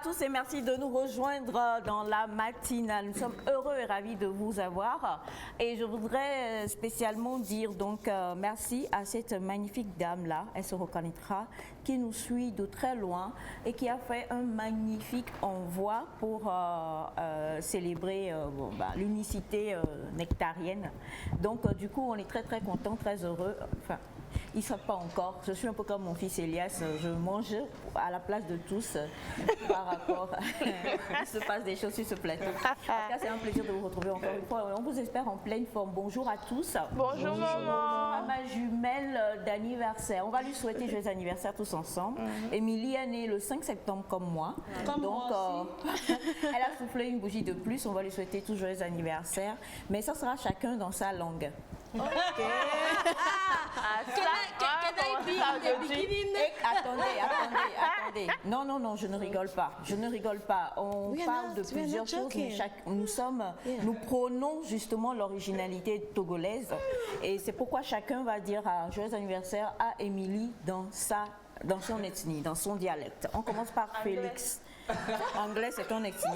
tous et merci de nous rejoindre dans la matinale. Nous sommes heureux et ravis de vous avoir. Et je voudrais spécialement dire donc merci à cette magnifique dame-là, elle se reconnaîtra, qui nous suit de très loin et qui a fait un magnifique envoi pour célébrer l'unicité nectarienne. Donc du coup, on est très très contents, très heureux. Enfin, ils ne savent pas encore. Je suis un peu comme mon fils Elias. Je mange à la place de tous par rapport à... Il se passe des choses sur ce plateau. En tout cas, c'est un plaisir de vous retrouver encore une fois. On vous espère en pleine forme. Bonjour à tous. Bonjour maman. À ma jumelle d'anniversaire. On va lui souhaiter joyeux anniversaire tous ensemble. Émilie est née le 5 septembre comme moi. Comme donc, moi aussi. Elle a soufflé une bougie de plus. On va lui souhaiter tout joyeux anniversaire. Mais ça sera chacun dans sa langue. Ok. Attendez. Non, je ne rigole pas. Je ne rigole pas. On parle de plusieurs choses, mais nous prônons justement l'originalité togolaise. Et c'est pourquoi chacun va dire un joyeux anniversaire à Émilie dans son ethnie, dans son dialecte. On commence par Félix. Anglais, c'est ton ethnie.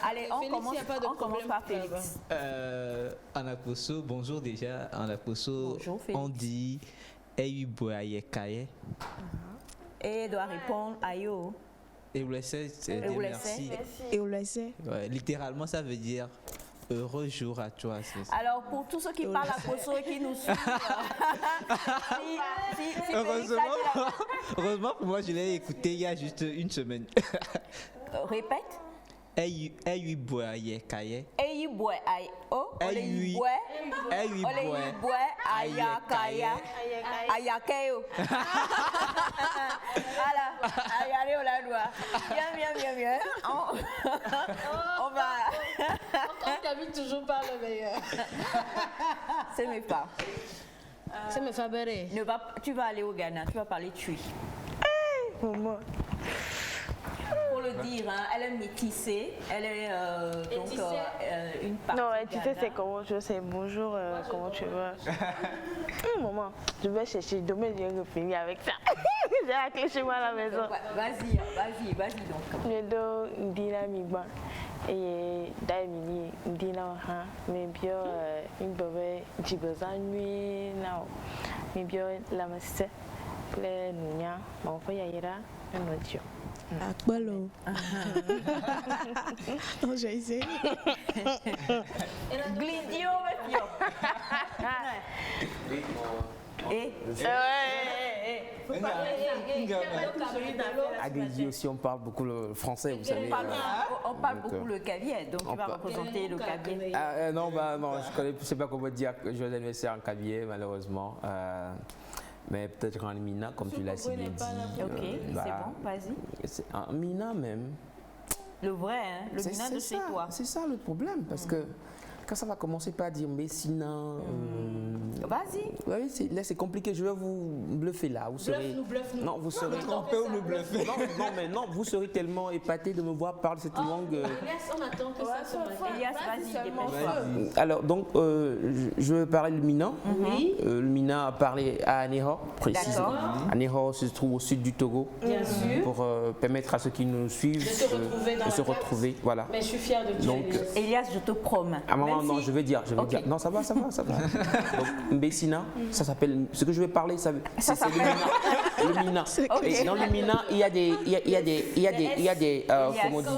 Allez, on commence par Félix. Anaposo, bonjour déjà. Anaposo, bonjour, Félix. On dit Eyuboyekaye. Et doit répondre Ayo. Et vous laissez, merci. Et vous laissez. Ouais, littéralement, ça veut dire heureux jour à toi. Alors, pour tous ceux qui parlent à Koso et qui nous suivent, heureusement pour moi, je l'ai écouté il y a juste une semaine. Répète. Eyuboyekaye. Eyuboy ayo. Eyuboy ayakaya. Ayakeo. Voilà. Allez, on la doit. Bien. On va. On t'habite toujours par le meilleur. C'est mes pas. C'est mes favoris. Tu vas aller au Ghana, tu vas parler Tui. Maman. Pour le dire, hein, elle est métissée, elle est une partie. Non, tu sais c'est comment je sais bonjour, comment tu vas. Maman, je vais chercher, demain je vais finir avec ça. J'ai la clé chez moi à la maison. Vas-y donc. Je dois dire à Migba et d'Amini, dire là, mais bien, une bébé, j'ai besoin de nuit, là, mais bien, la masse, les nounia, mon frère Yaira, un autre. Akbalo. Non, j'ai essayé. Glidio, À Guédi aussi, on parle beaucoup le français, vous savez. On parle beaucoup le cavier, donc tu vas représenter le cavier. Non, je ne sais pas comment dire que joyeux anniversaire en cavier, malheureusement. Mais peut-être en Mina, comme tu l'as si bien dit. Ok, c'est bon, vas-y. En Mina même. Le vrai, hein, le Mina de chez toi. C'est ça le problème, parce que quand ça va commencer par dire Messina. Vas-y. Oui, là c'est compliqué, je vais vous bluffer là. Vous serez... Bluffe-nous. Non, vous serez trompé ou nous bluffer. Non, vous serez tellement épaté de me voir parler cette langue. Elias, on attend que ça se passe. Elias, vas-y, dépêche-toi. Alors, donc, je vais parler le Mina. Oui. Le Mina a parlé à Anéhor, précisément. Anéhor se trouve au sud du Togo. Bien sûr. Pour permettre à ceux qui nous suivent de se retrouver. Voilà. Mais je suis fière de toi. Donc, Elias, je te promets. À un moment, non, je vais dire. Non, ça va. Donc, Mbessina, ça s'appelle. Ce que je vais parler, c'est le Mina. Et dans le Mina, il y a des. Comment on dit?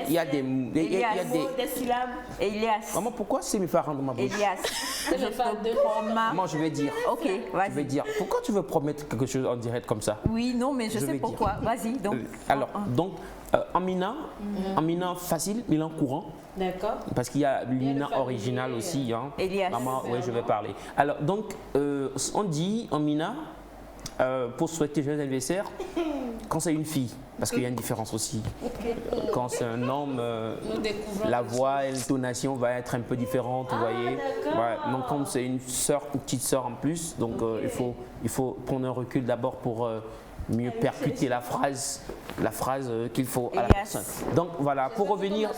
Il y a des syllabes. Elias. Maman, pourquoi c'est mes parents dans ma bouche? Elias, je te promets. Maman, je vais dire. Ok, vas-y. Je vais dire. Pourquoi tu veux promettre quelque chose en direct comme ça? Oui, non, mais je sais pourquoi. Vas-y, donc. Alors, en Mina facile, Milan courant. D'accord. Parce qu'il y a le Mina original aussi. Hein. Elias. Maman, oui, je vais parler. Alors, donc, on dit en Mina, pour souhaiter joyeux anniversaire, quand c'est une fille, parce qu'il y a une différence aussi. Quand c'est un homme, la voix et l'intonation va être un peu différente, vous voyez. Ouais, donc, comme c'est une petite sœur en plus, donc il faut prendre un recul d'abord pour mieux percuter la phrase qu'il faut à la personne. Donc voilà, pour revenir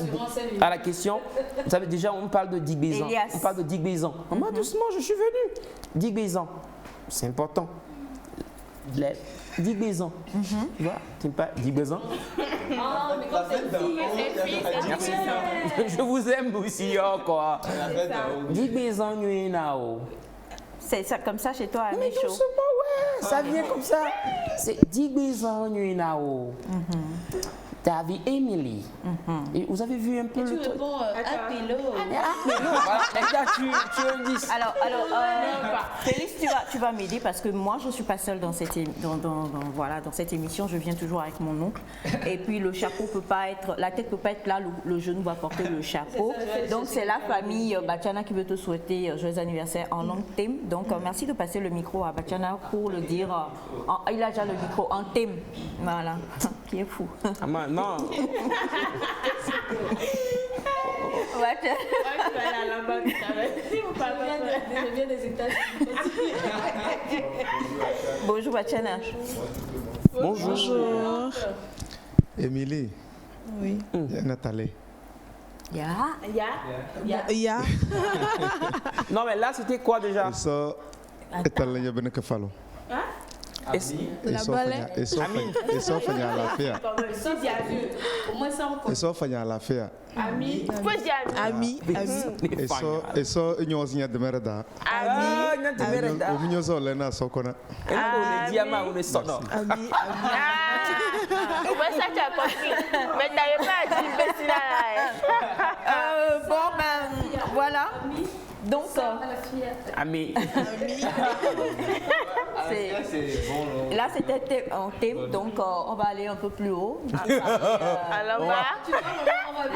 à la question, vous savez déjà on parle de Digbézan. On parle de Digbézan. Maman, doucement, je suis venu. Digbézan, c'est important. Digbesan. Tu vois, tu n'aimes pas Digbesan? Ah, mais quand c'est une fille, Merci. Je vous aime aussi, quoi. Digbesan nuit nao. C'est ça comme ça chez toi, à Mais Michaud. doucement, ouais, ça vient comme ça. C'est Digbesan nuit nao. David Emily. Et vous avez vu un peu tu le truc? réponds appelez-le. Voilà, exact, tu es 10. Alors, Félix, tu vas m'aider parce que moi, je ne suis pas seule dans cette, dans cette émission. Je viens toujours avec mon oncle. Et puis, le chapeau peut pas être, la tête peut pas être là, le genou va porter le chapeau. Donc, c'est la famille Bachana qui veut te souhaiter joyeux anniversaire en langue thème. Donc, merci de passer le micro à Bachana pour le dire. Il a déjà le micro en thème. Voilà, qui est fou. Ah, non. Je viens des États-Unis. Bonjour Bachana. Bonjour. Émilie. Oui. Nathalie. Ya. Non, mais là, c'était quoi déjà? Et ça, étalé, il y a falo. La balai. Et ça, fait à la fia. Au moins ça, on Et ça, fait à la fia. Ami. Ami. Et ça, il y a un de merda. Ah, il y a de merda. Au milieu de l'ena, ça qu'on a. Et là, on est diamant, on est sonore. Ami. Moi, ça, tu as compris. Mais tu n'avais pas à dire imbécile là. Bon, ben, voilà. Donc, Ami. là, c'était un thème, donc on va aller un peu plus haut. Alors,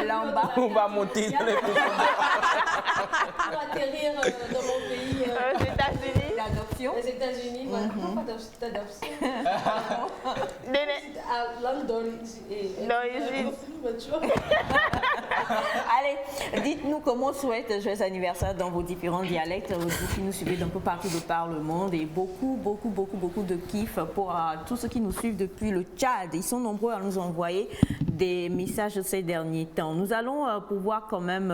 Là en bas. On va monter dans les profondeurs. Pour atterrir dans mon pays. aux États-Unis. L'adoption. Les États-Unis, voilà. Pourquoi d'adoption? Langue d'origine. Allez, dites-nous comment on souhaite joyeux anniversaire dans vos différents dialectes, vous qui nous suivez d'un peu partout de par le monde, et beaucoup de kiff pour tous ceux qui nous suivent depuis le Tchad. Ils sont nombreux à nous envoyer des messages ces derniers temps. Nous allons pouvoir quand même,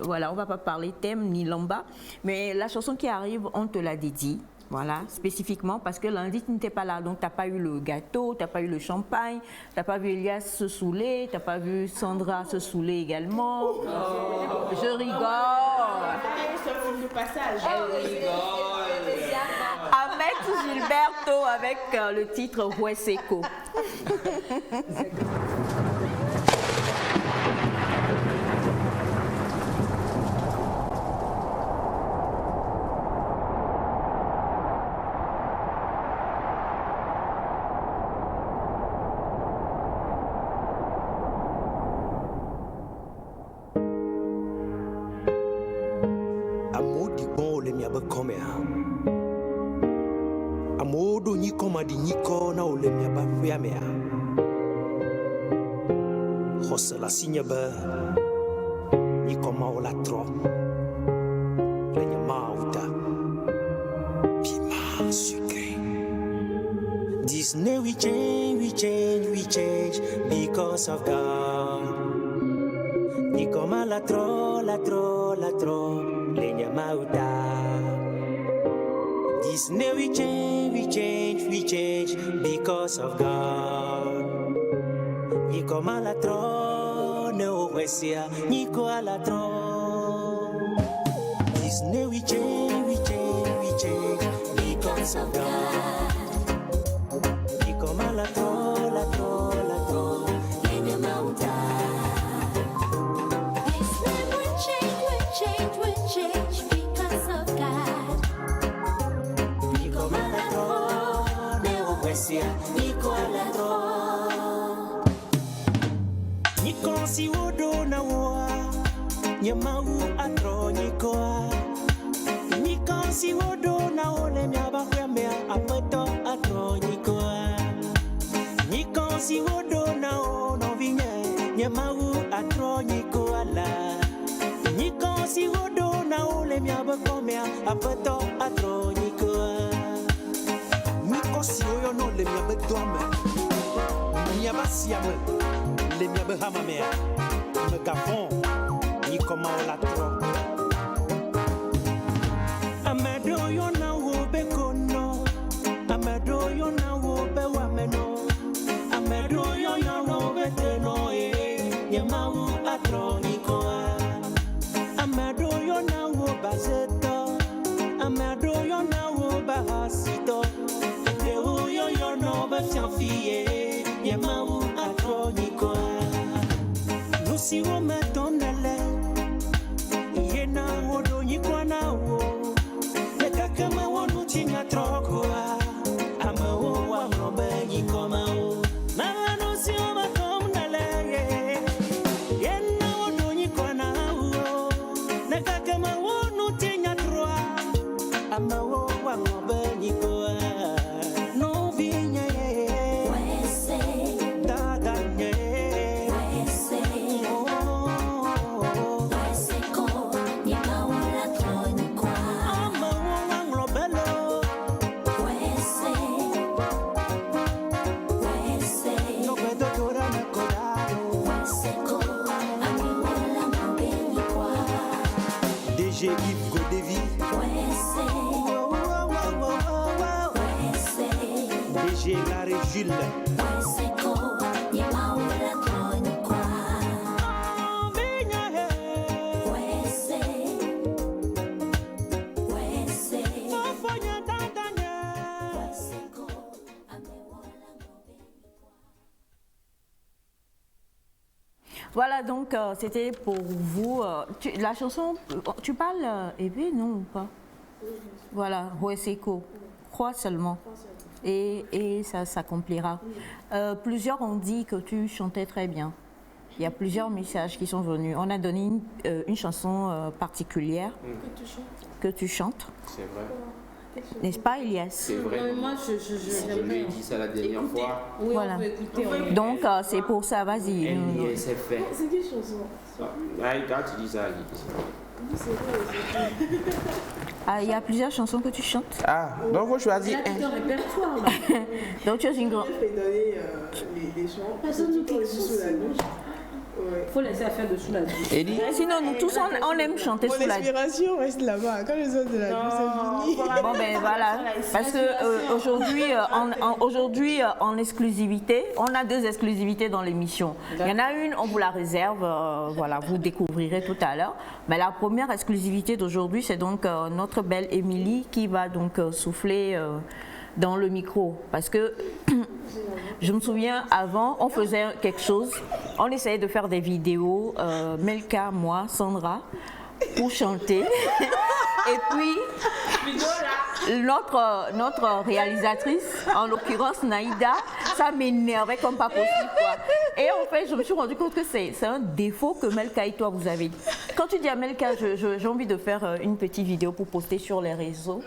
voilà, on va pas parler thème ni lamba, mais la chanson qui arrive, on te l'a dédiée. Voilà, spécifiquement parce que lundi tu n'étais pas là, donc tu n'as pas eu le gâteau, tu n'as pas eu le champagne, tu n'as pas vu Elias se saouler, tu n'as pas vu Sandra se saouler également. Je rigole. Ahmed Gilberto avec le titre Hueseco. Amodo ni koma di niko na ole mi ba fia mea. Hosela sinya ba ni koma ola tro. Le nyamauta. Pima sucré. This day we change because of God. Ni koma la tro, le nyamauta. This day we change because of God. Nico malatro, no wesia, Nico alatro. This day we change because of God. Nico malatro, latro, Lenya Mauta. This day we change because of God. Niko si wodo na wa nyamau atro nikoa. Niko si wodo na ole myaba kwa mea apato atro nikoa. Niko si wodo na o no vinye nyamau atro nikoa la. Niko si wodo na ole myaba kwa mea apato atro nikoa. Niko si oyo no le myaba dome. Myaba siame. Les miens de Hamamea, me gafon, ni comment on la trop. Amado yona wo bekono, amado yona fiye ye mau atroniko Lucy wo metondele ye na wodo nyiko na wo le kakama wonu tinga troko ama wo wa robe nyiko ma wo na Lucy wo metondele ye na wodo nyiko na wo le kakama wonu tinga troko ama wo wa robe nyiko Yves Godevi DG Larry Jules Voilà, donc c'était pour vous. La chanson, tu parles épée, non ou pas? Voilà, Hueseko, crois seulement. Et ça s'accomplira. Plusieurs ont dit que tu chantais très bien. Il y a plusieurs messages qui sont venus. On a donné une chanson particulière que tu chantes. C'est vrai. N'est-ce pas, Elias? C'est vrai. Non, mais moi, je lui ai dit ça la dernière fois. Oui, voilà. on peut écouter. Donc, c'est pour ça, vas-y. C'est fait. C'est quelle chanson? Quand tu dis ça, il y a plusieurs chansons que tu chantes. Ah, donc vous choisissez. Là, tu as un répertoire, là. Donc, tu as une grande. Les chants. Personne nous dit sous la douche. Il faut laisser faire dessous la douche. Sinon, nous tous, on aime chanter sous la douche. Mon inspiration reste là-bas. Quand je sors de la douche, c'est fini. Bon, ben voilà. Parce que aujourd'hui, en exclusivité, on a 2 exclusivités dans l'émission. Il y en a une, on vous la réserve. Voilà, vous découvrirez tout à l'heure. Mais la première exclusivité d'aujourd'hui, c'est donc notre belle Émilie qui va donc souffler dans le micro. Parce que je me souviens, avant, on faisait quelque chose. On essayait de faire des vidéos, Melka, moi, Sandra, pour chanter. Et puis, notre réalisatrice, en l'occurrence Naïda, ça m'énervait comme pas possible, quoi. Et en fait, je me suis rendu compte que c'est un défaut que Melka et toi, vous avez. Quand tu dis à Melka, j'ai envie de faire une petite vidéo pour poster sur les réseaux,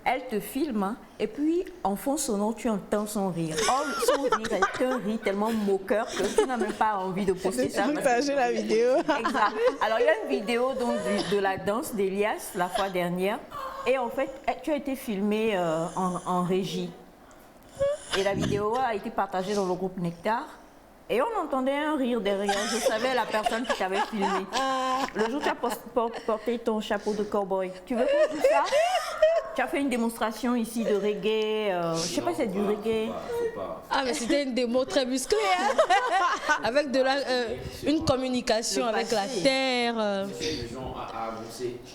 elle te filme, hein, et puis, en fond sonore, tu entends son rire. Oh, son rire est un rire tellement moqueur que tu n'as même pas envie de poster ça. Partager la vidéo. Exact. Alors, il y a une vidéo donc, de la danse d'Elias la fois dernière. Et en fait, tu as été filmé en régie. Et la vidéo a été partagée dans le groupe Nectar. Et on entendait un rire derrière. Je savais la personne qui t'avait filmé. Le jour où tu as porté ton chapeau de cow-boy. Tu veux qu'on joue ça? Tu as fait une démonstration ici de reggae. Je ne sais pas si c'est du reggae. Ah, mais c'était une démo très musclée. Hein? Avec une communication avec la terre.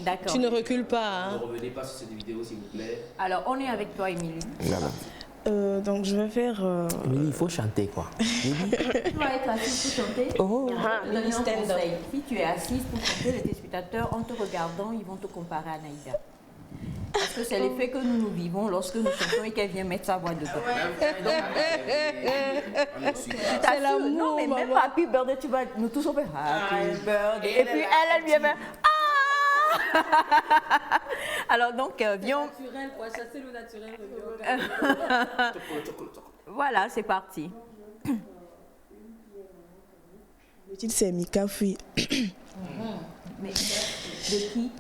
D'accord. Tu ne recules pas. Hein? Ne revenez pas sur cette vidéo, s'il vous plaît. Alors, on est avec toi, Émilie. Donc je vais faire. Mais il faut chanter, quoi. Tu vas être assise pour chanter. Oh. Si tu es assise pour chanter, les téléspectateurs, en te regardant, ils vont te comparer à Naïda. Parce que c'est l'effet que nous vivons lorsque nous chantons et qu'elle vient mettre sa voix dedans. C'est l'amour. Non, mais même pas Happy Birthday, tu vas nous tous on fait Happy Birthday. Et puis elle vient faire Ah. Alors donc, viens. Naturel, quoi. Chasser le naturel. Voilà, c'est parti. Le titre c'est Mika Fui. Mais de qui?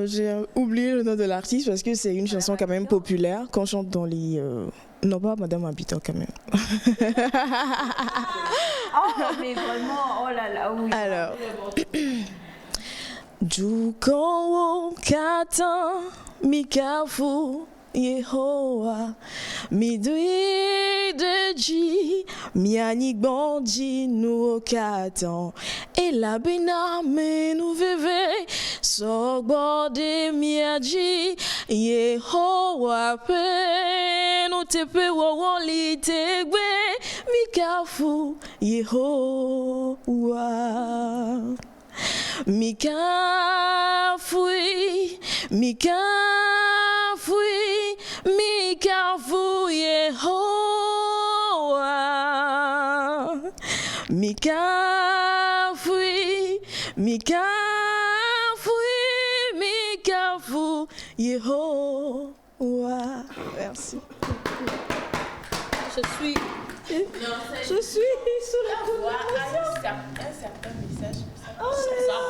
J'ai oublié le nom de l'artiste parce que c'est une chanson quand même populaire qu'on chante dans les... Non, pas Madame Habitant quand même. Oh, mais vraiment, oh là là, oui. Alors... Juko kata mikafu Yehowa midui deji miani bondi nou katan et la bena me nou veve sogbode miaji Yehowa pe nou tepe wawoli tegbe mikafu Yehowa. Mikafui, mikafui, mikafu Yehowa. Mikafui, mikafui, mikafu Yehowa. Merci. Je suis sous la conversation. Un certain message. Ça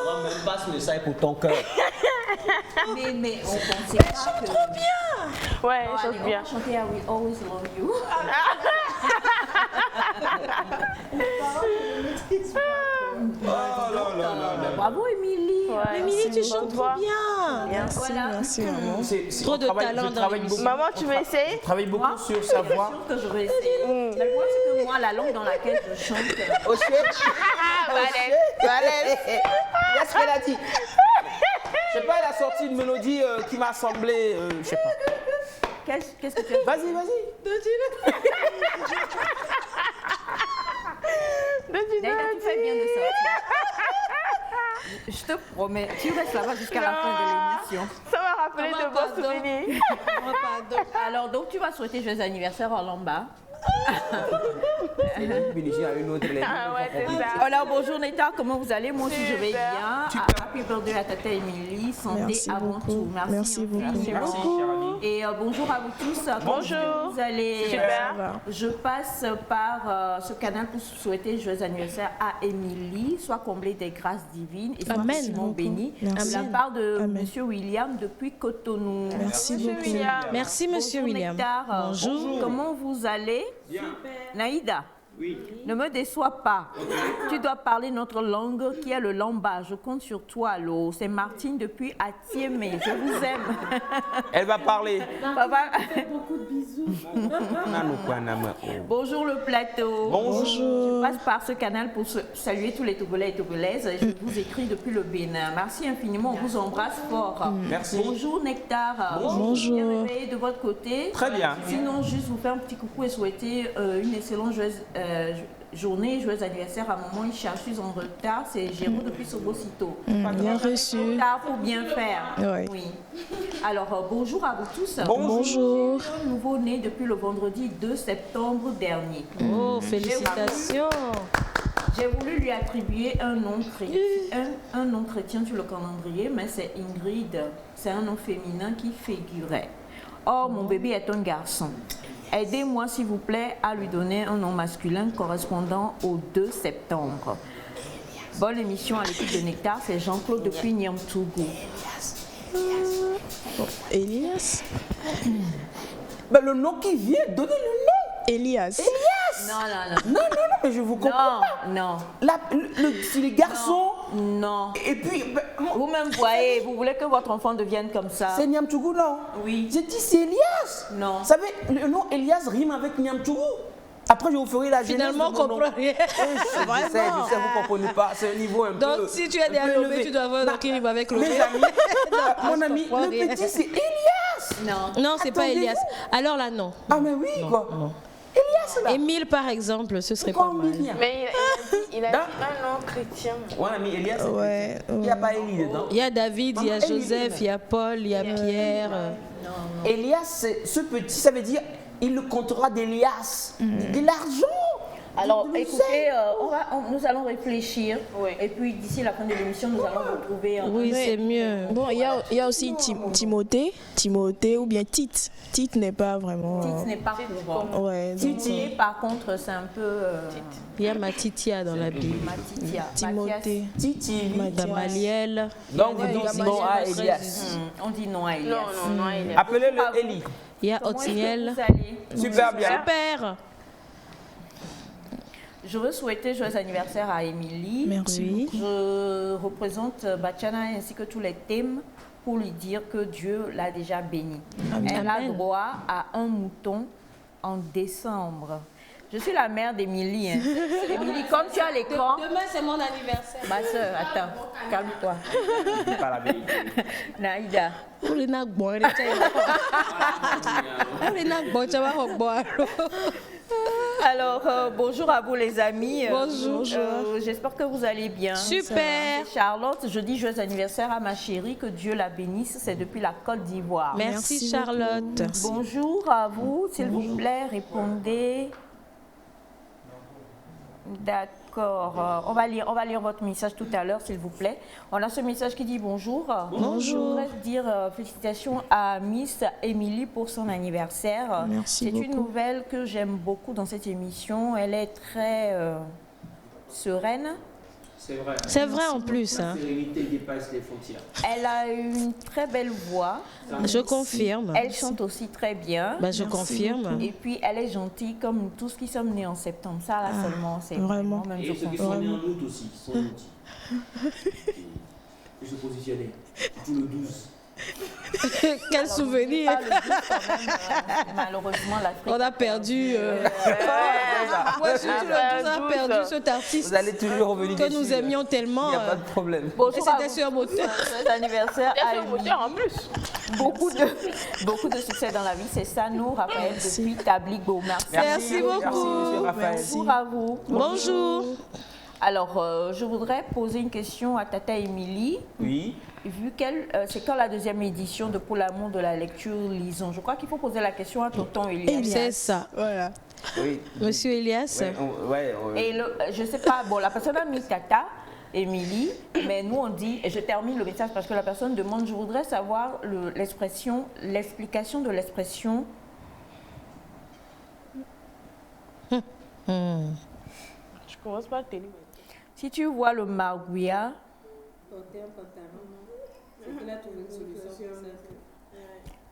prend même pas ce message pour ton cœur. Mais on pensait pas que... Trop bien. Ouais, Oh, je allez, chante on bien. va chanter I Will Always Love You. Bravo, Émilie. Ouais. Émilie, tu chantes trop Bonne voix. bien. Merci, Voilà. merci maman. Trop de talent dans l'émission. Maman, tu veux essayer? Je travaille beaucoup Moi, sur sa bien voix. sûr que je vais essayer. Le problème, c'est que moi, la langue dans laquelle je chante... Qu'est-ce qu'elle a dit? Je sais pas, elle a sorti une mélodie qui m'a semblé, je sais pas. Qu'est-ce que tu as... Vas-y. Naïda, tu fais bien de sortir. Je te promets, tu restes là-bas jusqu'à la fin de l'émission. Ça m'a rappelé Maman, de bons pardon. souvenirs. Alors, donc, tu vas souhaiter joyeux anniversaire à Lamba. C'est une à une autre. Ah ouais, c'est ça. Alors, bonjour Neta, comment vous allez? Moi aussi, je vais Super. bien. Happy birthday à Tata Émilie. Santé Merci avant beaucoup. tout. Merci beaucoup. infiniment. Merci, cher ami. Et bonjour à vous tous. Bonjour. Comment vous allez? Super. Je passe par ce canal pour souhaiter joyeux anniversaire à Émilie. Soit comblée des grâces divines et soit Amen. richement bénie. Merci. De la part de Amen. Monsieur William depuis Cotonou. Merci Monsieur beaucoup. William. Merci, monsieur Bonjour, William. Nectar. Bonjour. Comment vous allez? Naïda, ne me déçois pas. Tu dois parler notre langue qui est le lamba. Je compte sur toi, Lo. C'est Martine depuis Atiémé. Je vous aime. Elle va parler. Papa. Nano Panama. Bonjour le plateau. Bonjour. Je passe par ce canal pour saluer tous les Togolais et Togolaises. Je vous écris depuis le Bénin. Merci infiniment. On vous embrasse fort. Merci. Bonjour Nectar. Bonjour. Bien réveillé de votre côté. Très bien. Sinon, juste vous faire un petit coucou et souhaiter une excellente journée, joyeux anniversaire à maman Isha. Je suis en retard. C'est Géraud depuis Sobosito. Bien reçu. Tard pour bien faire. Ouais. Oui. Alors, bonjour à vous tous. Bonjour. Un nouveau-né depuis le vendredi 2 septembre dernier. Oh, félicitations. J'ai voulu lui attribuer un nom chrétien sur le calendrier, mais c'est Ingrid. C'est un nom féminin qui figurait. Or, mon bébé est un garçon. Aidez-moi, s'il vous plaît, à lui donner un nom masculin correspondant au 2 septembre. Bonne émission à l'équipe de Nectar, c'est Jean-Claude depuis Niamtougou. Elias. Ben, le nom qui vient, donnez le nom. Elias. Non, Mais je vous comprends. non, C'est les garçons. non. Et puis, ben, Vous-même voyez, vous voulez que votre enfant devienne comme ça? c'est Niamtougou, non? Oui. J'ai dit c'est Elias. Non. Vous savez, le nom Elias rime avec Niamtougou. Après, je vous ferai la genèse Finalement, on de mon nom. comprend rien. Je sais, vous comprenez pas. C'est un niveau un peu. Donc, si tu es des un peu Alobé, élevé. tu dois avoir un nom qui rime avec le Mes amis, mon ami, comprends le rien. petit, c'est Elias. Non. Non, c'est pas Attendez. Elias. Alors là, non. Ah, mais oui, quoi. non. Elias, là. Émile, par exemple, ce serait pas Combien? mal. Mais il a Hein? dit un nom chrétien. On a mis Elias. Ouais. Il n'y a pas Élie dedans. Il y a David, il y a Maman, Joseph, il y a Paul, il y a Pierre. Elias, c'est ce petit, ça veut dire, il le comptera d'Elias. De l'argent. Alors, Je le écoutez, sais. nous allons réfléchir. Oui. Et puis, d'ici la fin de l'émission, nous allons retrouver un... Oui, c'est mieux. Bon, il y a aussi Timothée ou bien Tite. Tite n'est pas vraiment. Tite n'est pas courant. Ouais. donc, Titi, par contre, c'est un peu... Il y a Matitia dans la Bible. Matitia. Timothée. Titi. Gamaliel. Donc, vous Ouais, dites Gamaliel, non à très Elias. juste. On dit non à Elias. Non, il est. Appelez-le Élie. Il y a Comment est-ce que Otniel. vous allez? Super bien. Super. Je veux souhaiter joyeux anniversaire à Émilie. Merci. Oui. Je représente Bachana ainsi que tous les thèmes pour lui dire que Dieu l'a déjà bénie. Elle a Amen. droit à un mouton en décembre. Je suis la mère d'Émilie. Hein. Émilie, comme tu as l'écran... Demain, c'est mon anniversaire. Ma soeur, attends, calme-toi. C'est pas la vérité. Naïda. Alors, bonjour à vous les amis. Bonjour. J'espère que vous allez bien. Super. C'est Charlotte, je dis joyeux anniversaire à ma chérie, que Dieu la bénisse. C'est depuis la Côte d'Ivoire. Merci Charlotte. Bonjour à vous, s'il vous plaît, répondez. D'accord, on va lire votre message tout à l'heure, s'il vous plaît. On a ce message qui dit bonjour. Bonjour. Je voudrais dire félicitations à Miss Émilie pour son anniversaire. Merci C'est une nouvelle que j'aime beaucoup dans cette émission. Elle est très sereine. C'est vrai. C'est vrai en plus. La Hein. sérénité dépasse les frontières. Elle a une très belle voix. Je confirme. Elle chante aussi très bien. Bah, je confirme. Et puis, elle est gentille comme nous tous qui sommes nés en septembre. Ça, là seulement, c'est vraiment même Et je ceux qui confirme. sont nés en août aussi sont gentils. Il faut se positionner. Surtout le 12. Quel souvenir. Pas le but quand même, malheureusement, l'Afrique. On a perdu. Moi, je on a perdu cet artiste Vous allez toujours revenir que dessus, nous aimions tellement. Il n'y a pas de problème. Et Bonjour à c'était vous. sur moteur. Cet anniversaire a eu en plus. beaucoup de succès dans la vie. C'est ça, nous, Raphaël, depuis Tabligbo. Merci. Merci beaucoup. Merci, monsieur Raphaël. Bonjour à vous. Bonjour. Alors, je voudrais poser une question à Tata Émilie. Oui. Vu qu'elle, c'est quand la deuxième édition de Pour l'amour de la lecture, lisons. Je crois qu'il faut poser la question à tonton Elias. C'est ça. Voilà. Oui. Monsieur Elias. Ouais, Et je sais pas, bon, la personne a mis Tata Émilie, mais nous on dit, et je termine le message parce que la personne demande, je voudrais savoir l'explication de l'expression. Je commence par tenir. Si tu vois le margouillat,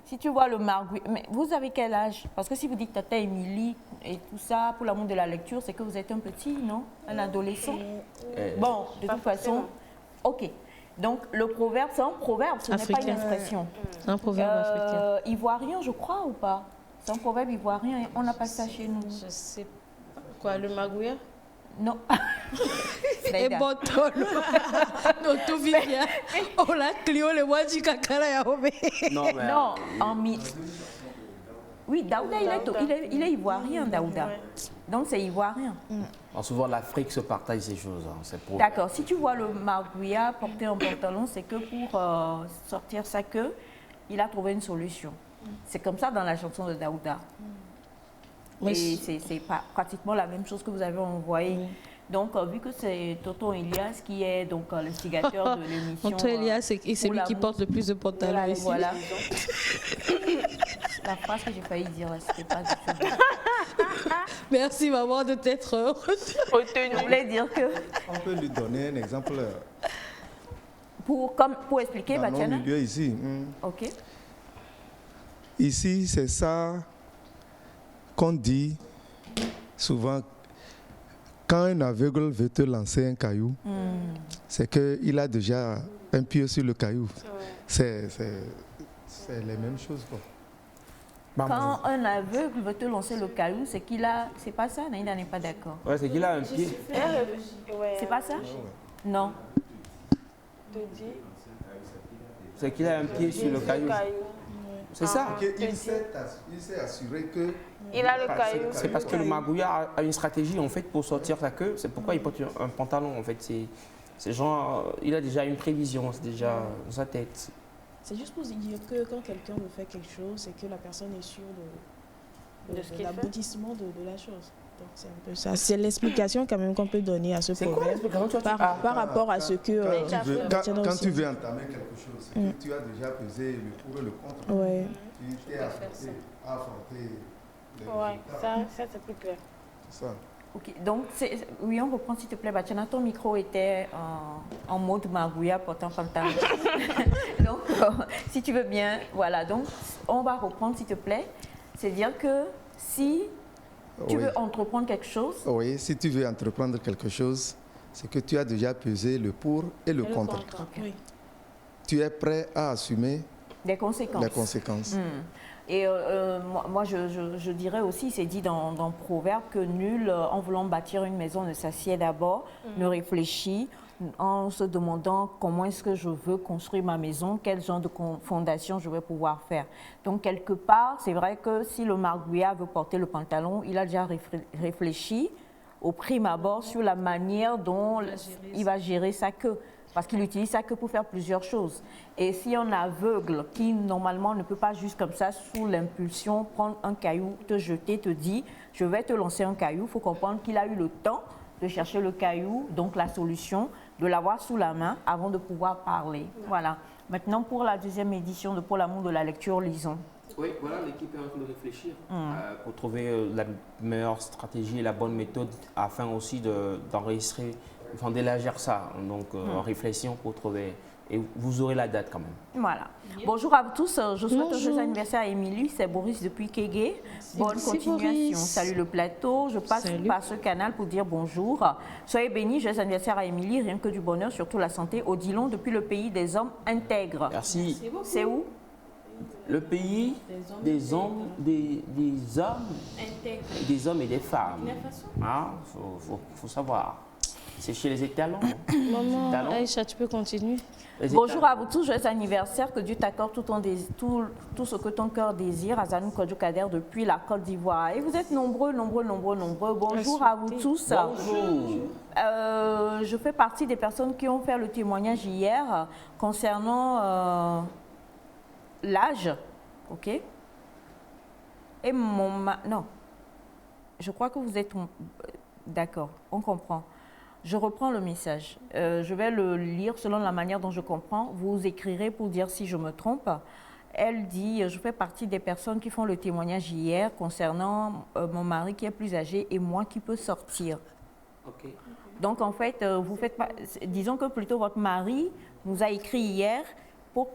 si tu vois le margouillat, mais vous avez quel âge? Parce que si vous dites Tata Émilie et tout ça, pour l'amour de la lecture, c'est que vous êtes un petit, non? Un adolescent? Bon, de toute façon, ok. Donc le proverbe, c'est un proverbe, ce n'est pas une Africain. expression. Un proverbe africain. Ivoirien, je crois, ou pas? C'est un proverbe ivoirien, on n'a pas ça chez nous. Je sais pas. Quoi, le magouya? Non. Et Naïda. bon, non, tout vient. On l'a Clio, le mois du cacala ya obé. Non, mais. Non, en mi. Oui, Daouda, il est ivoirien, Daouda. Donc c'est ivoirien. Alors, souvent, l'Afrique se partage ces choses. Hein. C'est pour... D'accord. Si tu vois le margouillat porter un pantalon, c'est que pour sortir sa queue, il a trouvé une solution. C'est comme ça dans la chanson de Daouda. Et c'est pratiquement la même chose que vous avez envoyé. Donc, vu que c'est Tonton Elias qui est donc l'instigateur de l'émission. Tonton Elias, c'est lui qui porte le plus de pantalons ici. Voilà. La phrase que j'ai failli dire, là, c'était pas du tout. Merci maman de t'être Je voulais dire que On peut lui donner un exemple pour expliquer, dans nos Batiana. milieux ici. Ok. Ici, c'est ça qu'on dit souvent. Quand un aveugle veut te lancer un caillou, c'est qu'il a déjà un pied sur le caillou. C'est les mêmes choses, quoi. Quand un aveugle veut te lancer le caillou, c'est qu'il a... C'est pas ça, Naïda n'est pas d'accord. Ouais, c'est qu'il a un pied. C'est pas ça? Non. C'est qu'il a un pied sur le caillou. C'est ça. Il s'est assuré que... Il a le caillou. C'est parce que le magouilla a une stratégie en fait pour sortir sa queue. C'est pourquoi il porte un pantalon en fait. C'est genre, il a déjà une prévision, c'est déjà dans sa tête. C'est juste pour dire que quand quelqu'un veut faire quelque chose, c'est que la personne est sûre de l'aboutissement de la chose. Donc c'est un peu ça. C'est l'explication quand même qu'on peut donner à ce C'est quoi problème l'explication par rapport à ce que... Quand tu veux entamer quelque chose, c'est que tu as déjà pesé le pour et le contre. Ouais. Tu t'es affronté les résultats. Ça c'est plus clair. C'est ça. Ok, donc, oui, on reprend s'il te plaît, Batiana. Ton micro était en mode magouilla portant pantalon. Donc, si tu veux bien, voilà. Donc, on va reprendre s'il te plaît. C'est-à-dire que si tu veux entreprendre quelque chose... Oui, si tu veux entreprendre quelque chose, c'est que tu as déjà pesé le pour et le contre. Oui. Tu es prêt à assumer Des conséquences. Les conséquences. Et moi, je dirais aussi, c'est dit dans le proverbe que nul, en voulant bâtir une maison, ne s'assied d'abord, ne réfléchit en se demandant comment est-ce que je veux construire ma maison, quel genre de fondation je vais pouvoir faire. Donc, quelque part, c'est vrai que si le marguillat veut porter le pantalon, il a déjà réfléchi au prime abord sur la manière dont il va gérer sa queue. Parce qu'il utilise sa queue pour faire plusieurs choses. Et si un aveugle qui normalement ne peut pas juste comme ça, sous l'impulsion, prendre un caillou, te jeter, te dit « je vais te lancer un caillou », il faut comprendre qu'il a eu le temps de chercher le caillou, donc la solution, de l'avoir sous la main avant de pouvoir parler. Voilà. Maintenant, pour la deuxième édition de Pour l'amour de la lecture, lisons. Oui, voilà, l'équipe est en train de réfléchir pour trouver la meilleure stratégie et la bonne méthode afin aussi d'enregistrer, enfin d'élargir ça. Donc, en réflexion pour trouver. Et vous aurez la date quand même. Voilà. Bonjour à vous tous. Je souhaite un joyeux anniversaire à Émilie. C'est Boris depuis Kégué. Bonne continuation. Boris. Salut le plateau. Je passe par ce canal pour dire bonjour. Soyez bénis. Joyeux anniversaire à Émilie. Rien que du bonheur, surtout la santé. Odilon depuis le pays des hommes intègres. Merci. C'est où? Le pays des hommes, des hommes et des femmes. Ah, faut savoir. C'est chez les étalons. Maman, Aïcha, tu peux continuer. Bonjour à vous tous, joyeux anniversaire, que Dieu t'accorde tout ce que ton cœur désire. Azanou Kodjokader depuis la Côte d'Ivoire. Et vous êtes nombreux. Bonjour à vous tous. Bonjour. Je fais partie des personnes qui ont fait le témoignage hier concernant l'âge, ok? Et non, je crois que vous êtes... D'accord, on comprend. Je reprends le message. Je vais le lire selon la manière dont je comprends. Vous écrirez pour dire si je me trompe. Elle dit, je fais partie des personnes qui font le témoignage hier concernant mon mari qui est plus âgé et moi qui peux sortir. Ok. Donc en fait, vous faites pas, disons que plutôt votre mari nous a écrit hier pour,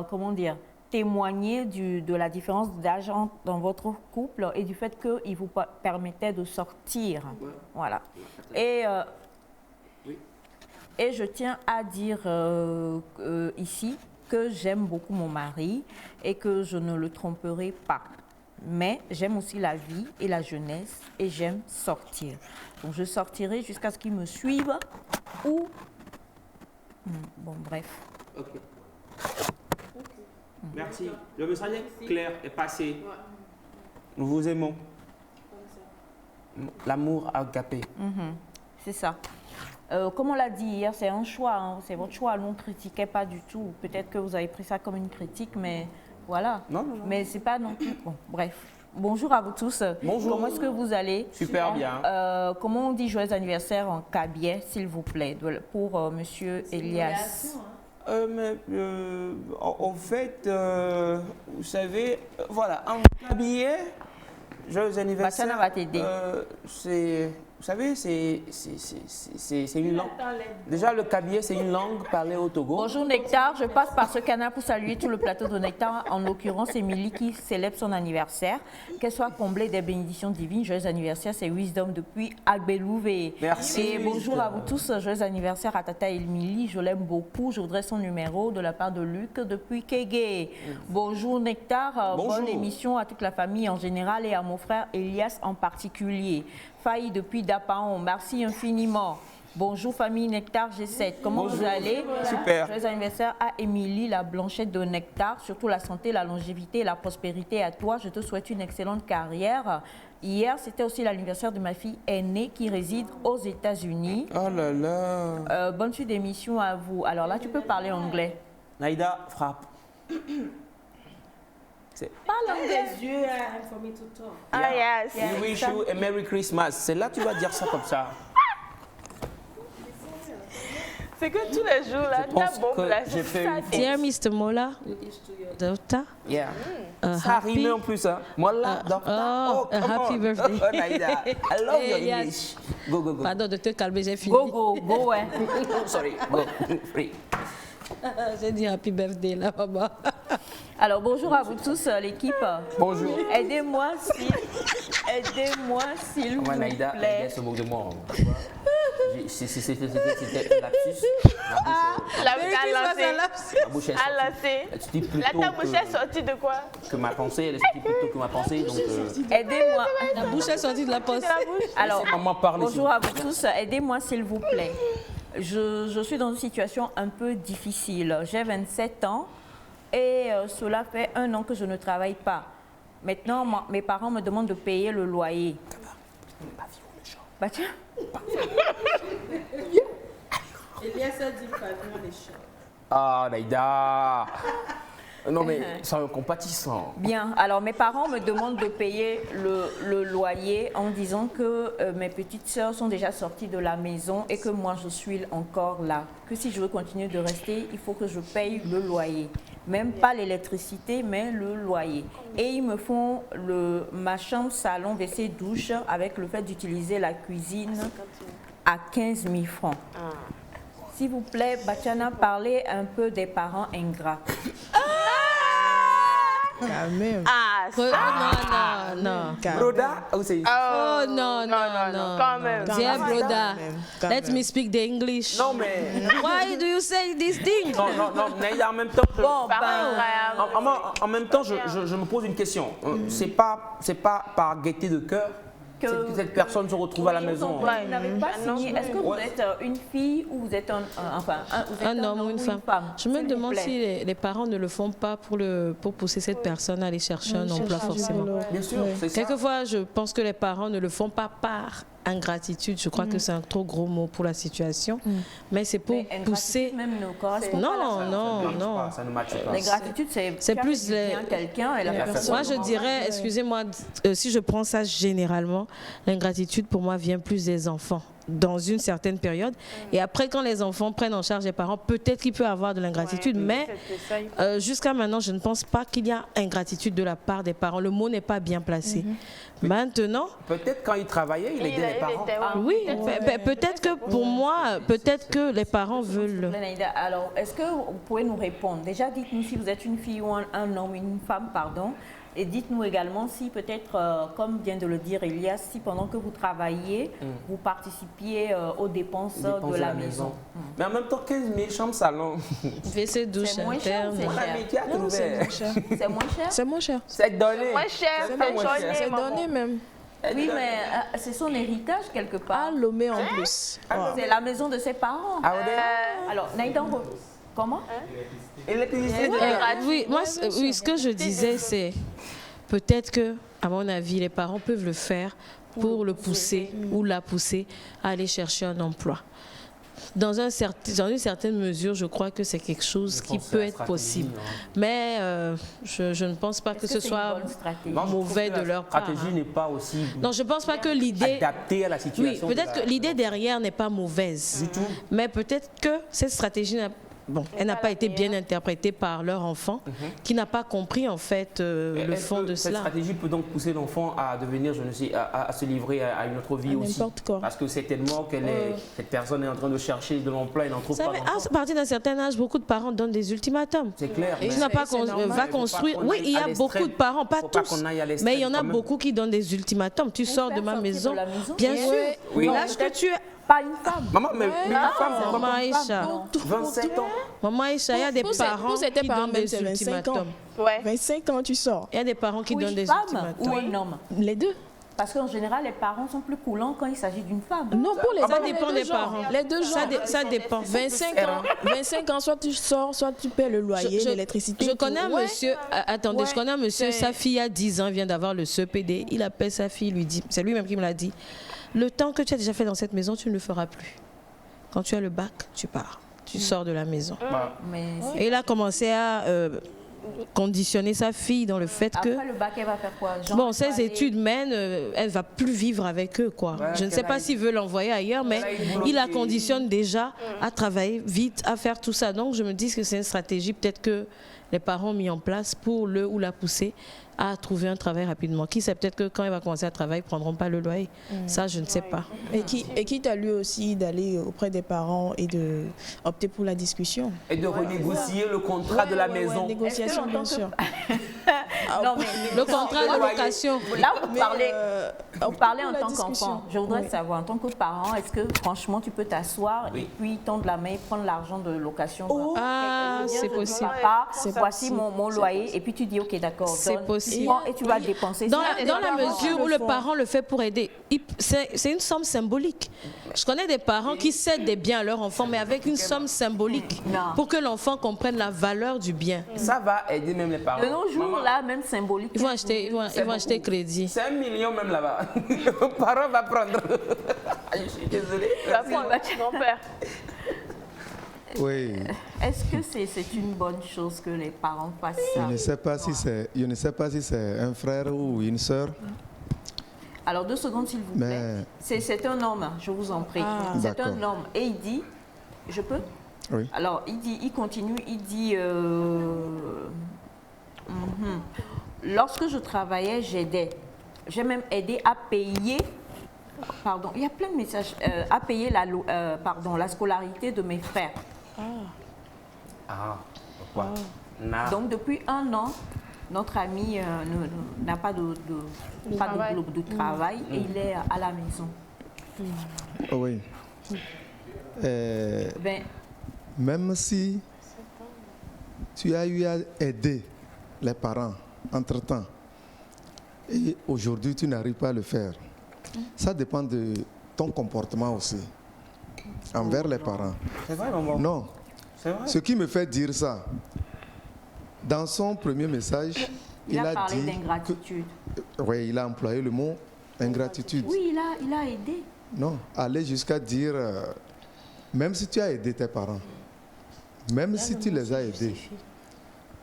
comment dire, témoigner de la différence d'âge dans votre couple et du fait qu'il vous permettait de sortir. Ouais. Voilà. Et je tiens à dire ici que j'aime beaucoup mon mari et que je ne le tromperai pas. Mais j'aime aussi la vie et la jeunesse et j'aime sortir. Donc je sortirai jusqu'à ce qu'il me suive ou... Bon, bref. Ok. Merci. Le message est clair et passé. Nous vous aimons. L'amour agapé. C'est ça. Comme on l'a dit hier, c'est un choix. Hein. C'est votre choix. Nous ne critiquons pas du tout. Peut-être que vous avez pris ça comme une critique, mais voilà. Non. Mais c'est pas non plus... Bon, bref. Bonjour à vous tous. Bonjour. Comment est-ce que vous allez? Super bien. Comment on dit joyeux anniversaire en cabiais, s'il vous plaît, pour Monsieur Elias? En fait, vous savez, voilà, en cabiais, joyeux anniversaire. Bassana va t'aider. Vous savez, c'est une langue. Déjà, le cabiais, c'est une langue parlée au Togo. Bonjour Nectar, je passe par ce canal pour saluer tout le plateau de Nectar, en l'occurrence Émilie qui célèbre son anniversaire. Qu'elle soit comblée des bénédictions divines. Joyeux anniversaire, c'est Wisdom depuis Agbelouvé. Merci. Et bonjour à vous tous, joyeux anniversaire à Tata Émilie, je l'aime beaucoup. Je voudrais son numéro de la part de Luc depuis Kégué. Bonjour Nectar, bonjour. Bonne émission à toute la famille en général et à mon frère Elias en particulier. Failli depuis Dapaon, merci infiniment. Bonjour famille Nectar G7, comment vous allez? Super. Joyeux anniversaire à Émilie, la blanchette de Nectar, surtout la santé, la longévité et la prospérité à toi. Je te souhaite une excellente carrière. Hier, c'était aussi l'anniversaire de ma fille aînée qui réside aux États-Unis. Oh là là. Bonne suite d'émission à vous. Alors là, tu peux parler anglais. Naïda frappe. Parle anglais. Les yeux informés tout le temps. Ah, yes. We wish you a Merry Christmas. C'est là que tu vas dire ça comme ça. C'est que tous les jours, là, Je pense ta bombe, que là, j'ai fait une faute. Dear Mr. Mola, Doctor, Yeah. Ça happy, rime en plus, hein. Moi là, happy birthday. Oh, Naïda, I love your Yes. English. Go, go, go. Pardon de te calmer, j'ai fini. Go, ouais. Sorry, go. Free. J'ai dit happy birthday là, maman. Alors bonjour à vous tous, l'équipe. Bonjour. Aidez-moi s'il vous Moi, Naïda, plaît. elle se moque de moi. c'était un lapsus. Ma bouche est sortie plus Là, tôt ta bouche est sortie de quoi? que ma pensée. Elle est sortie plus tôt que ma pensée. Donc, Aidez-moi. La bouche est sortie de la poche. Alors, maman parle. bonjour à vous tous. Aidez-moi, s'il vous plaît. Je suis dans une situation un peu difficile. J'ai 27 ans et cela fait 1 an que je ne travaille pas. Maintenant, mes parents me demandent de payer le loyer. Bah tiens. Ah, Naïda. Non, mais c'est un compatissant. Bien, alors mes parents me demandent de payer le loyer en disant que mes petites sœurs sont déjà sorties de la maison et que moi je suis encore là. Que si je veux continuer de rester, il faut que je paye le loyer. Même pas l'électricité, mais le loyer. Et ils me font ma chambre, salon, WC, douche avec le fait d'utiliser la cuisine à 15 000 francs. S'il vous plaît, Batiana, parlez un peu des parents ingrats. Quand même. Non. Broda ou c'est Oh non. Quand même. Dear brother, Quand let même. me speak the English. Non, mais. Why do you say this thing? Non, Naïda, en même temps. Bon, En même temps, je me pose une question. C'est pas par gaieté de cœur que cette personne se retrouve à la maison. Vous n'avez pas signé. Est-ce que vous êtes une fille ou vous êtes Un homme ou une femme. Je me demande si les parents ne le font pas pour pousser cette personne à aller chercher un emploi forcément. Bien sûr, c'est ça. Quelquefois, je pense que les parents ne le font pas par ingratitude. Je crois que c'est un trop gros mot pour la situation. Mais c'est pour pousser. Même ne correspond Non, pas à non. Ça ne matche pas. L'ingratitude, c'est plus bien quelqu'un et la personne. Moi, je dirais, excusez-moi, si je prends ça généralement, l'ingratitude pour moi vient plus des enfants dans une certaine période. Et après, quand les enfants prennent en charge les parents, peut-être qu'il peut y avoir de l'ingratitude, mais jusqu'à maintenant, je ne pense pas qu'il y a ingratitude de la part des parents. Le mot n'est pas bien placé. Maintenant, Peut-être quand il travaillait, il aidait les parents. oui, peut-être que pour moi, peut-être que les parents veulent. Naïda, alors, est-ce que vous pouvez nous répondre? Déjà, dites-nous si vous êtes une fille ou un homme, une femme, pardon. Et dites-nous également si peut-être, comme vient de le dire Elias, si pendant que vous travaillez, vous participiez aux dépenses de la maison. Mais en même temps, 15 000 chambres salon. WC, douche C'est moins cher, interne. c'est On a cher. mis qui a trouvé. C'est moins cher? C'est moins cher. C'est donné. Moins cher, C'est pas moins cher. C'est donné même. Oui, mais c'est son héritage quelque part. À Lomé en plus. C'est la maison de ses parents. Ah, ouais. Alors, Naïda, comment? Électricité. Oui, moi, ce que je disais, c'est peut-être que, à mon avis, les parents peuvent le faire pour le pousser ou la pousser à aller chercher un emploi. Dans une certaine mesure, je crois que c'est quelque chose qui peut être possible. Mais je ne pense pas que ce soit mauvais de leur part. La stratégie n'est pas aussi Non, je ne pense pas que l'idée... adaptée à la situation. Oui, peut-être que l'idée derrière n'est pas mauvaise. Du tout. Mais peut-être que cette stratégie elle n'a pas été bien interprétée par leur enfant, qui n'a pas compris en fait le fond de cette cela. Cette stratégie peut donc pousser l'enfant à devenir, à se livrer à une autre vie aussi. N'importe quoi. Parce que c'est tellement que cette personne est en train de chercher de l'emploi et n'en trouve Vous pas savez, d'emploi. à partir d'un certain âge, beaucoup de parents donnent des ultimatums. C'est clair. Tu n'as pas va construire. Oui, il y a beaucoup de parents, pas tous, mais il y en a beaucoup qui donnent des ultimatums. Tu sors de ma maison, bien sûr. Oui. L'âge que tu es. Pas une femme. Maman, mais une femme, c'est Maman pas Aïcha. 27 ans. Maman Aïcha, il y a des parents qui donnent des ultimatums. 25 ans, tu sors. Il y a des parents qui donnent des femme ultimatums. ou un homme? Les deux. Parce qu'en général, les parents sont plus coulants quand il s'agit d'une femme. Non, pour les Ça hommes, dépend les des deux genres. parents. Les deux genres. Ça dépend. 25 ans, soit tu sors, soit tu paies le loyer, l'électricité. Je connais un monsieur, attendez, je connais un monsieur, C'est- sa fille a 10 ans, vient d'avoir le CEPD. Il appelle sa fille, lui dit, c'est lui-même qui me l'a dit, le temps que tu as déjà fait dans cette maison, tu ne le feras plus. Quand tu as le bac, tu pars. Tu sors de la maison. Mais Et il a commencé à conditionner sa fille dans le fait que... après le bac, elle va faire quoi? Genre, Bon, elle ses va aller- études mènent, elle va plus vivre avec eux, quoi. Je ne sais pas s'il veut l'envoyer ailleurs, mais il la conditionne déjà à travailler vite, à faire tout ça. Donc, je me dis que c'est une stratégie, peut-être que les parents ont mis en place pour le ou la pousser à trouver un travail rapidement. Qui sait, peut-être que quand il va commencer à travailler, ils ne prendront pas le loyer. Ça, je ne sais pas. Et qui t'a lu aussi d'aller auprès des parents et d'opter pour la discussion. Et de renégocier le contrat de la maison. Négociation, bien sûr. Non, mais Le contrat de location. là, vous parlez en la tant discussion. qu'enfant. Je voudrais savoir, en tant que parent, est-ce que franchement tu peux t'asseoir et puis tendre la main et prendre l'argent de location? Ah, c'est possible. Papa, C'est voici possible. mon loyer et puis tu dis ok d'accord. C'est donne. possible. Prends et tu vas le dépenser. Dans Si la parents mesure où le parent le fait pour aider, c'est une somme symbolique. Je connais des parents qui cèdent des biens à leur enfant, mais avec une somme symbolique, Non. pour que l'enfant comprenne la valeur du bien. Ça va aider même les parents. de nos jours Maman, là, même symbolique. Ils vont acheter crédit. c'est 1 million même là-bas. Le parent va prendre. Je suis désolée. Mon père. Oui, Est-ce que c'est une bonne chose que les parents fassent je ça? ne sais pas si c'est un frère ou une sœur, Alors 2 secondes s'il vous plaît. mais C'est un homme, je vous en prie. C'est D'accord. un homme et il dit, je peux? oui. Alors, il continue, il dit, lorsque je travaillais, j'aidais. J'ai même aidé à payer, pardon, il y a plein de messages, à payer la scolarité de mes frères. Ah, pourquoi? Non. Donc, depuis 1 an, notre ami n'a pas de travail et il est à la maison. Oh oui. Ben, Même si tu as eu à aider les parents entre-temps et aujourd'hui tu n'arrives pas à le faire, ça dépend de ton comportement aussi envers les parents. C'est vrai, maman. Non, C'est vrai. ce qui me fait dire ça, dans son premier message, il a parlé dit d'ingratitude. oui, il a employé le mot ingratitude. Oui, il a aidé. Non, aller jusqu'à dire, même si tu as aidé tes parents, même si tu les as aidés,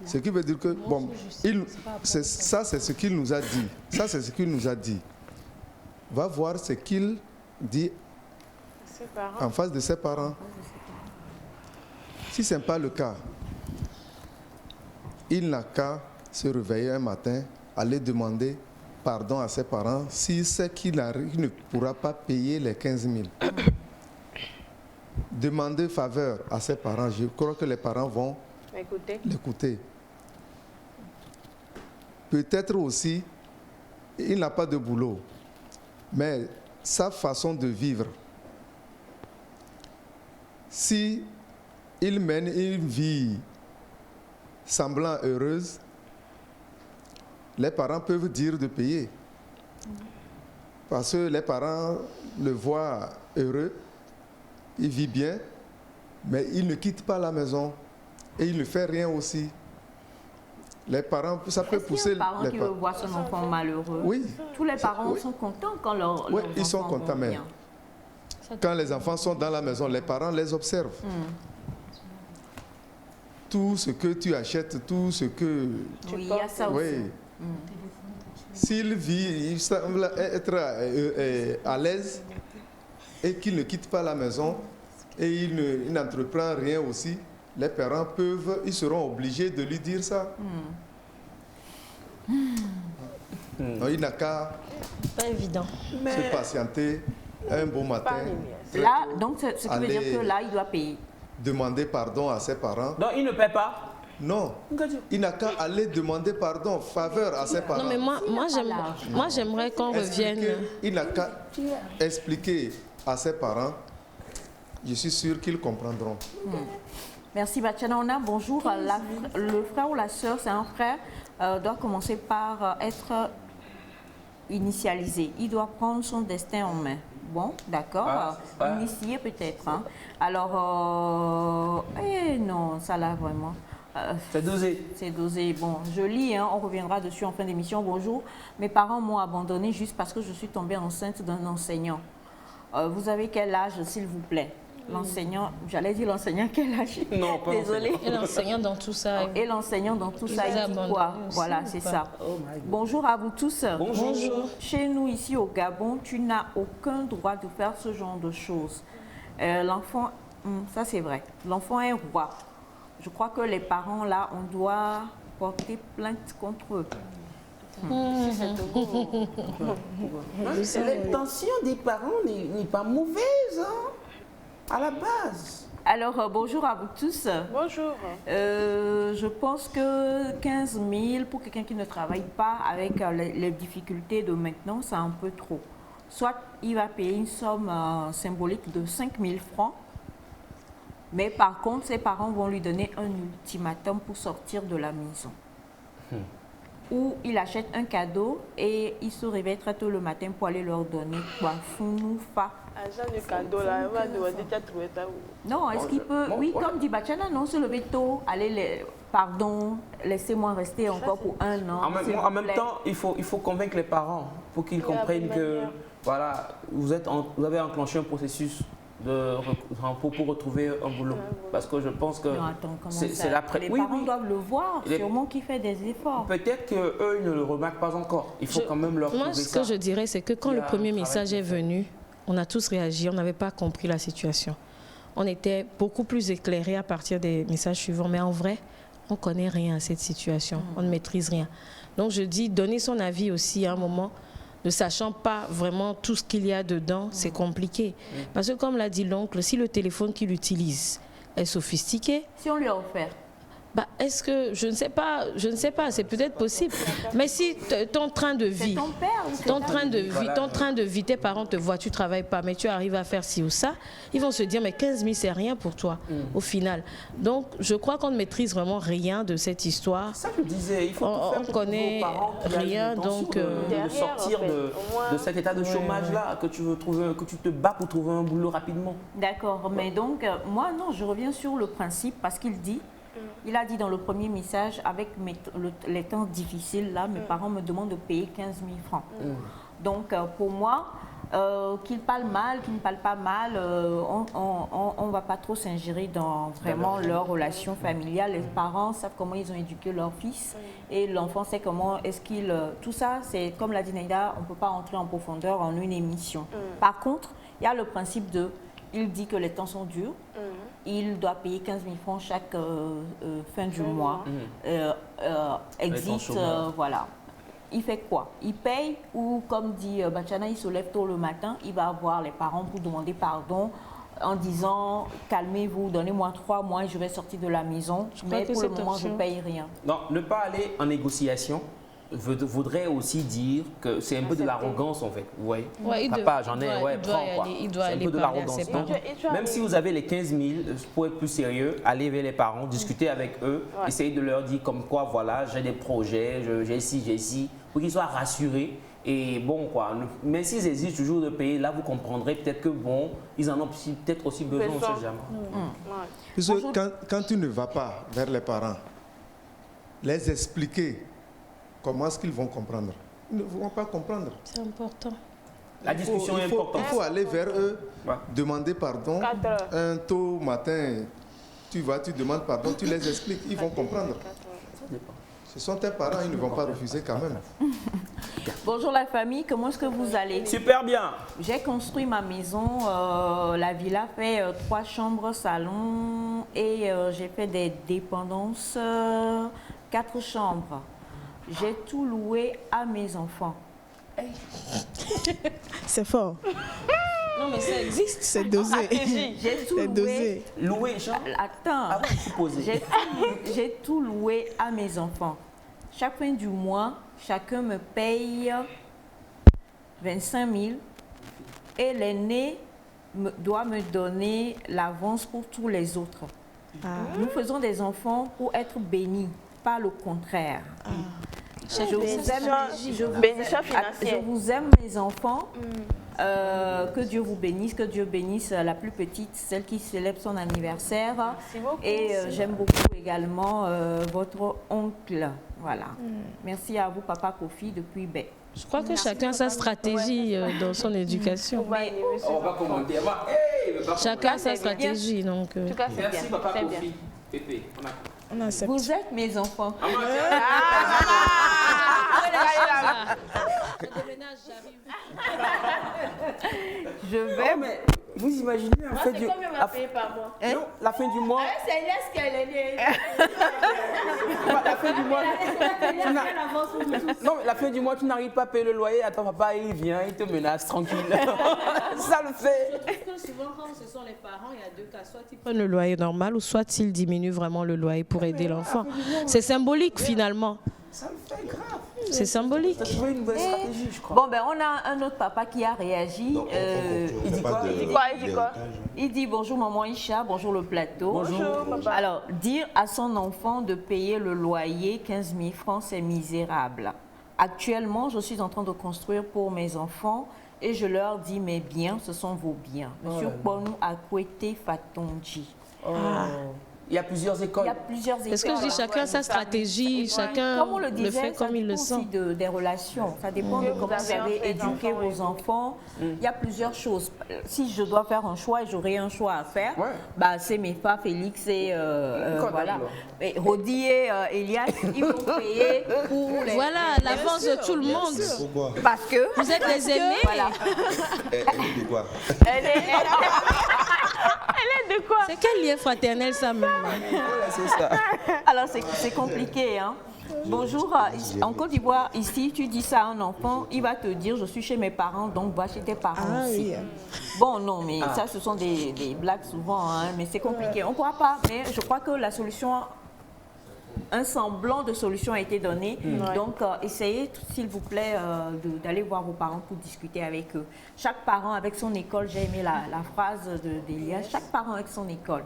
ce qui veut dire que, bon, ça c'est ce qu'il nous a dit. Ça c'est ce qu'il nous a dit. Va voir ce qu'il dit en face de ses parents. Si ce n'est pas le cas, il n'a qu'à se réveiller un matin, aller demander pardon à ses parents s'il sait qu'il ne pourra pas payer les 15 000. Demander faveur à ses parents, je crois que les parents vont l'écouter. Peut-être aussi, il n'a pas de boulot, mais sa façon de vivre, si il mène une vie semblant heureuse, les parents peuvent dire de payer. Parce que les parents le voient heureux, il vit bien, mais il ne quitte pas la maison et il ne fait rien aussi. Les parents, ça peut pousser les parents qui veut voir son enfant malheureux. Oui. Tous les parents sont contents quand leurs Oui, enfants ils sont contents, vont mais bien. quand les enfants sont dans la maison, les parents les observent. Tout ce que tu achètes, tout ce que... Oui, il y a ça aussi. Oui. S'il vit, il semble être à l'aise et qu'il ne quitte pas la maison et il n'entreprend rien aussi, les parents ils seront obligés de lui dire ça. Donc, il n'a qu'à Pas évident. se patienter un beau matin. Là, donc, ce qui veut dire que là, il doit payer. Demander pardon à ses parents. Donc, il ne paie pas? Non, il n'a qu'à aller demander pardon, faveur à ses parents. Non, mais moi j'aimerais qu'on revienne. Il n'a qu'à expliquer à ses parents. Je suis sûr qu'ils comprendront. Merci, Bachana. On a bonjour. Le frère ou la sœur, c'est un frère, doit commencer par être initialisé. Il doit prendre son destin en main. Bon, d'accord. Initié peut-être. Hein. Alors, non, ça là vraiment. C'est dosé. C'est dosé. Bon, je lis, hein, on reviendra dessus en fin d'émission. Bonjour. Mes parents m'ont abandonné juste parce que je suis tombée enceinte d'un enseignant. Vous avez quel âge, s'il vous plaît? L'enseignant, j'allais dire l'enseignant, quel âge? Non, pas désolée. Et l'enseignant dans tout ça. Et l'enseignant dans tout ça, il dit quoi? Voilà, c'est ça. Oh Bonjour à vous tous. Bonjour. Chez nous, ici au Gabon, tu n'as aucun droit de faire ce genre de choses. L'enfant, ça c'est vrai, l'enfant est roi. je crois que les parents, là, on doit porter plainte contre eux. L'intention des parents n'est pas mauvaise, hein, à la base. Alors, bonjour à vous tous. Bonjour. Je pense que 15 000 pour quelqu'un qui ne travaille pas avec les difficultés de maintenant, c'est un peu trop. Soit il va payer une somme symbolique de 5 000 francs, mais par contre, ses parents vont lui donner un ultimatum pour sortir de la maison. Ou il achète un cadeau et il se réveille très tôt le matin pour aller leur donner quoi, Founoufa. Agent du cadeau là, elle va demander tu as trouvé ça où? Non, est-ce qu'il peut, oui, comme dit Bachana, non, se lever tôt, pardon, laissez-moi rester encore pour un an. En même temps, il faut convaincre les parents pour qu'ils comprennent que voilà, vous avez enclenché un processus pour retrouver un boulot. Parce que je pense que non, attends, c'est l'après. Les parents doivent le voir, sûrement qu'il fait des efforts. Peut-être qu'eux, ils ne le remarquent pas encore. Il faut quand même leur prouver ça. Moi, ce que je dirais, c'est que quand le premier message est venu, on a tous réagi, on n'avait pas compris la situation. On était beaucoup plus éclairés à partir des messages suivants, mais en vrai, on ne connaît rien à cette situation, on ne maîtrise rien. Donc je dis, donner son avis aussi à un moment, ne sachant pas vraiment tout ce qu'il y a dedans, c'est compliqué. Parce que comme l'a dit l'oncle, si le téléphone qu'il utilise est sophistiqué... Si on lui a offert. Bah, est-ce que, je ne sais pas, c'est peut-être possible. Mais si ton train de vie, ton train de vie, tes parents te voient, tu ne travailles pas, mais tu arrives à faire ci ou ça, ils vont se dire, mais 15 000, c'est rien pour toi, au final. Donc, je crois qu'on ne maîtrise vraiment rien de cette histoire. Ça, je disais, il faut on ne connaît rien, donc... de sortir de cet état de chômage-là, que tu veux trouver, que tu te bats pour trouver un boulot rapidement. D'accord, mais donc, moi, non, je reviens sur le principe, parce qu'il dit, il a dit dans le premier message, avec les temps difficiles, là, mes parents me demandent de payer 15 000 francs. Donc, pour moi, qu'ils parlent mal, qu'ils ne parlent pas mal, on ne va pas trop s'ingérer dans vraiment leur relation familiale. Les parents savent comment ils ont éduqué leur fils et l'enfant sait comment est-ce qu'il... Tout ça, c'est comme l'a dit Naïda, on ne peut pas entrer en profondeur en une émission. Par contre, il y a le principe de... Il dit que les temps sont durs. Il doit payer 15 000 francs chaque fin du mois. Exit, voilà. Il fait quoi? Il paye ou, comme dit Bachana, il se lève tôt le matin, il va voir les parents pour demander pardon en disant « Calmez-vous, donnez-moi 3 mois et je vais sortir de la maison, mais pour le moment, je ne paye rien. » Non, ne pas aller en négociation voudrait aussi dire que c'est un peu de l'arrogance en fait. Ouais. Papa, j'en ai, prends quoi. C'est un peu de l'arrogance. Même si vous avez les 15 000, pour être plus sérieux, allez vers les parents, discuter avec eux, essayez de leur dire comme quoi, voilà, j'ai des projets, j'ai ci, pour qu'ils soient rassurés. Et bon, quoi, même s'ils hésitent toujours de payer, là, vous comprendrez peut-être que bon, ils en ont peut-être aussi besoin, on ne sait jamais. Puisque quand tu ne vas pas vers les parents, les expliquer comment est-ce qu'ils vont comprendre? Ils ne vont pas comprendre. C'est important. La discussion est importante. Il faut aller vers eux, demander pardon. Un tôt matin, tu vas, tu demandes pardon, tu les expliques, ils vont comprendre. Ce sont tes parents, ils ne vont pas refuser quand même. Bonjour la famille, comment est-ce que vous allez? Super bien. J'ai construit ma maison, la villa fait 3 chambres, salon et j'ai fait des dépendances, 4 chambres. J'ai tout loué à mes enfants. C'est fort. Non, mais ça existe. C'est dosé. J'ai tout loué. Loué, genre. Attends. J'ai tout loué à mes enfants. Chaque fin du mois, chacun me paye 25 000 et l'aîné doit me donner l'avance pour tous les autres. Nous faisons des enfants pour être bénis, pas le contraire. Je vous aime, mes enfants. Que Dieu vous bénisse, que Dieu bénisse la plus petite, celle qui célèbre son anniversaire. Et j'aime beaucoup également votre oncle. Voilà. Merci à vous, Papa Kofi, depuis Bé. Je crois que chacun a sa stratégie dans son éducation. On va commenter. Chacun a sa stratégie. Donc, merci, Papa Kofi. Pépé, on accepte. Vous êtes mes enfants. Je vais. vous imaginez la fin du... Combien on va payer par mois? Non, la fin du mois... C'est Elias qui a l'aîné. La fin du mois... Non, mais la fin du mois, tu n'arrives pas à payer le loyer. Attends, papa, il vient, il te menace, tranquille. Ça le fait. Parce que souvent, quand ce sont les parents, il y a deux cas. Soit ils prennent le loyer normal ou soit ils diminuent vraiment le loyer pour aider l'enfant. C'est symbolique finalement. Ça me fait grave. C'est symbolique. Tu as trouvé une nouvelle stratégie, je crois. Bon, ben, on a un autre papa qui a réagi. Il dit quoi? Il dit bonjour maman Isha, bonjour le plateau. Bonjour, papa. Alors, dire à son enfant de payer le loyer 15 000 francs, c'est misérable. Actuellement, je suis en train de construire pour mes enfants et je leur dis mes biens, ce sont vos biens. Monsieur Bonou Akwete Fatonji. Il y a plusieurs écoles. Il y a plusieurs écoles. Est-ce que je dis chacun sa stratégie, chacun comme on le disait, fait comme il le ça sent. dépend aussi des relations. Ça dépend de comment vous avez éduqué vos enfants. Il y a plusieurs choses. Si je dois faire un choix et j'aurai un choix à faire, bah, c'est mes frères Félix et voilà. Et Rodi et Elias, ils vont payer pour les... Voilà, l'avance de tout le monde. Pourquoi? Parce que... Vous êtes les aînés. Voilà. Elle est de quoi? Elle est de quoi? C'est quel lien fraternel ça même? C'est ça. Alors c'est compliqué, hein. Bonjour, en Côte d'Ivoire, ici, tu dis ça à un enfant, il va te dire je suis chez mes parents, donc va chez tes parents aussi. Bon, non, mais ça, ce sont des blagues souvent, hein, mais c'est compliqué. On ne pourra pas, mais je crois que la solution, un semblant de solution a été donné. Donc, essayez, s'il vous plaît, d'aller voir vos parents pour discuter avec eux. Chaque parent avec son école, j'ai aimé la phrase d'Elias, chaque parent avec son école.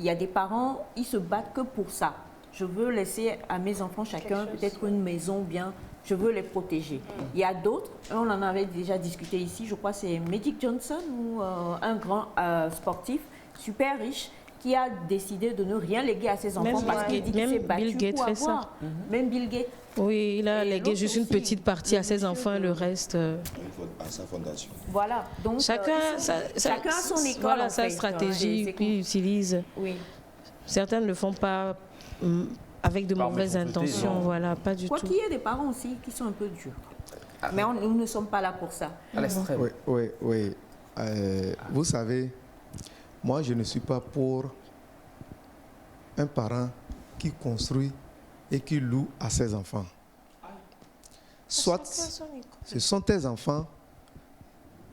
Il y a des parents, ils se battent que pour ça. Je veux laisser à mes enfants chacun peut-être une maison bien, je veux les protéger. Il y a d'autres, on en avait déjà discuté ici, je crois que c'est Magic Johnson ou un grand sportif super riche qui a décidé de ne rien léguer à ses enfants parce qu'il dit qu'il s'est battu Bill Gates pour fait ça. avoir. Même Bill Gates. Oui, il a légué juste une petite partie à ses enfants et le reste... À sa fondation. Voilà. Donc, chacun a son école, voilà, en sa fait. stratégie, puis il utilise. Oui. Certains ne le font pas avec de mauvaises intentions, voilà, pas du Quoi tout. qu'il y ait des parents aussi qui sont un peu durs. Mais nous ne sommes pas là pour ça. Oui. Vous savez, moi, je ne suis pas pour un parent qui construit et qui loue à ses enfants. Soit ce sont tes enfants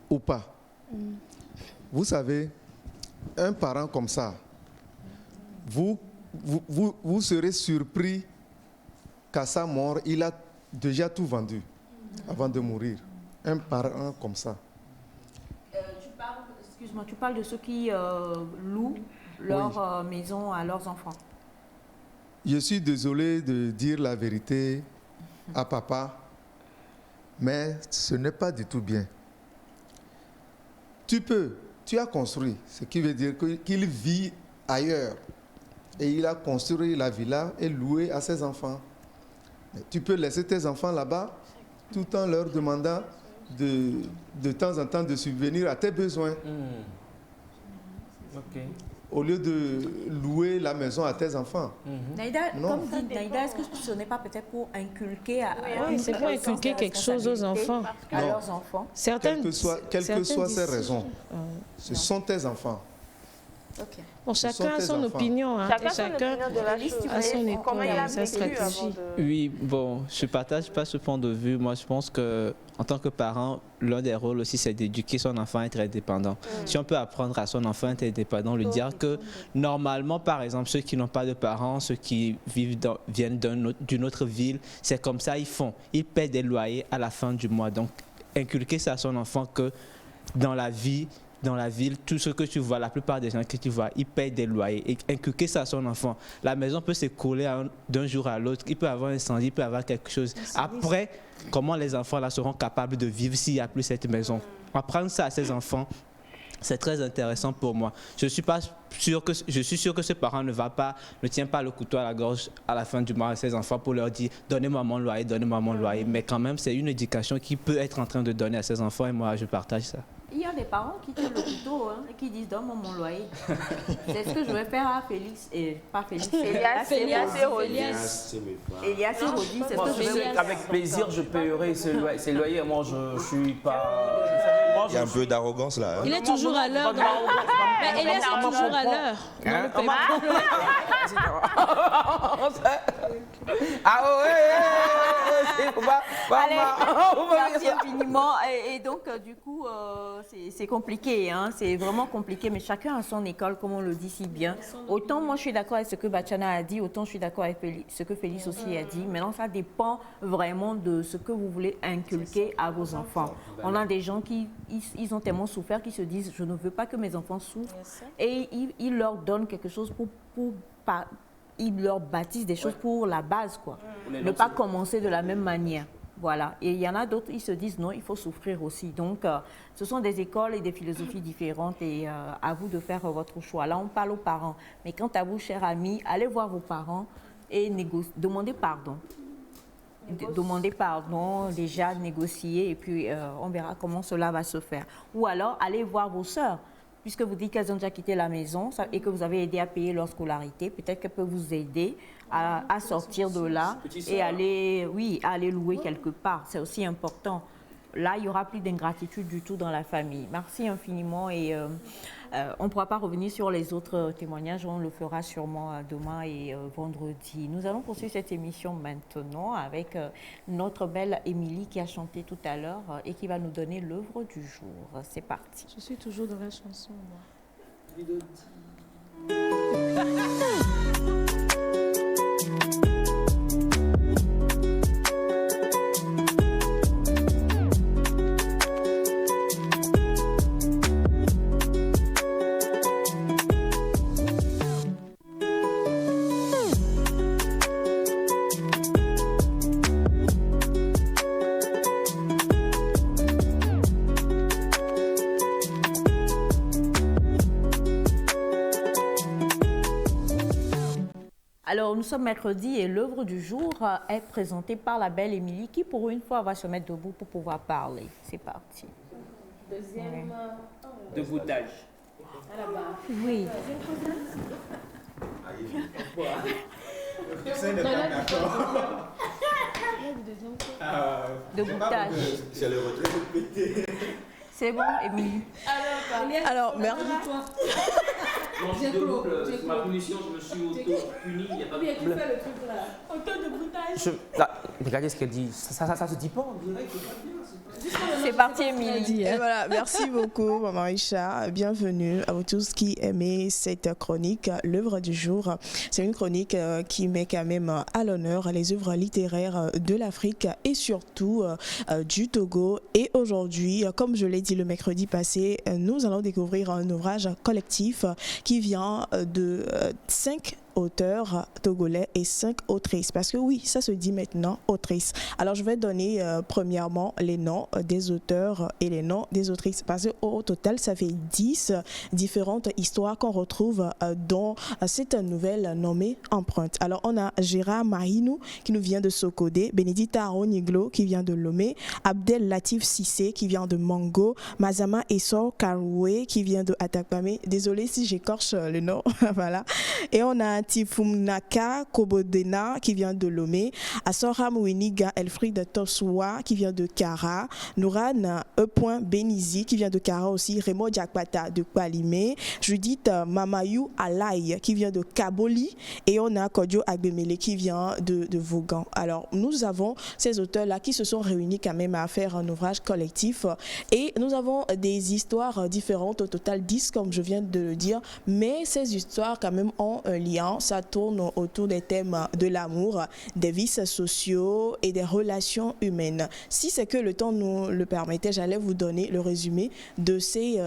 ou pas. Vous savez, un parent comme ça, vous serez surpris qu'à sa mort, il a déjà tout vendu avant de mourir. Un parent comme ça. Excuse-moi, tu parles de ceux qui louent leur maison à leurs enfants. Je suis désolé de dire la vérité à papa, mais ce n'est pas du tout bien. Tu as construit, ce qui veut dire qu'il vit ailleurs. Et il a construit la villa et loué à ses enfants. Mais tu peux laisser tes enfants là-bas tout en leur demandant de temps en temps de subvenir à tes besoins. Au lieu de louer la maison à tes enfants. Naïda, comme dit Naïda, est-ce que ce n'est pas peut-être pour inculquer c'est pour inculquer quelque chose aux enfants. À leurs enfants. Quelles que soient ces raisons, ce sont tes enfants. Bon, chacun a son opinion, hein, chacun a son école, sa stratégie. Oui, bon, je ne partage pas ce point de vue. Moi, je pense qu'en tant que parent, l'un des rôles aussi, c'est d'éduquer son enfant à être indépendant. Si on peut apprendre à son enfant à être indépendant, lui dire que normalement, par exemple, ceux qui n'ont pas de parents, ceux qui viennent d'une autre ville, c'est comme ça ils font. Ils paient des loyers à la fin du mois. Donc, inculquer ça à son enfant que dans la ville, tout ce que tu vois, la plupart des gens que tu vois, ils payent des loyers. Et inculquer ça à son enfant. La maison peut s'écrouler d'un jour à l'autre. Il peut avoir un incendie, il peut avoir quelque chose. Après, comment les enfants là seront capables de vivre s'il n'y a plus cette maison? Apprendre ça à ses enfants, c'est très intéressant pour moi. Je suis sûr que ce parent ne tient pas le couteau à la gorge à la fin du mois à ses enfants pour leur dire donnez-moi mon loyer, donnez-moi mon loyer. Mais quand même, c'est une éducation qu'il peut être en train de donner à ses enfants et moi, je partage ça. Il y a des parents qui tiennent le couteau et qui disent donne-moi mon loyer. C'est ce que je vais faire à Félix et pas Félix. Elias et Rodi. Elias et Rodi, c'est ce que je vais faire. Avec plaisir, je paierai ces loyers. Moi, je suis pas. Il y a un peu d'arrogance là. Hein. Il est toujours à l'heure. Mais il est toujours à l'heure. Ah ouais, merci infiniment. Et donc, du coup, c'est compliqué, hein? C'est vraiment compliqué, mais chacun a son école, comme on le dit si bien. Autant moi, je suis d'accord avec ce que Bachana a dit, autant je suis d'accord avec ce que Félix aussi a dit. Maintenant, ça dépend vraiment de ce que vous voulez inculquer à vos enfants. On a des gens qui ils ont tellement souffert qu'ils se disent « je ne veux pas que mes enfants souffrent ». Et ils leur donnent quelque chose ils leur bâtissent des choses pour la base, quoi. Ne pas commencer de la même manière. Voilà. Et il y en a d'autres, ils se disent non, il faut souffrir aussi. Donc, ce sont des écoles et des philosophies différentes et à vous de faire votre choix. Là, on parle aux parents. Mais quant à vous, chers amis, allez voir vos parents et demandez pardon. Demandez pardon, déjà négocier et puis on verra comment cela va se faire. Ou alors, allez voir vos sœurs. Puisque vous dites qu'elles ont déjà quitté la maison et que vous avez aidé à payer leur scolarité, peut-être qu'elles peuvent vous aider à sortir de là et aller louer quelque part. C'est aussi important. Là, il n'y aura plus d'ingratitude du tout dans la famille. Merci infiniment et on ne pourra pas revenir sur les autres témoignages. On le fera sûrement demain et vendredi. Nous allons poursuivre cette émission maintenant avec notre belle Émilie qui a chanté tout à l'heure et qui va nous donner l'œuvre du jour. C'est parti. Je suis toujours dans la chanson, moi. Alors, nous sommes mercredi et l'œuvre du jour est présentée par la belle Émilie qui, pour une fois, va se mettre debout pour pouvoir parler. C'est parti. Deuxième debouttage. Oui. Debouttage. C'est le retrait. C'est bon, Émilie. Alors, merci. Ma punition, je me suis auto-puni. Il n'y a pas de problème. le truc là. Regardez ce qu'elle dit. Ça se dit pas, on dirait que c'est pas bien. C'est parti, Émilie. Et voilà, merci beaucoup, Maman Aïcha. Bienvenue à vous tous qui aimez cette chronique, l'œuvre du jour. C'est une chronique qui met quand même à l'honneur les œuvres littéraires de l'Afrique et surtout du Togo. Et aujourd'hui, comme je l'ai dit le mercredi passé, nous allons découvrir un ouvrage collectif qui vient de 5 auteurs togolais et 5 autrices. Parce que oui, ça se dit maintenant, autrices. Alors, je vais donner premièrement les noms des auteurs et les noms des autrices. Parce qu'au total, ça fait 10 différentes histoires qu'on retrouve dans cette nouvelle nommée Empreinte. Alors, on a Gérard Mahinou qui nous vient de Sokodé, Bénédicte Aroniglo qui vient de Lomé, Abdel Latif Sissé qui vient de Mango, Mazama Essor Karoué qui vient de Atakpamé. Désolée si j'écorche le nom. Voilà. Et on a Tifumnaka Kobodena qui vient de Lomé, Assora Moueniga Elfried Toswa qui vient de Kara, Nouran E.Benizi qui vient de Kara aussi, Remo Diakpata de Kwalimé, Judith Mamayou Alaï qui vient de Kaboli et on a Kodjo Agbemele qui vient de Vaughan. Alors nous avons ces auteurs-là qui se sont réunis quand même à faire un ouvrage collectif et nous avons des histoires différentes, au total 10 comme je viens de le dire, mais ces histoires quand même ont un lien. Ça tourne autour des thèmes de l'amour, des vices sociaux et des relations humaines. Si c'est que le temps nous le permettait, j'allais vous donner le résumé de ces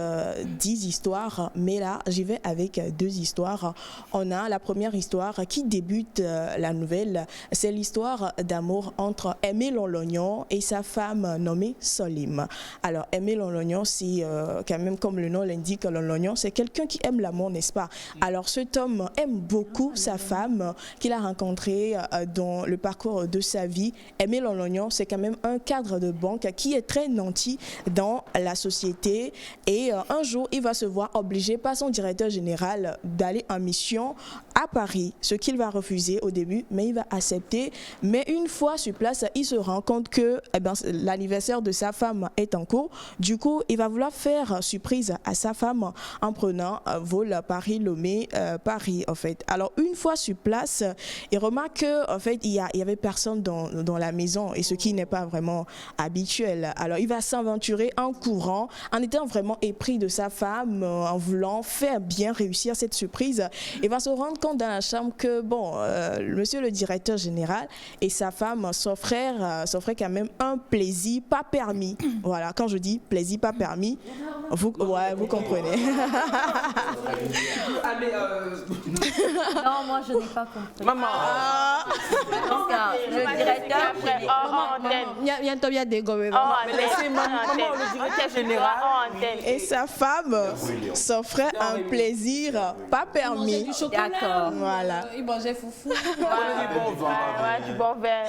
10 histoires, mais là, j'y vais avec 2 histoires. On a la première histoire qui débute la nouvelle, c'est l'histoire d'amour entre Aimé Lonlognon et sa femme nommée Solim. Alors, Aimé Lonlognon, c'est quand même comme le nom l'indique, Lonlognon, c'est quelqu'un qui aime l'amour, n'est-ce pas? Alors, cet homme aime beaucoup beaucoup sa femme qu'il a rencontrée dans le parcours de sa vie. Aimé Lolognon, c'est quand même un cadre de banque qui est très nanti dans la société et un jour, il va se voir obligé par son directeur général d'aller en mission à Paris, ce qu'il va refuser au début, mais il va accepter. Mais une fois sur place, il se rend compte que l'anniversaire de sa femme est en cours. Du coup, il va vouloir faire surprise à sa femme en prenant vol Paris-Lomé, Paris en fait. Alors une fois sur place, il remarque que en fait il y avait personne dans la maison et ce qui n'est pas vraiment habituel. Alors il va s'aventurer en courant, en étant vraiment épris de sa femme, en voulant faire bien réussir cette surprise. Il va se rendre compte dans la chambre que bon, monsieur le directeur général et sa femme, son frère, quand même un plaisir pas permis. Voilà, quand je dis plaisir pas permis, vous comprenez. Non, moi je n'ai pas compris. Maman. Donc, le directeur Laissez maman, le directeur général. Et sa femme s'offrait un plaisir pas permis. D'accord. Voilà. Il mangeait foufou. Du bon vin.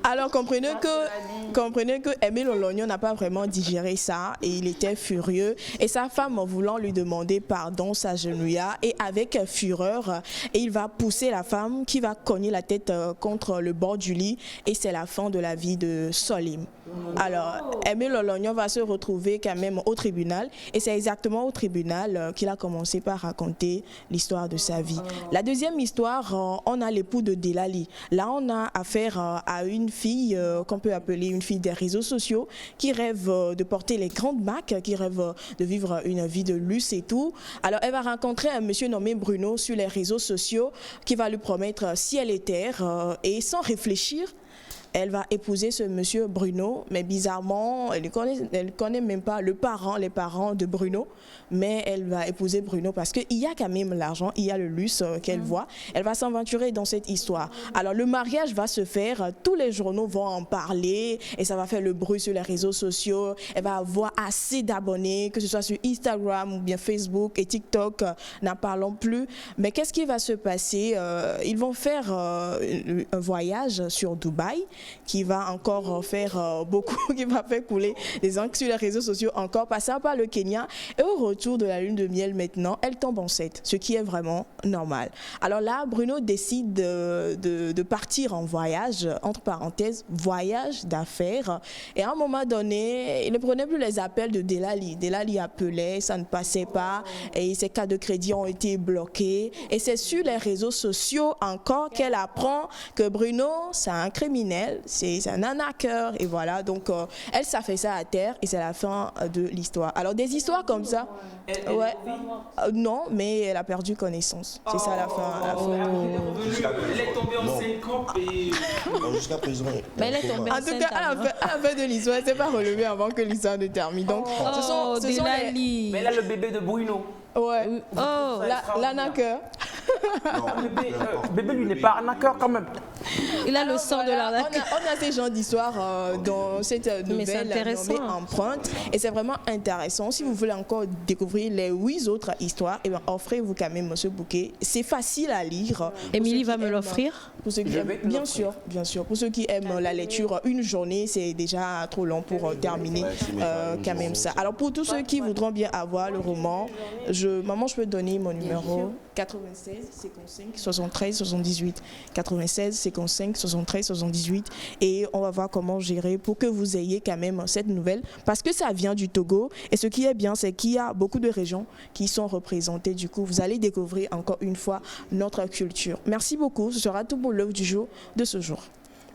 Alors comprenez que Aimé Lolognon n'a pas vraiment digéré ça et il était furieux. Et sa femme, voulant lui demander pardon, s'agenouilla et avec fureur, et il va pousser la femme qui va cogner la tête contre le bord du lit et c'est la fin de la vie de Solim. Alors Aimé Lolognon va se retrouver quand même au tribunal et c'est exactement au tribunal qu'il a commencé par raconter l'histoire de sa vie. La deuxième histoire, on a l'époux de Delali. Là on a affaire à une fille qu'on peut appeler une fille des réseaux sociaux qui rêve de porter les grandes marques, qui rêve de vivre une vie de luxe et tout. Alors elle va rencontrer un monsieur nommé Bruno sur les réseaux sociaux qui va lui promettre ciel et terre et sans réfléchir, elle va épouser ce monsieur Bruno, mais bizarrement, elle ne connaît même pas les parents de Bruno, mais elle va épouser Bruno parce qu'il y a quand même l'argent, il y a le luxe qu'elle voit. Elle va s'aventurer dans cette histoire. Alors le mariage va se faire, tous les journaux vont en parler et ça va faire le bruit sur les réseaux sociaux. Elle va avoir assez d'abonnés, que ce soit sur Instagram ou bien Facebook et TikTok, n'en parlons plus. Mais qu'est-ce qui va se passer? Ils vont faire un voyage sur Dubaï, qui va encore faire beaucoup, qui va faire couler les encres sur les réseaux sociaux, encore passant par le Kenya. Et au retour de la lune de miel maintenant, elle tombe enceinte, ce qui est vraiment normal. Alors là, Bruno décide de partir en voyage, entre parenthèses, voyage d'affaires. Et à un moment donné, il ne prenait plus les appels de Delali. Delali appelait, ça ne passait pas, et ses cartes de crédit ont été bloquées. Et c'est sur les réseaux sociaux encore qu'elle apprend que Bruno, c'est un criminel. C'est un arnaqueur et voilà, donc elle ça fait ça à terre et c'est la fin de l'histoire. Alors des histoires comme ça, non, mais elle a perdu connaissance. C'est ça la fin. Elle est tombée enceinte et jusqu'à présent. Mais elle est tombée en tout cas, à la fin de l'histoire, elle ne s'est pas relevée avant que l'histoire ne termine. Donc, ce sont les... Mais là, le bébé de Bruno. Ouais. L'arnaqueur. Bébé, lui, n'est pas arnaqueur quand même. Il a le sang de l'arnaqueur. On a ces genres d'histoires dans cette nouvelle nommée Empreinte. Et c'est vraiment intéressant. Si vous voulez encore découvrir les 8 autres histoires, eh bien, offrez-vous quand même ce bouquet. C'est facile à lire. Émilie va me l'offrir. Bien sûr. Pour ceux qui aiment la lecture, une journée, c'est déjà trop long pour terminer quand même ça. Alors pour tous ceux qui voudront bien avoir le roman, maman, je peux donner mon numéro 96 55 73 78 96 55 73 78 et on va voir comment gérer pour que vous ayez quand même cette nouvelle parce que ça vient du Togo et ce qui est bien c'est qu'il y a beaucoup de régions qui sont représentées. Du coup, vous allez découvrir encore une fois notre culture. Merci beaucoup, ce sera tout pour l'œuvre du jour de ce jour.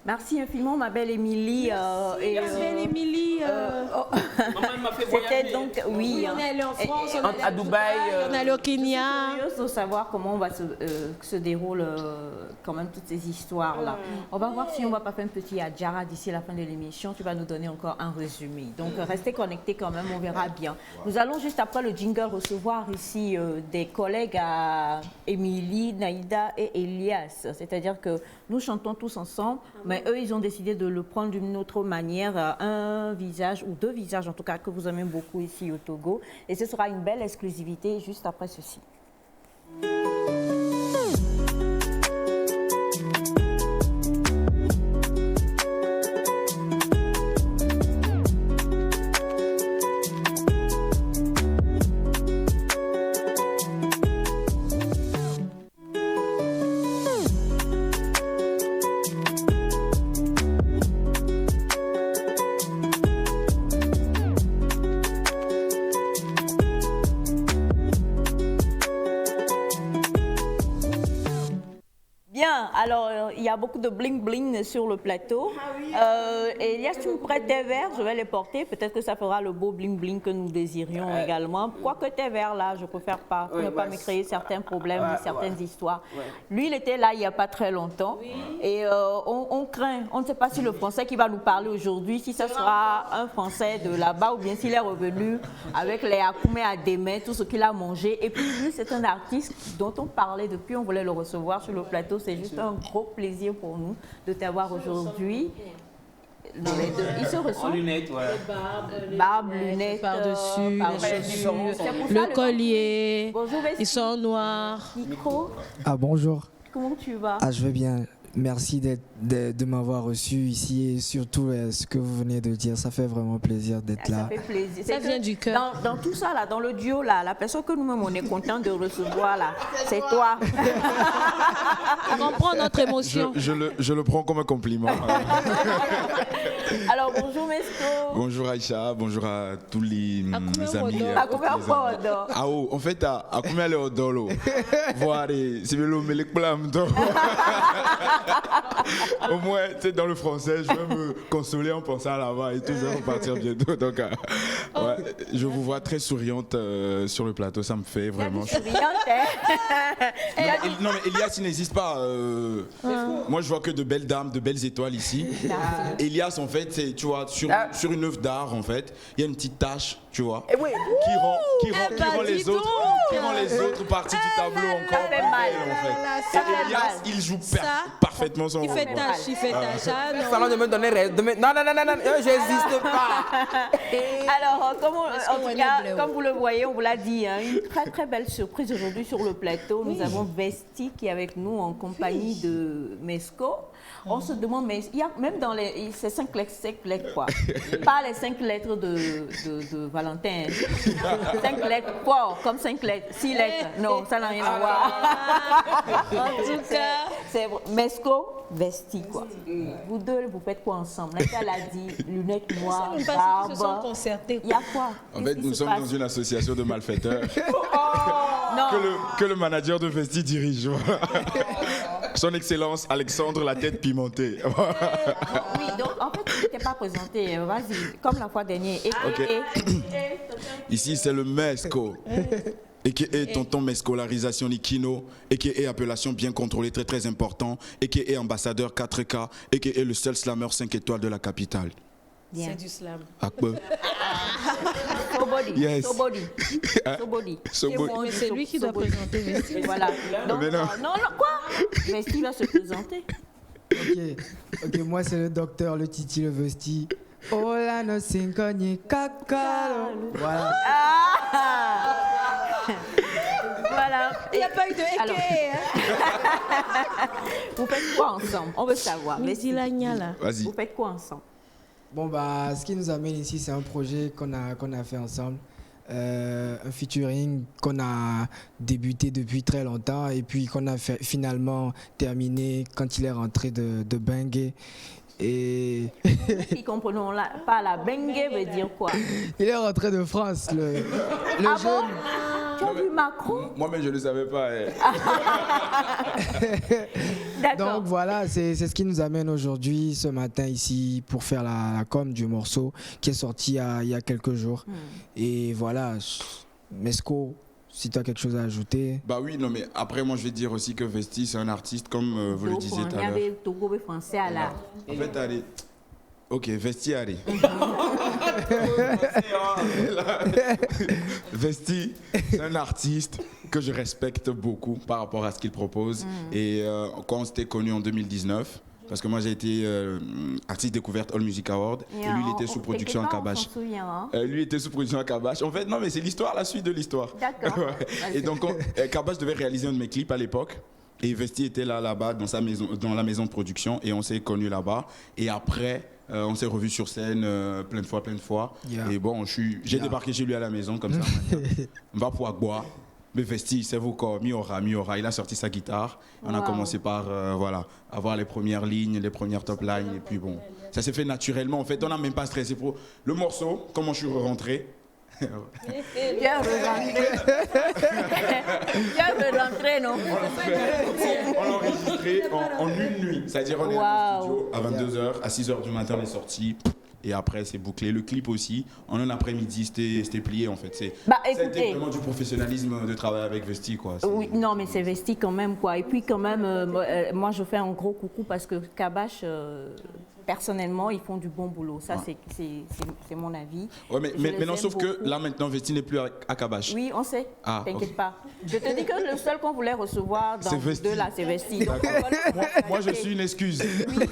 Merci infiniment, ma belle Émilie. Merci, Émilie. Maman, elle m'a fait voyager. C'était donc, oui. On est allé en France, on est allé à Dubaï. On est allé au Kenya. Je suis curieuse de savoir comment se déroulent quand même toutes ces histoires-là. On va voir si on ne va pas faire un petit adjara d'ici la fin de l'émission. Tu vas nous donner encore un résumé. Donc, restez connectés quand même, on verra bien. Nous allons juste après le jingle recevoir ici des collègues à Émilie, Naïda et Elias. C'est-à-dire que nous chantons tous ensemble, mais eux, ils ont décidé de le prendre d'une autre manière, un visage ou 2 visages en tout cas que vous aimez beaucoup ici au Togo. Et ce sera une belle exclusivité juste après ceci. il y a beaucoup de bling-bling sur le plateau. Elias, tu me prêtes tes verres, je vais les porter. Peut-être que ça fera le beau bling-bling que nous désirions également. Quoique tes verres là, je préfère pas, pour ne pas me créer certains problèmes, certaines histoires. Lui, il était là il n'y a pas très longtemps. Et on craint, on ne sait pas si le Français qui va nous parler aujourd'hui, si ce sera un Français de là-bas ou bien s'il est revenu avec les akoumé à des mains, tout ce qu'il a mangé. Et puis lui, c'est un artiste dont on parlait depuis, on voulait le recevoir sur le plateau. C'est juste un gros plaisir pour nous de t'avoir aujourd'hui. Dans les deux. Il se ressemble. En lunettes, Barbe, lunettes. Par-dessus, les chaussures, le collier. Bonjour, Vessie. Ils sont noirs. Micro. Ah bonjour. Comment tu vas? Ah je vais bien. Merci de m'avoir reçu ici et surtout ce que vous venez de dire. Ça fait vraiment plaisir d'être là. Ça fait plaisir. Ça vient du cœur. Dans tout ça, là, dans le duo, là, la personne que nous-mêmes, on est content de recevoir, là, c'est toi. On comprend notre émotion. Je le prends comme un compliment. Alors, bonjour, Mesco. Bonjour Aïcha, bonjour à tous les amis. À combien de Ah oh, en fait, à combien de dollars? Voir, c'est le melek blam. Au moins, tu sais, dans le français, je vais me consoler en pensant là-bas et tout, je vais repartir bientôt. Donc, ouais, je vous vois très souriante sur le plateau, ça me fait vraiment. Non, mais Elias, il n'existe pas. Moi, je vois que de belles dames, de belles étoiles ici. Elias, en fait, c'est, tu vois, sur une œuvre d'art, en fait, il y a une petite tache, tu vois, qui rend les autres parties du tableau encore plus belles, en fait. Et Elias, il joue parfaitement son rôle. Il fait tâche. Ça va me donner reste. Non, j'existe pas. Alors, comme vous le voyez, on vous l'a dit, hein, une très très belle surprise aujourd'hui sur le plateau. Nous avons Vestie qui est avec nous en compagnie de Mesco. On se demande, mais il y a même dans ces 5 lettres quoi. Pas les 5 lettres de Valentin. 5 lettres quoi, comme 5 lettres, 6 lettres. Non, ça n'a rien à voir. En tout cas, c'est Mesco, Vestie quoi. Vous deux, vous faites quoi ensemble? Elle a dit lunettes noires, barbe. Ils se sont concertés. Il y a quoi? En fait, nous sommes dans une association de malfaiteurs Non. que le manager de Vestie dirige. Son Excellence Alexandre la tête pimentée. Oui, donc en fait, tu n'étais pas présenté. Vas-y, comme la fois dernière. Ici, c'est le Mesco. Et qui est tonton Mescolarisation Nikino, et qui est appellation bien contrôlée, très très important, et qui est ambassadeur 4K, et qui est le seul slammer 5 étoiles de la capitale. c'est du slam. Yes. Mais c'est lui qui doit présenter Vestie. Voilà. Donc, non, quoi? Vestie va se présenter. Ok, moi c'est le docteur, le Titi, le Vestie. Oh là, no sinkogne kakalo. Voilà. Voilà. Il n'y a pas eu de équerre. Vous faites quoi ensemble? On veut savoir. Vas-y. Vous faites quoi ensemble? Bon, bah, ce qui nous amène ici, c'est un projet qu'on a fait ensemble. Un featuring qu'on a débuté depuis très longtemps et puis qu'on a finalement terminé quand il est rentré de Bangui. Et qui comprenons pas la Bangui veut dire quoi? Il est rentré de France, le jeune. Bon? Tu as vu Macron? Moi-même, je ne le savais pas. D'accord. Donc voilà, c'est ce qui nous amène aujourd'hui, ce matin, ici, pour faire la com du morceau qui est sorti il y a quelques jours. Et voilà, Mesco, si tu as quelque chose à ajouter. Bah oui, non, mais après, moi, je vais dire aussi que Vestie, c'est un artiste, comme vous le disiez tout à l'heure. Il y avait Togo français à la... En fait, allez. Ok, Vestie, allez. Vestie, c'est un artiste que je respecte beaucoup par rapport à ce qu'il propose. Et quand on s'était connus en 2019, parce que moi j'ai été artiste découverte All Music Award et lui il était sous production à Kabash. Lui était sous production à Kabash. En fait, non, mais c'est l'histoire, la suite de l'histoire. D'accord. Et donc, Kabash devait réaliser un de mes clips à l'époque. Et Vestie était là-bas dans sa maison, dans la maison de production, et on s'est connus là-bas. Et après, on s'est revus sur scène plein de fois. Yeah. Et bon, j'ai débarqué chez lui à la maison comme ça. On va pour boire. Mais Vestie, c'est vous quoi, Miora. Il a sorti sa guitare. On a commencé par avoir les premières lignes, les premières top lines, et puis bon, ça s'est fait naturellement. En fait, on n'a même pas stressé pour le morceau. Comment je suis rentré. Viens rentrer, non? On l'a enregistré en une nuit. C'est-à-dire, on est allé au studio à 22h, à 6h du matin, on est sorti. Et après, c'est bouclé. Le clip aussi, en un après-midi, c'était plié en fait. C'était vraiment du professionnalisme de travailler avec Vesti, quoi. Oui, non, mais c'est Vesti quand même, quoi. Et puis quand même, moi, je fais un gros coucou parce que Kabash, personnellement, ils font du bon boulot. Ça, c'est mon avis. Ouais, mais maintenant, sauf que là, maintenant, Vesti n'est plus à Kabash. Oui, on sait. Ah, t'inquiète pas. Je te dis que le seul qu'on voulait recevoir dans les deux là, c'est Vesti. Donc, moi, je suis une excuse. Oui,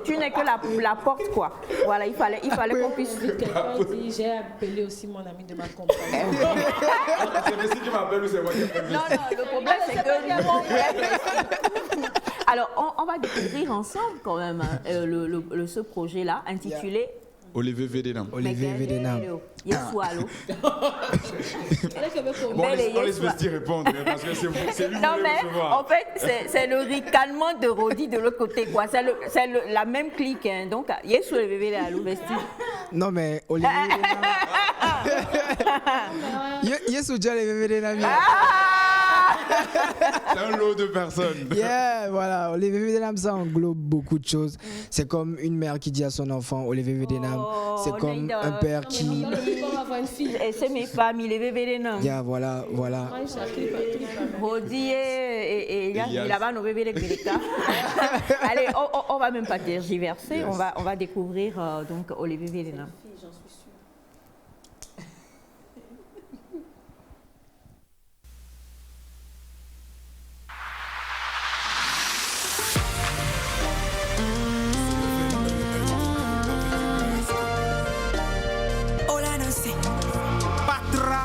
tu n'es que la porte, quoi. Voilà, il fallait qu'on puisse. Quelqu'un dit, j'ai appelé aussi mon ami de ma compagnie. C'est Vesti qui m'appelle ou c'est moi qui appelle? Non, le problème, c'est que... Alors, on va découvrir ensemble quand même ce projet-là intitulé Olivier Védénam. Olivier Védénam. Yesualo. Bon, on laisse Vesti répondre, parce que c'est lui qui Non, voulait mais recevoir. en fait, c'est le ricanement de Rodi de l'autre côté, quoi. C'est la même clique, hein. Donc, Yesualo Védénam, Vesti. Non, mais Olivier Védénam. Yesualo Védénam. C'est un lot de personnes. Yeah, voilà. Olivier Védénam, ça englobe beaucoup de choses. C'est comme une mère qui dit à son enfant, Olivier Védénam. C'est comme un père qui... Et c'est mes familles, les bébés des noms. Yeah, voilà. Rodi et là-bas, nos bébés les Greta. Allez, on va même pas tergiverser. Yes. On va découvrir donc Olivier Védénam.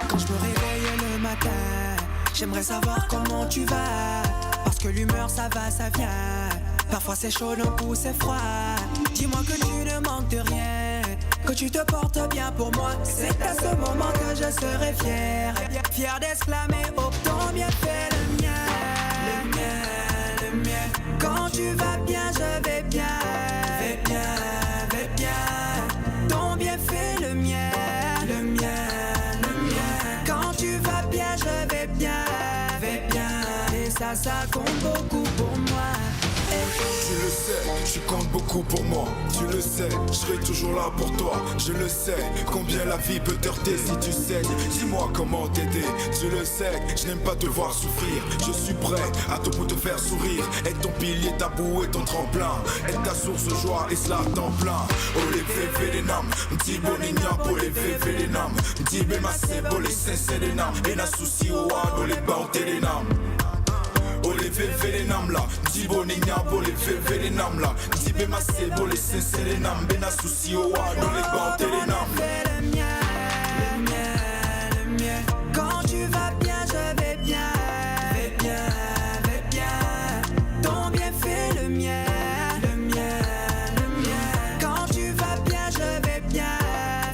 Quand je me réveille le matin, j'aimerais savoir comment tu vas. Parce que l'humeur ça va, ça vient. Parfois c'est chaud, d'un coup c'est froid. Dis-moi que tu ne manques de rien, que tu te portes bien pour moi. C'est à ce moment que je serai fier. Fier d'exclamer, oh ton bien fait le mien. Le mien, le mien. Quand tu vas bien, je vais bien. Vais bien, vais bien. Ton bien fait le mien. Le mien. Je vais bien, et ça compte beaucoup pour moi. Tu le sais, tu comptes beaucoup pour moi. Tu le sais, je serai toujours là pour toi. Je le sais, combien la vie peut t'heurter si tu saignes. Dis-moi comment t'aider. Tu le sais, je n'aime pas te voir souffrir. Je suis prêt à tout pour te faire sourire. Être ton pilier, ta boue et ton tremplin. Être ta source de joie et cela à temps plein. Olivier Védénam, m'ti bonigna pour les Védénam. M'ti bémassé pour les Védénam. Et n'a souci au dans les bantes des nam. Olivier Védénam là, m'ti bonigna pour les Védénam là. M'ti bémassé pour les Védénam. Et n'a souci au dans les bantes des nam. Le mien, le mien, le mien. Quand tu vas bien, je vais bien. Vais bien, vais bien. Ton bien fait le mien. Le mien, le mien. Quand tu vas bien, je vais bien.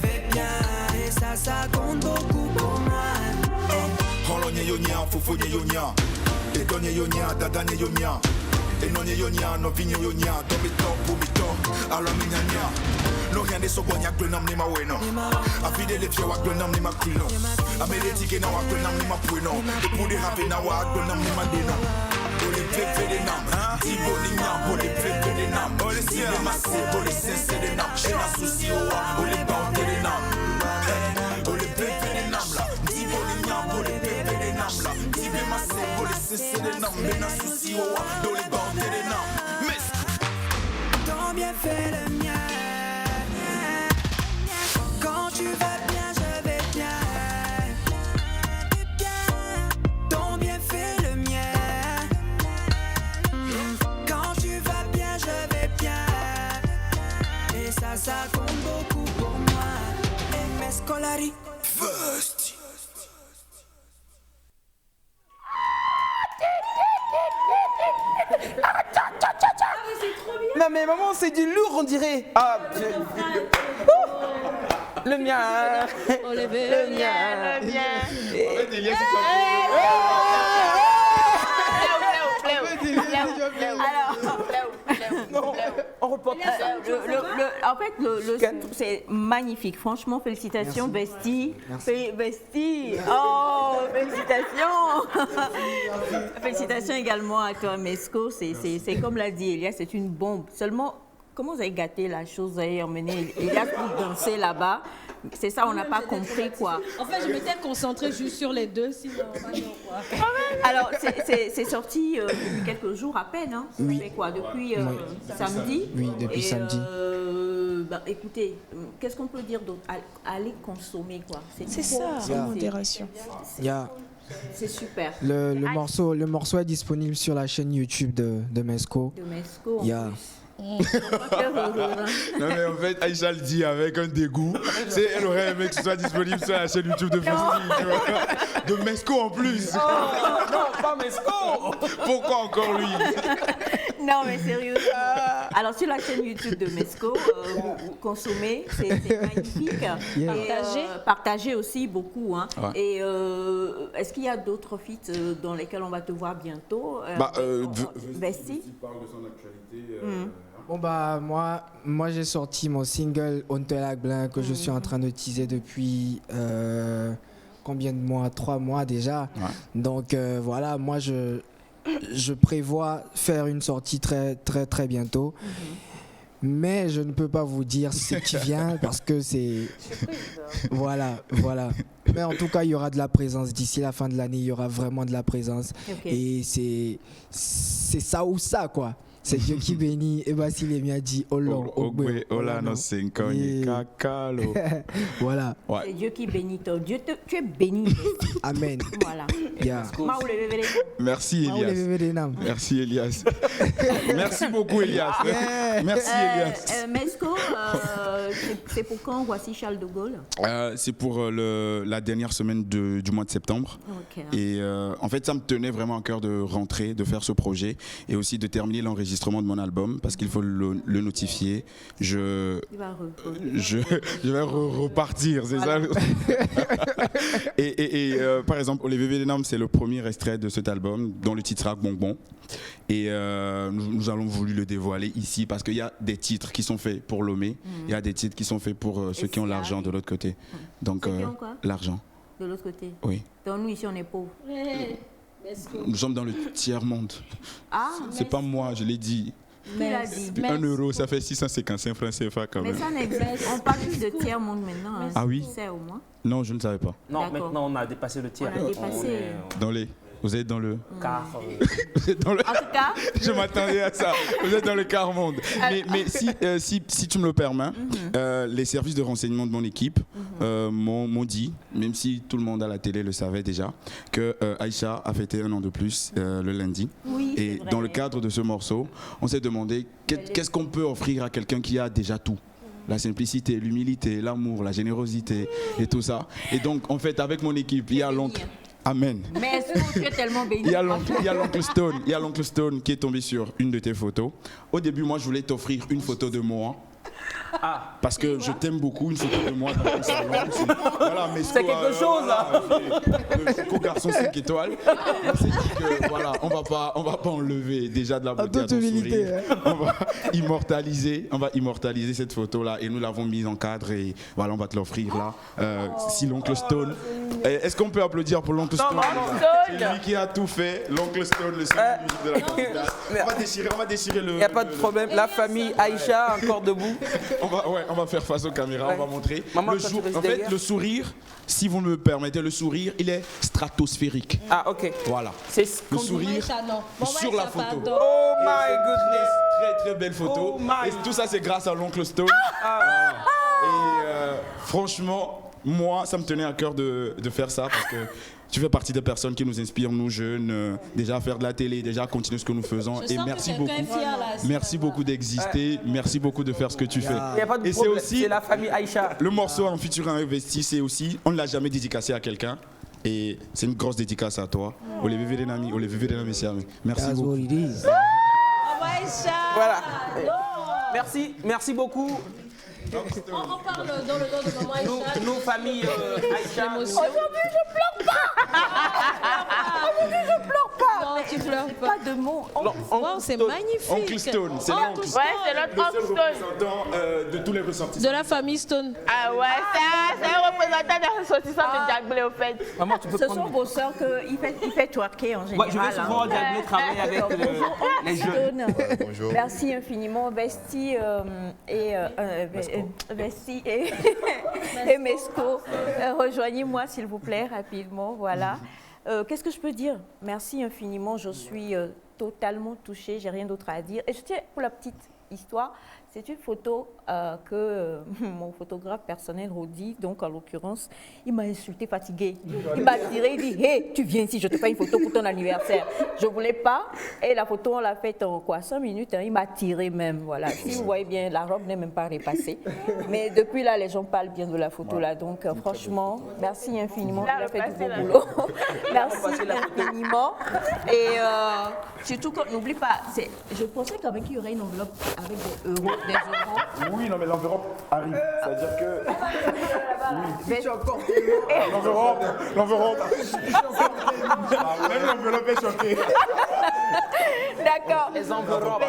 Vais bien. Et ça compte beaucoup pour moi. Hologne yonia, fofone yonia. Et donne yonia, dadane yonia. Et non yonia, no vigne yonia. Tombe pour mi alors mignania. No rien de so bonyak le nam ni ma weno. A fide le fier wak le nam ni ma krino. A me le tike na wak le nam ni ma pueno. Et pour les rapper na wak le nam ni ma deno. Olivier Védénam, ti bonigna pour les Védénam. Olivier massé pour les Védénam. J'ai la souci au wa, Olivier Védénam. Olivier Védénam là, ti bonigna pour les Védénam là. Ti bémassé pour les Védénam. Mais la souci au wa, Olivier Védénam. Ton bien fait le mien. Quand tu vas bien, je vais bien. Ton bien fait le mien. Quand tu vas bien, je vais bien. Et ça compte beaucoup pour moi. Et mes scolari. First. Non mais maman, c'est du lourd on dirait. Ah, le mien. Le mien, le mien. En fait, il y a Non, on porte ça. En fait, c'est magnifique. Franchement, félicitations, Vesti. Vesti. Oh, félicitations. Félicitations également à toi, Mesco. C'est comme l'a dit Elias, c'est une bombe. Seulement, comment vous avez gâté la chose, vous avez emmené Elias pour danser là-bas. C'est ça, on n'a pas compris, quoi. En fait, je m'étais concentrée juste sur les deux, sinon... Alors, c'est sorti depuis quelques jours à peine, hein? Oui. Ça fait quoi, depuis samedi? Oui, depuis samedi. Écoutez, qu'est-ce qu'on peut dire d'autre? Allez consommer, quoi. C'est ça, en modération. C'est super. Le morceau est disponible sur la chaîne YouTube de Mesco. De Mesco, Non mais en fait, Aïcha le dit avec un dégoût. Elle aurait aimé que ce soit disponible sur la chaîne YouTube de Festi, tu vois. De Mesco en plus. Oh, non, pas Mesco. Pourquoi encore lui? Non mais sérieux. Alors sur la chaîne YouTube de Mesco, vous consommez, c'est magnifique. Yeah. Et partagez aussi beaucoup. Hein. Ouais. Et est-ce qu'il y a d'autres feats dans lesquels on va te voir bientôt? Vesti parle de son actualité. Bon bah moi j'ai sorti mon single Ontelak Blanc que je suis en train de teaser depuis combien de mois? 3 mois déjà. Ouais. Donc voilà, moi je prévois faire une sortie très très très bientôt. Mais je ne peux pas vous dire ce qui vient parce que c'est... Voilà. Mais en tout cas, il y aura de la présence. D'ici la fin de l'année, il y aura vraiment de la présence. Okay. Et c'est ça ou ça, quoi. C'est Dieu qui bénit. Et voici les miens dit Olong, Ogbe, Olano, Kakalo. Voilà. Ouais. C'est Dieu qui bénit toi. Tu es béni. Amen. Voilà. Yeah. Merci Elias. Merci Elias. Merci beaucoup Elias. Merci Elias. Mesco, c'est pour quand voici Charles de Gaulle? C'est pour la dernière semaine du mois de septembre. Okay. Et en fait, ça me tenait vraiment à cœur de rentrer, de faire ce projet et aussi de terminer l'enregistrement de mon album parce qu'il faut le notifier. Je vais repartir, c'est ça. Et par exemple, Olivier Védénam, c'est le premier extrait de cet album dont le titre sera Bonbon. Et nous allons voulu le dévoiler ici parce qu'il y a des titres qui sont faits pour Lomé, il y a des titres qui sont faits pour ceux qui ont l'argent de l'autre côté. Donc l'argent. De l'autre côté. Oui. Donc nous ici on est pauvres. Nous sommes dans le tiers-monde. Ah, c'est pas moi, je l'ai dit. Qui l'a dit? 1 euro, ça fait 655 francs CFA quand même. Mais ça n'existe. On parle plus de tiers-monde maintenant. Hein. Ah oui? Tu sais au moins. Non, je ne savais pas. Non, maintenant on a dépassé le tiers. On a dépassé. Vous êtes dans le... Car... Vous êtes dans le... En tout cas... Je m'attendais à ça. Vous êtes dans le quart monde. Mais si tu me le permets, les services de renseignement de mon équipe m'ont dit, même si tout le monde à la télé le savait déjà, que Aïcha a fêté 1 an de plus le lundi. Oui, et dans le cadre de ce morceau, on s'est demandé qu'est-ce qu'on peut offrir à quelqu'un qui a déjà tout. La simplicité, l'humilité, l'amour, la générosité et tout ça. Et donc, en fait, avec mon équipe, il y a l'oncle... Amen. Mais est-ce que tu es tellement béni? Il y a l'oncle Stone qui est tombé sur une de tes photos. Au début, moi, je voulais t'offrir une photo de moi. Ah. Parce que je t'aime beaucoup, une photo de moi dans ton salon. Voilà, mais c'est quelque chose là. Le co-garçon 5 étoiles. On s'est dit que voilà, on va pas enlever déjà de la beauté à ton sourire. On va immortaliser cette photo là et nous l'avons mise en cadre et voilà, on va te l'offrir là. Si l'oncle Stone. Est-ce qu'on peut applaudir pour l'oncle Stone? C'est lui qui a tout fait, l'oncle Stone, le seul de la candidate. On va déchirer le. Il n'y a pas de problème. La famille Aïcha encore debout. On va faire face aux caméras, on va montrer. Le sourire, si vous me permettez, le sourire, il est stratosphérique. Ah, ok. Voilà. C'est le sourire sur la photo. Oh my goodness. Très très belle photo. Et tout ça, c'est grâce à l'oncle Stone. Et franchement, moi, ça me tenait à cœur de faire ça parce que tu fais partie des personnes qui nous inspirent, nous jeunes, déjà à faire de la télé, déjà à continuer ce que nous faisons. Et merci beaucoup. Merci beaucoup d'exister. Merci beaucoup de faire ce que tu fais. Il n'y a pas de et problème. c'est aussi c'est la famille Aïcha. Le morceau en featuring investi, c'est aussi, on ne l'a jamais dédicacé à quelqu'un. Et c'est une grosse dédicace à toi. Olivier Védénami, merci beaucoup. Voilà. Merci beaucoup. On parle dans le nom de maman Aïcha. Nous, famille Aïcha. Aujourd'hui, je pleure pas. Aujourd'hui, je pleure pas. Non, tu pleures C'est pas. pas de mots. Wow, c'est magnifique. Oncle Stone, c'est l'oncle. Ouais, c'est notre Le seul oncle Stone. représentant de tous les ressortissants. De la famille Stone. Ah ouais, c'est un représentant des ressortissants de Jack Blay au fait. Maman, tu peux Ce prendre. sont vos sœurs qu'il fait twerker en général. Ouais, je vais souvent Jack travailler avec Bonjour, les Oncle jeunes. Stone. Bonjour. Merci infiniment, Vesti Vesti et Mesco. Rejoignez-moi s'il vous plaît rapidement. Voilà. Qu'est-ce que je peux dire? Merci infiniment. Je suis totalement touchée. J'ai rien d'autre à dire. Et je tiens pour la petite histoire. C'est une photo que mon photographe personnel, Rodi, donc en l'occurrence, il m'a insulté, fatigué. Il m'a tiré, il dit « Hey, tu viens ici, je te fais une photo pour ton anniversaire. » Je ne voulais pas. Et la photo, on l'a faite en quoi, 5 minutes. Hein, il m'a tiré même. Voilà. Si vous voyez bien, la robe n'est même pas repassée. Mais depuis là, les gens parlent bien de la photo là. Donc franchement, merci infiniment. Il a fait du beau boulot. Merci infiniment. Et surtout, n'oublie pas, je pensais quand même qu'il y aurait une enveloppe avec des euros. Des euros. Oui, non, mais l'enveloppe arrive. C'est-à-dire que. Mais- L'enveloppe. Même l'enveloppe est choquée. D'accord. Les enveloppes.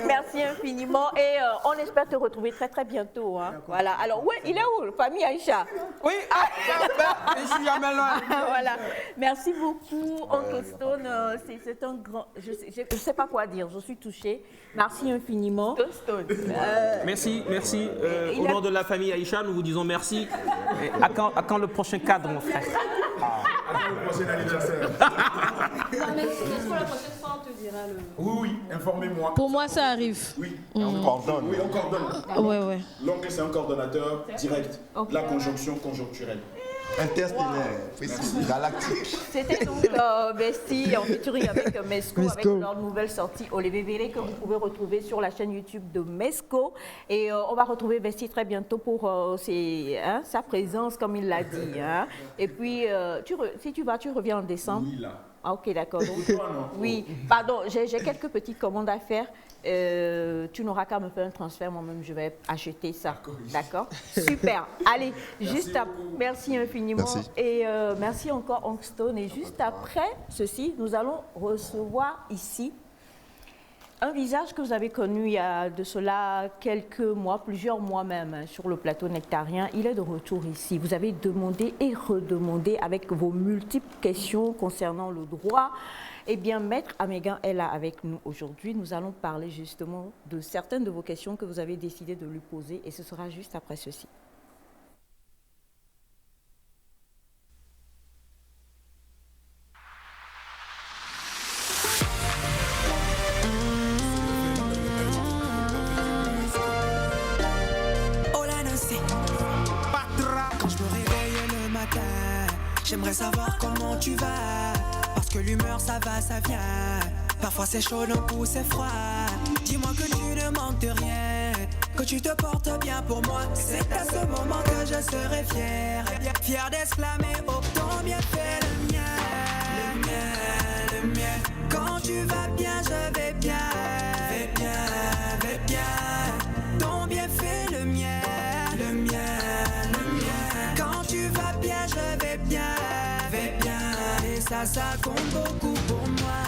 Merci infiniment et on espère te retrouver très très bientôt. Hein. Voilà. Alors, ouais, il est où, famille Aïcha? Oui, je suis jamais loin. Voilà. Merci beaucoup, Oncle Stone. C'est un grand. Je sais pas quoi dire. Je suis touchée. Merci infiniment. Merci. il Au a- nom de la famille Aïcha, nous vous disons merci. Et à quand le prochain cadre, mon frère? Le prochain anniversaire. Est-ce que la prochaine fois, on te dira le... Oui, informez-moi. Pour moi, ça arrive. Oui, on coordonne. Oui, on coordonne. Ouais. L'oncle, c'est un coordonnateur direct. La conjonction conjoncturelle. Interstellaire, galactique. C'était donc Vesti en featuring avec Mesco, avec leur nouvelle sortie Olivier Véré que vous pouvez retrouver sur la chaîne YouTube de Mesco. Et on va retrouver Vesti très bientôt pour sa présence, comme il l'a dit. Hein. Et puis, si tu reviens en décembre. Oui, là. Ah, ok, d'accord. Donc, Toi, non. oui, pardon, j'ai quelques petites commandes à faire. Tu n'auras qu'à me faire un transfert, moi-même, je vais acheter ça. D'accord? Super. Allez, merci infiniment. Merci. Et merci encore, Oncle Stone. Et juste après ceci, nous allons recevoir ici un visage que vous avez connu il y a de cela quelques mois, plusieurs mois même, hein, sur le plateau nectarien. Il est de retour ici. Vous avez demandé et redemandé avec vos multiples questions concernant le droit. Eh bien, Maître Améguin est là avec nous aujourd'hui. Nous allons parler justement de certaines de vos questions que vous avez décidé de lui poser et ce sera juste après ceci. Quand je me réveille le matin, j'aimerais savoir comment tu vas. Parce que l'humeur ça va, ça vient. Parfois c'est chaud, d'un coup c'est froid. Dis-moi que tu ne manques de rien, que tu te portes bien pour moi. C'est à ce moment que je serai fier. Fier d'exclamer, oh ton bien fait le mien. Le mien, le mien. Quand tu vas bien, je vais bien. Vais bien, vais bien. Ton bien fait le mien. Le mien, le mien. Quand tu vas bien, je vais bien. Vais bien. Et ça compte beaucoup pour moi.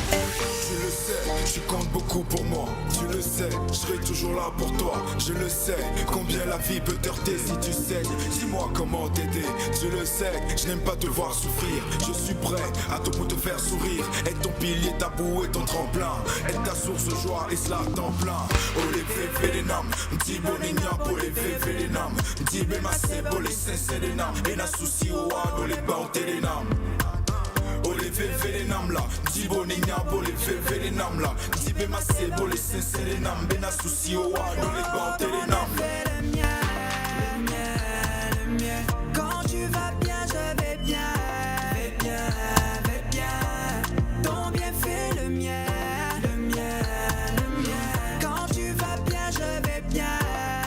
Tu le sais, tu comptes beaucoup pour moi. Tu le sais, je serai toujours là pour toi. Je le sais, combien la vie peut t'heurter si tu saignes. Dis-moi comment t'aider. Tu le sais, je n'aime pas te voir souffrir. Je suis prêt à tout pour te faire sourire. Être ton pilier, ta boue et ton tremplin. Être ta source de joie et cela à temps plein. Oh les vévélénam, m'di bonigna pour les vévélénam. M'di bema c'est pour les sésélénam. Et na souci au wad, les bantélénam. Oh les vévélénam là, m'di bonigna pour les vévélénam là. M'di bema c'est pour les sésélénam. Bena souci au wad, les bantélénam. Le mien, le mien, le mien. Quand tu vas bien, je vais bien. Vais bien, vais bien. Ton bien fait le mien, le mien, le mien. Quand tu vas bien, je vais bien.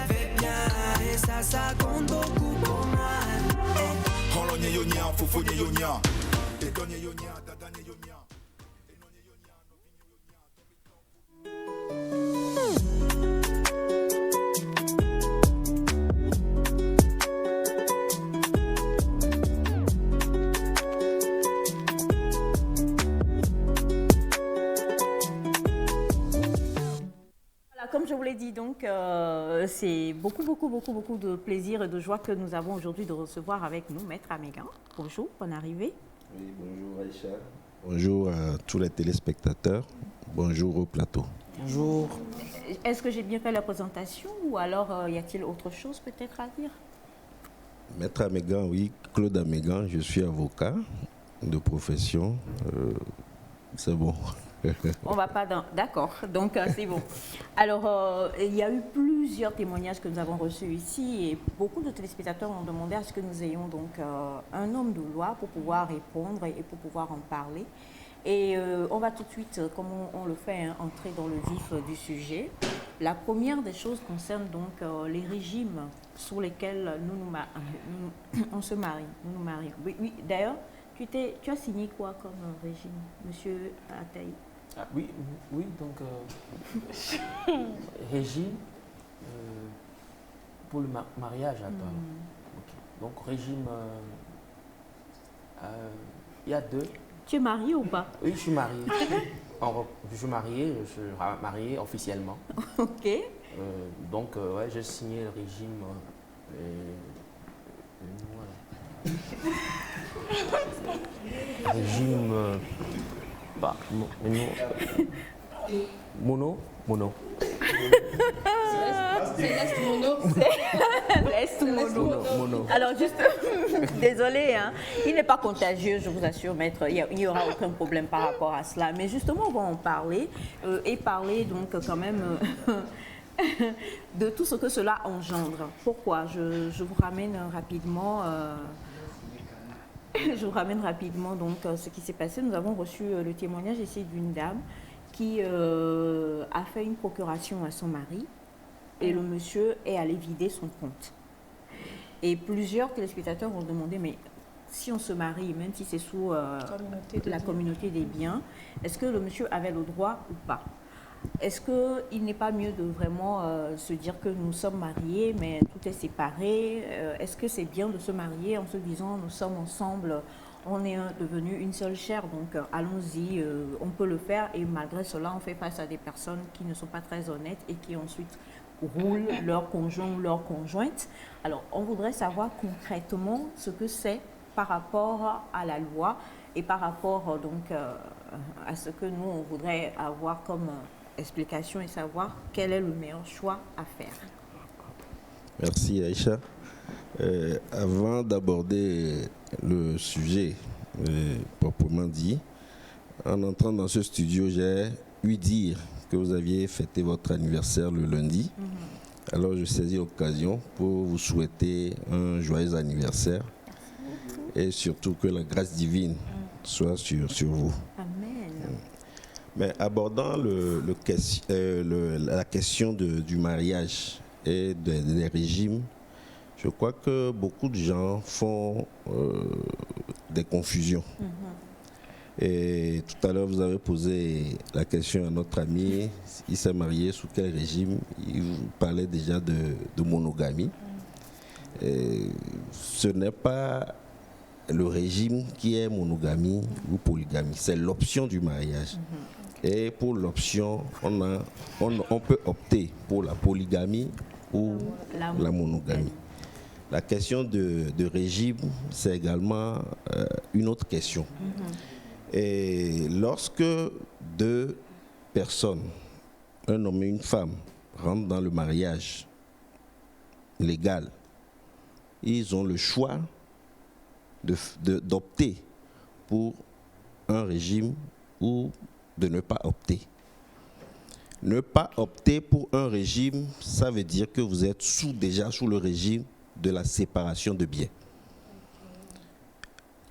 Vais bien. Et ça compte beaucoup pour moi. Holonye yonya, fofonye yonya. Etonye yonya, dadane yonya. l'ai dit, donc, c'est beaucoup de plaisir et de joie que nous avons aujourd'hui de recevoir avec nous Maître Amégan. Bonjour, bonne arrivée. Oui, bonjour Aïcha. Bonjour à tous les téléspectateurs. Bonjour au plateau. Bonjour. Est-ce que j'ai bien fait la présentation ou alors y a-t-il autre chose peut-être à dire? Maître Amégan, oui, Claude Amégan, je suis avocat de profession. C'est bon. On va pas dans... D'accord, donc c'est bon. Alors, il y a eu plusieurs témoignages que nous avons reçus ici et beaucoup de téléspectateurs ont demandé à ce que nous ayons donc un homme de loi pour pouvoir répondre et pour pouvoir en parler. Et on va tout de suite, comme on le fait, hein, entrer dans le vif du sujet. La première des choses concerne donc les régimes sous lesquels on se marie. Nous nous marions. Oui, oui. D'ailleurs, tu as signé quoi comme régime, Monsieur Ataï? Ah, oui, donc régime pour le mariage, apparemment. Okay. Donc régime, il y a deux. Tu es marié ou pas? Oui, je suis marié. Je suis marié officiellement. Ok. Donc, ouais, j'ai signé le régime. Voilà. Régime. Mono. Céleste Mono. Alors juste, désolé, hein, il n'est pas contagieux, je vous assure, maître, il n'y aura aucun problème par rapport à cela. Mais justement, on va en parler et parler donc quand même de tout ce que cela engendre. Pourquoi? Je vous ramène rapidement. Je vous ramène rapidement donc ce qui s'est passé. Nous avons reçu le témoignage ici d'une dame qui a fait une procuration à son mari et le monsieur est allé vider son compte. Et plusieurs téléspectateurs ont demandé, mais si on se marie, même si c'est sous la communauté des biens, est-ce que le monsieur avait le droit ou pas? Est-ce qu'il n'est pas mieux de vraiment se dire que nous sommes mariés, mais tout est séparé? Est-ce que c'est bien de se marier en se disant nous sommes ensemble, on est devenu une seule chair, donc allons-y, on peut le faire et malgré cela on fait face à des personnes qui ne sont pas très honnêtes et qui ensuite roulent leur conjoint ou leur conjointe. Alors on voudrait savoir concrètement ce que c'est par rapport à la loi et par rapport donc à ce que nous on voudrait avoir comme explication et savoir quel est le meilleur choix à faire. Merci Aïcha. Avant d'aborder le sujet proprement dit, en entrant dans ce studio, j'ai eu dire que vous aviez fêté votre anniversaire le lundi. Alors je saisis l'occasion pour vous souhaiter un joyeux anniversaire et surtout que la grâce divine soit sur vous. Amen. Mais abordant la question du mariage et des régimes, je crois que beaucoup de gens font des confusions. Et tout à l'heure, vous avez posé la question à notre ami, il s'est marié sous quel régime? Il vous parlait déjà de monogamie. Et ce n'est pas le régime qui est monogamie ou polygamie, c'est l'option du mariage. Et pour l'option, on peut opter pour la polygamie ou la monogamie. La question de régime, c'est également une autre question. Et lorsque deux personnes, un homme et une femme, rentrent dans le mariage légal, ils ont le choix d'opter pour un régime ou de ne pas opter. Ne pas opter pour un régime, ça veut dire que vous êtes déjà sous le régime de la séparation de biens.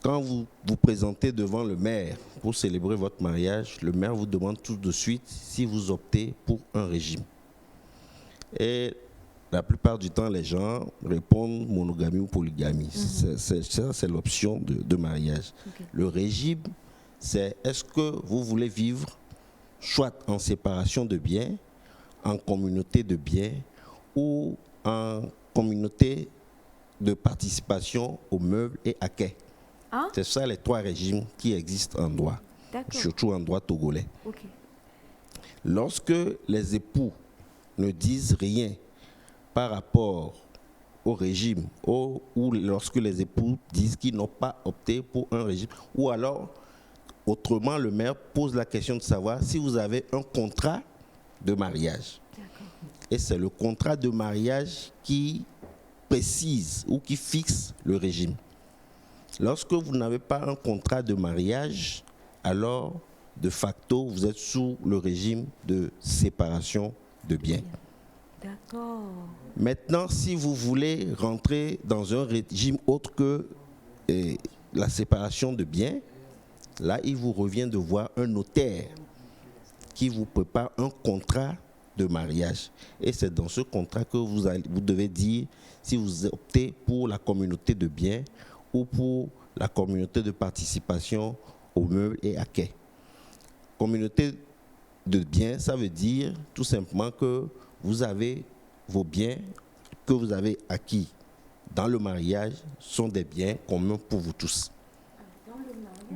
Quand vous vous présentez devant le maire pour célébrer votre mariage, le maire vous demande tout de suite si vous optez pour un régime. Et la plupart du temps, les gens répondent monogamie ou polygamie. Ça, c'est l'option de mariage. Le régime, c'est est-ce que vous voulez vivre soit en séparation de biens, en communauté de biens ou en communauté de participation aux meubles et à quai. C'est ça les trois régimes qui existent en droit, surtout en droit togolais. Lorsque les époux ne disent rien par rapport au régime, ou lorsque les époux disent qu'ils n'ont pas opté pour un régime, ou alors, autrement, le maire pose la question de savoir si vous avez un contrat de mariage. Et c'est le contrat de mariage qui précise ou qui fixe le régime. Lorsque vous n'avez pas un contrat de mariage, alors, de facto, vous êtes sous le régime de séparation de biens. D'accord. Maintenant, si vous voulez rentrer dans un régime autre que la séparation de biens, là, il vous revient de voir un notaire qui vous prépare un contrat de mariage. Et c'est dans ce contrat que vous devez dire si vous optez pour la communauté de biens ou pour la communauté de participation aux meubles et à quai. Communauté de biens, ça veut dire tout simplement que vous avez vos biens que vous avez acquis dans le mariage sont des biens communs pour vous tous.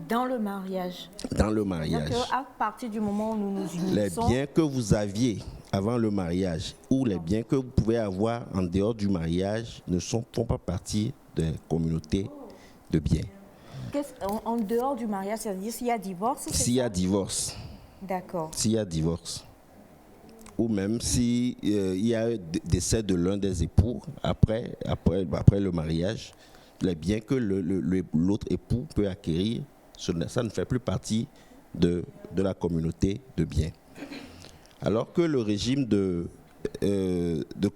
Dans le mariage. Dans le mariage. Donc, à partir du moment où nous nous unissons... Les biens que vous aviez avant le mariage ou les biens que vous pouvez avoir en dehors du mariage ne font pas partie des communautés de biens. En dehors du mariage, c'est-à-dire s'il y a divorce? S'il y a divorce. D'accord. S'il y a divorce. Ou même s'il y a décès de l'un des époux après le mariage, les biens que l'autre époux peut acquérir, ça ne fait plus partie de la communauté de biens. Alors que le régime de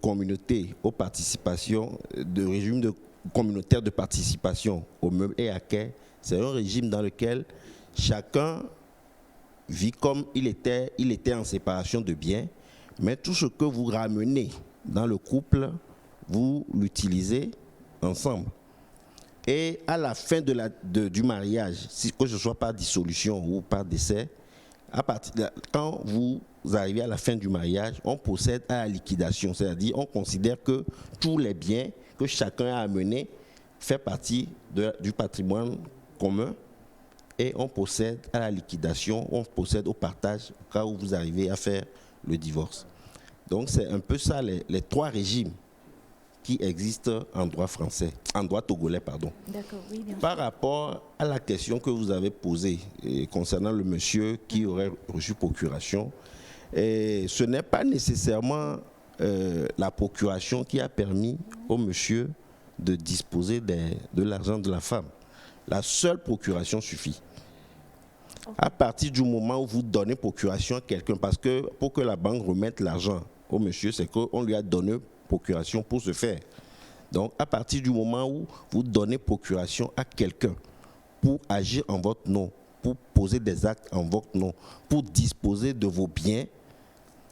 communauté aux participations, de régime communautaire de participation aux meubles et à quai, c'est un régime dans lequel chacun vit comme il était en séparation de biens, mais tout ce que vous ramenez dans le couple, vous l'utilisez ensemble. Et à la fin du mariage, que ce soit par dissolution ou par décès, quand vous arrivez à la fin du mariage, on procède à la liquidation, c'est-à-dire on considère que tous les biens que chacun a amenés font partie du patrimoine commun et on procède à la liquidation, on procède au partage au cas où vous arrivez à faire le divorce. Donc c'est un peu ça les trois régimes qui existent en droit français, en droit togolais, pardon. D'accord, oui, bien sûr. Par rapport à la question que vous avez posée concernant le monsieur qui aurait reçu procuration, ce n'est pas nécessairement la procuration qui a permis au monsieur de disposer de l'argent de la femme. La seule procuration suffit. À partir du moment où vous donnez procuration à quelqu'un, parce que pour que la banque remette l'argent au monsieur, c'est qu'on lui a donné procuration pour se faire. Donc, à partir du moment où vous donnez procuration à quelqu'un pour agir en votre nom, pour poser des actes en votre nom, pour disposer de vos biens,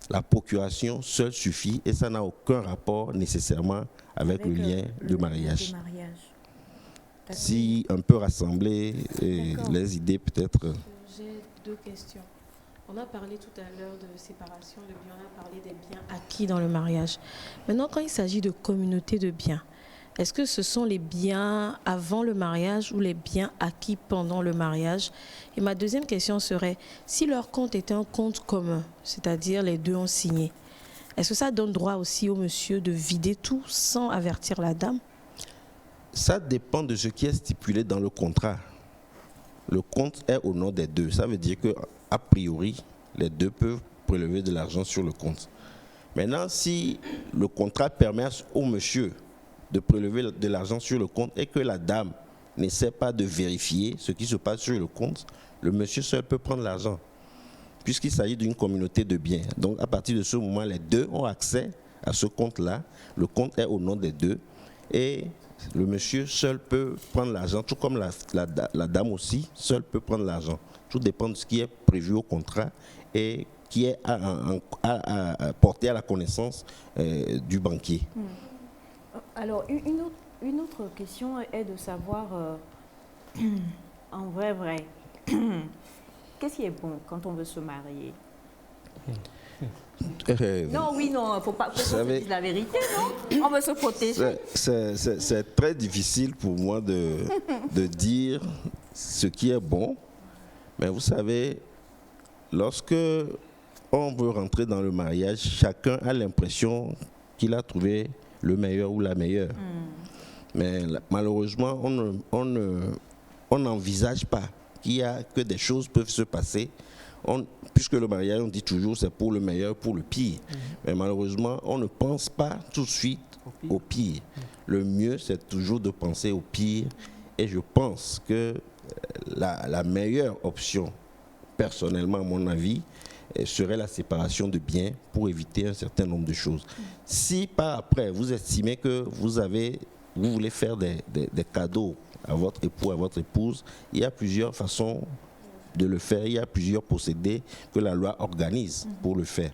la procuration seule suffit et ça n'a aucun rapport nécessairement avec le lien de mariage. Si on peut rassembler les idées peut-être. J'ai deux questions. On a parlé tout à l'heure de séparation de biens, on a parlé des biens acquis dans le mariage. Maintenant, quand il s'agit de communauté de biens, est-ce que ce sont les biens avant le mariage ou les biens acquis pendant le mariage? Et ma deuxième question serait, si leur compte était un compte commun, c'est-à-dire les deux ont signé, est-ce que ça donne droit aussi au monsieur de vider tout sans avertir la dame? Ça dépend de ce qui est stipulé dans le contrat. Le compte est au nom des deux. Ça veut dire qu'a priori, les deux peuvent prélever de l'argent sur le compte. Maintenant, si le contrat permet au monsieur de prélever de l'argent sur le compte et que la dame n'essaie pas de vérifier ce qui se passe sur le compte, le monsieur seul peut prendre l'argent, puisqu'il s'agit d'une communauté de biens. Donc, à partir de ce moment, les deux ont accès à ce compte-là. Le compte est au nom des deux et le monsieur seul peut prendre l'argent, tout comme la dame aussi, seule peut prendre l'argent. Tout dépend de ce qui est prévu au contrat et qui est porté à la connaissance du banquier. Alors, une autre question est de savoir, en vrai, qu'est-ce qui est bon quand on veut se marier? Non, oui, non, il ne faut pas dire la vérité, non? On veut se protéger. C'est très difficile pour moi de dire ce qui est bon. Mais vous savez, lorsque on veut rentrer dans le mariage, chacun a l'impression qu'il a trouvé le meilleur ou la meilleure. Mais malheureusement, on n'envisage pas que des choses peuvent se passer. Puisque le mariage, on dit toujours, c'est pour le meilleur, pour le pire. Mais malheureusement, on ne pense pas tout de suite au pire. Le mieux, c'est toujours de penser au pire. Et je pense que la meilleure option, personnellement, à mon avis, serait la séparation de biens pour éviter un certain nombre de choses. Si par après, vous estimez que vous voulez faire des cadeaux à votre époux, à votre épouse, il y a plusieurs façons de le faire. Il y a plusieurs procédés que la loi organise pour le faire.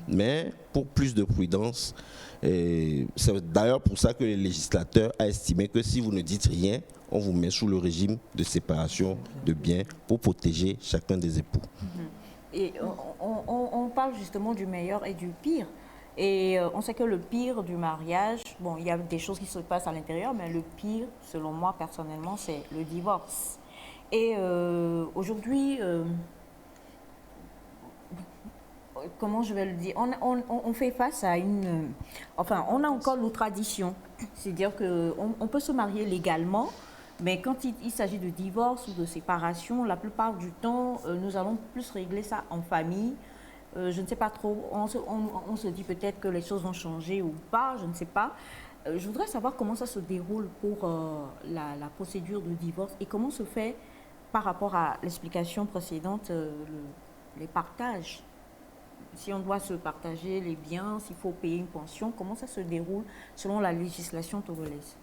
Mais pour plus de prudence, c'est d'ailleurs pour ça que le législateur a estimé que si vous ne dites rien, on vous met sous le régime de séparation de biens pour protéger chacun des époux. Et on parle justement du meilleur et du pire. Et on sait que le pire du mariage, bon, il y a des choses qui se passent à l'intérieur, mais le pire, selon moi personnellement, c'est le divorce. Et aujourd'hui, comment je vais le dire, on fait face à enfin, on a encore nos traditions. C'est-à-dire qu'on peut se marier légalement, mais quand il s'agit de divorce ou de séparation, la plupart du temps, nous allons plus régler ça en famille. Je ne sais pas trop, on se dit peut-être que les choses vont changer ou pas, je ne sais pas. Je voudrais savoir comment ça se déroule pour la procédure de divorce et comment se fait par rapport à l'explication précédente, les partages. Si on doit se partager les biens, s'il faut payer une pension, comment ça se déroule selon la législation togolaise?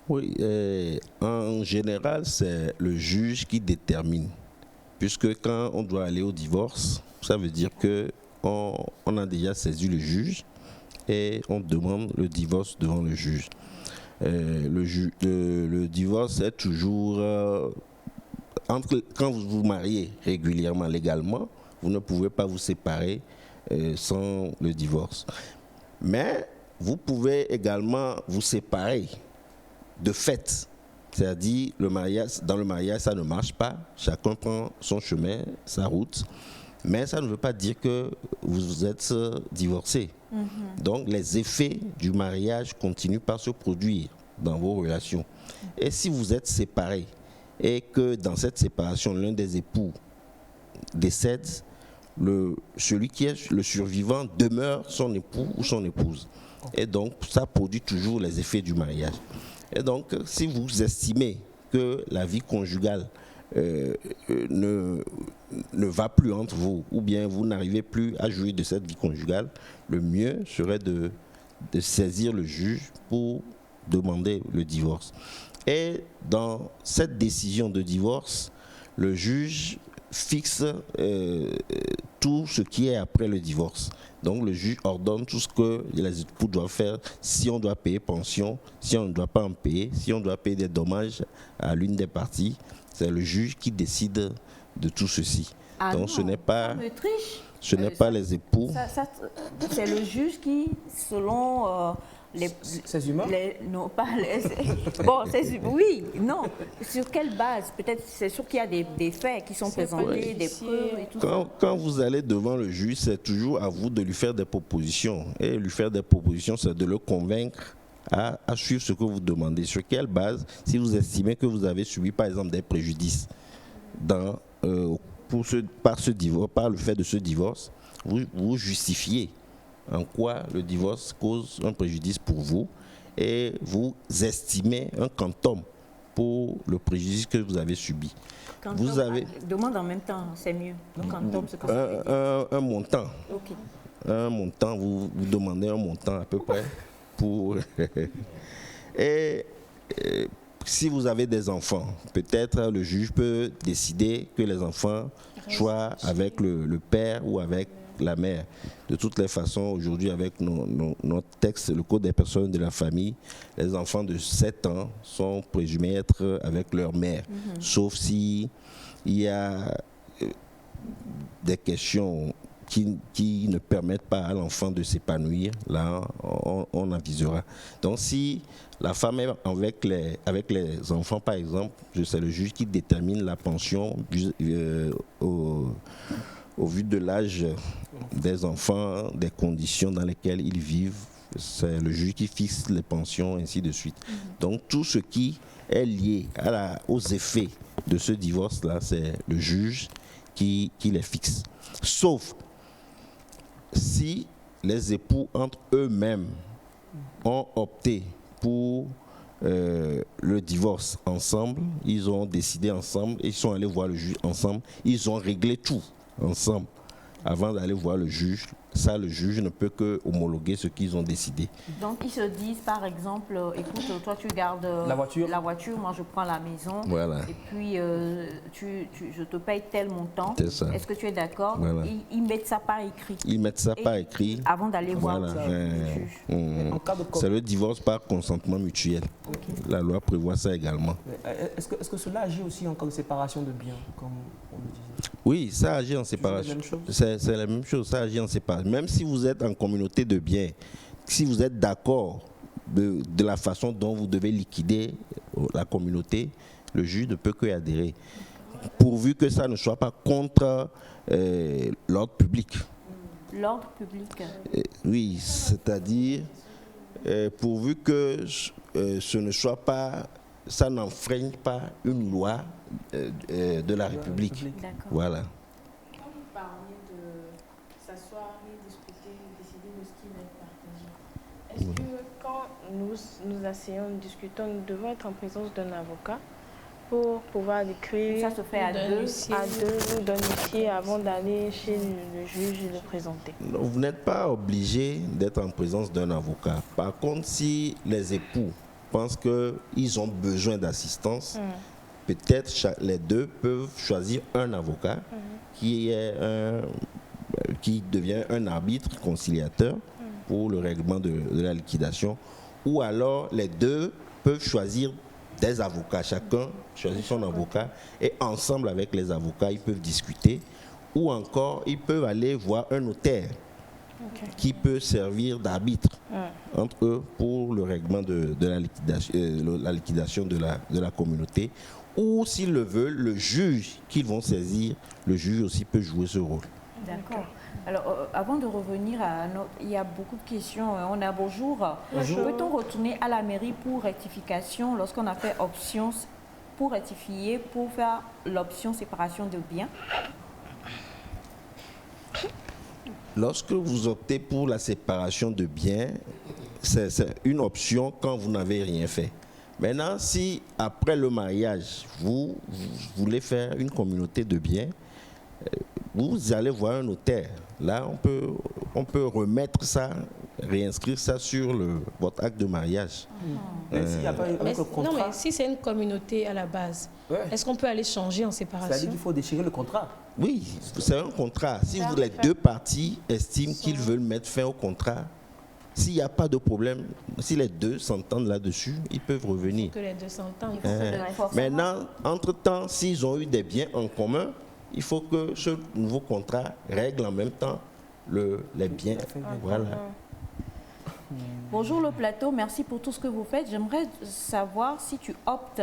Oui, en général, c'est le juge qui détermine. Puisque quand on doit aller au divorce, ça veut dire qu'on a déjà saisi le juge et on demande le divorce devant le juge. Le divorce est toujours... quand vous vous mariez régulièrement, légalement, vous ne pouvez pas vous séparer sans le divorce. Mais vous pouvez également vous séparer de fait. C'est-à-dire, dans le mariage, ça ne marche pas. Chacun prend son chemin, sa route. Mais ça ne veut pas dire que vous êtes divorcé. Donc, les effets du mariage continuent par se produire dans vos relations. Et si vous êtes séparés et que dans cette séparation, l'un des époux décède, celui qui est le survivant demeure son époux ou son épouse. Et donc, ça produit toujours les effets du mariage. Et donc, si vous estimez que la vie conjugale ne va plus entre vous, ou bien vous n'arrivez plus à jouir de cette vie conjugale, le mieux serait de saisir le juge pour demander le divorce. Et dans cette décision de divorce, le juge fixe tout ce qui est après le divorce. Donc le juge ordonne tout ce que les époux doivent faire, si on doit payer pension, si on ne doit pas en payer, si on doit payer des dommages à l'une des parties. C'est le juge qui décide de tout ceci. Donc non, ce n'est pas les époux. C'est le juge qui, selon ces humains non, pas les... Bon, oui, non. Sur quelle base? Peut-être c'est sûr qu'il y a des faits qui sont présentés, des preuves et tout ça. Quand vous allez devant le juge, c'est toujours à vous de lui faire des propositions. Et lui faire des propositions, c'est de le convaincre à suivre ce que vous demandez. Sur quelle base? Si vous estimez que vous avez subi, par exemple, des préjudices par le fait de ce divorce, vous justifiez en quoi le divorce cause un préjudice pour vous et vous estimez un quantum pour le préjudice que vous avez subi. Vous avez demande en même temps, c'est mieux. Le quantum, c'est quoi? Un montant. Okay. Un montant, vous demandez un montant à peu près pour... et si vous avez des enfants, peut-être le juge peut décider que les enfants soient avec le père ou avec la mère. De toutes les façons, aujourd'hui, avec notre texte, le Code des personnes de la famille, les enfants de 7 ans sont présumés être avec leur mère. Sauf si il y a des questions qui ne permettent pas à l'enfant de s'épanouir, là, on avisera. Donc, si la femme est avec les enfants, par exemple, c'est le juge qui détermine la pension au vu de l'âge des enfants, des conditions dans lesquelles ils vivent, c'est le juge qui fixe les pensions, ainsi de suite. Donc tout ce qui est lié aux effets de ce divorce-là, c'est le juge qui les fixe. Sauf si les époux entre eux-mêmes ont opté pour le divorce ensemble, ils ont décidé ensemble, ils sont allés voir le juge ensemble, ils ont réglé tout ensemble avant d'aller voir le juge. Ça, le juge ne peut que homologuer ce qu'ils ont décidé. Donc, ils se disent, par exemple, écoute, toi, tu gardes la voiture, moi, je prends la maison. Voilà. Et puis, je te paye tel montant. C'est ça. Est-ce que tu es d'accord? Voilà. Ils mettent ça par écrit. Ils mettent ça par écrit. Avant d'aller voir le juge. C'est le divorce par consentement mutuel. Okay. La loi prévoit ça également. Est-ce que cela agit aussi en cas de séparation de biens, comme on le disait? Oui, ça agit en séparation. C'est la même chose, ça agit en séparation. Même si vous êtes en communauté de biens, si vous êtes d'accord de la façon dont vous devez liquider la communauté, le juge ne peut que y adhérer. Pourvu que ça ne soit pas contre l'ordre public. L'ordre public? Oui, c'est-à-dire pourvu que ce ne soit pas, ça n'enfreigne pas une loi de la République. Voilà. Quand vous parlez de s'asseoir et discuter, décider de ce qui va être partagé, est-ce que quand nous asseyons, nous discutons, nous devons être en présence d'un avocat pour pouvoir écrire? Ça se fait à deux ou d'un huissier avant d'aller chez le juge et le présenter? Vous n'êtes pas obligé d'être en présence d'un avocat. Par contre, si les époux pensent qu'ils ont besoin d'assistance, peut-être les deux peuvent choisir un avocat qui devient un arbitre conciliateur pour le règlement de la liquidation, ou alors les deux peuvent choisir des avocats, chacun choisit son avocat et ensemble avec les avocats ils peuvent discuter, ou encore ils peuvent aller voir un notaire qui peut servir d'arbitre entre eux pour le règlement de la liquidation de la communauté, ou s'ils le veulent, le juge qu'ils vont saisir, le juge aussi peut jouer ce rôle. D'accord. Alors, avant de revenir à il y a beaucoup de questions. On a bonjour. Peut-on retourner à la mairie pour rectification lorsqu'on a fait option pour rectifier, pour faire l'option séparation de biens? Lorsque vous optez pour la séparation de biens, c'est une option quand vous n'avez rien fait. Maintenant, si après le mariage, vous voulez faire une communauté de biens, vous allez voir un notaire. Là, on peut remettre ça, réinscrire ça sur votre acte de mariage. Mais si c'est une communauté à la base, est-ce qu'on peut aller changer en séparation? Ça veut dire qu'il faut déchirer le contrat. Oui, c'est un contrat. Si les deux parties estiment qu'ils veulent mettre fin au contrat, s'il n'y a pas de problème, si les deux s'entendent là-dessus, ils peuvent revenir. Que les deux s'entendent. Maintenant, entre-temps, s'ils ont eu des biens en commun, il faut que ce nouveau contrat règle en même temps les biens. Voilà. Bonjour le plateau, merci pour tout ce que vous faites. J'aimerais savoir si tu optes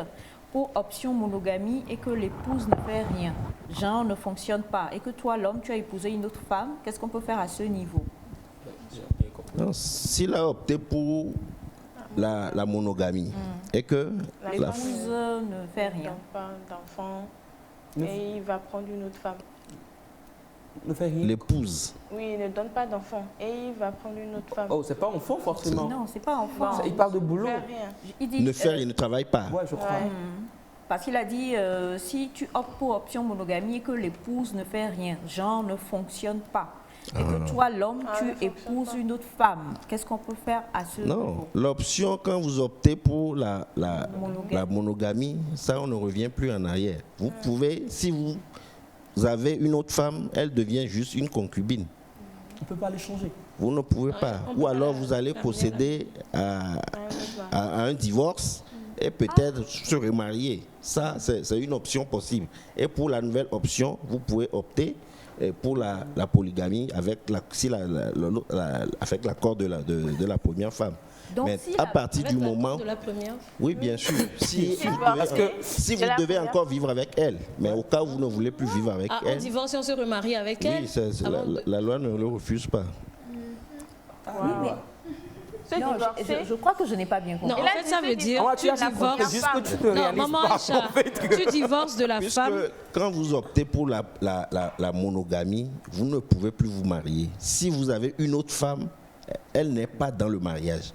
pour option monogamie et que l'épouse ne fait rien, genre ne fonctionne pas, et que toi, l'homme, tu as épousé une autre femme, qu'est-ce qu'on peut faire à ce niveau? S'il a opté pour la monogamie et que l'épouse ne fait rien, pas d'enfant, et il va prendre une autre femme. L'épouse. Oui, il ne donne pas d'enfant et il va prendre une autre femme. Oh, c'est pas enfant forcément. Non, c'est pas enfant. Il parle de boulot. Il ne fait rien, il ne travaille pas. Ouais, je crois. Parce qu'il a dit, si tu optes pour option monogamie et que l'épouse ne fait rien, genre ne fonctionne pas, et que toi, l'homme, tu épouses une autre femme, qu'est-ce qu'on peut faire à ce niveau? Non, l'option, quand vous optez pour la monogamie, ça, on ne revient plus en arrière. Vous pouvez, si vous avez une autre femme, elle devient juste une concubine. On ne peut pas les changer. Vous ne pouvez pas. Ou alors vous allez procéder à un divorce et peut-être se remarier. Ça, c'est une option possible. Et pour la nouvelle option, vous pouvez opter pour la polygamie avec l'accord de la première femme. Donc, Mais si à la- partir du moment... De la première. Oui, bien sûr. Si vous Parce devez, que si c'est vous la devez première. encore vivre avec elle, mais au cas où vous ne voulez plus vivre avec Ah, on elle, divorce et on se remarie avec elle. oui, avant de- la loi ne le refuse pas. Oui, mais... Non, je crois que je n'ai pas bien compris. Non, en fait, ça veut dire tu divorces. Non, maman Aïcha, tu divorces de la Puisque femme. quand vous optez pour la monogamie, vous ne pouvez plus vous marier. Si vous avez une autre femme, elle n'est pas dans le mariage.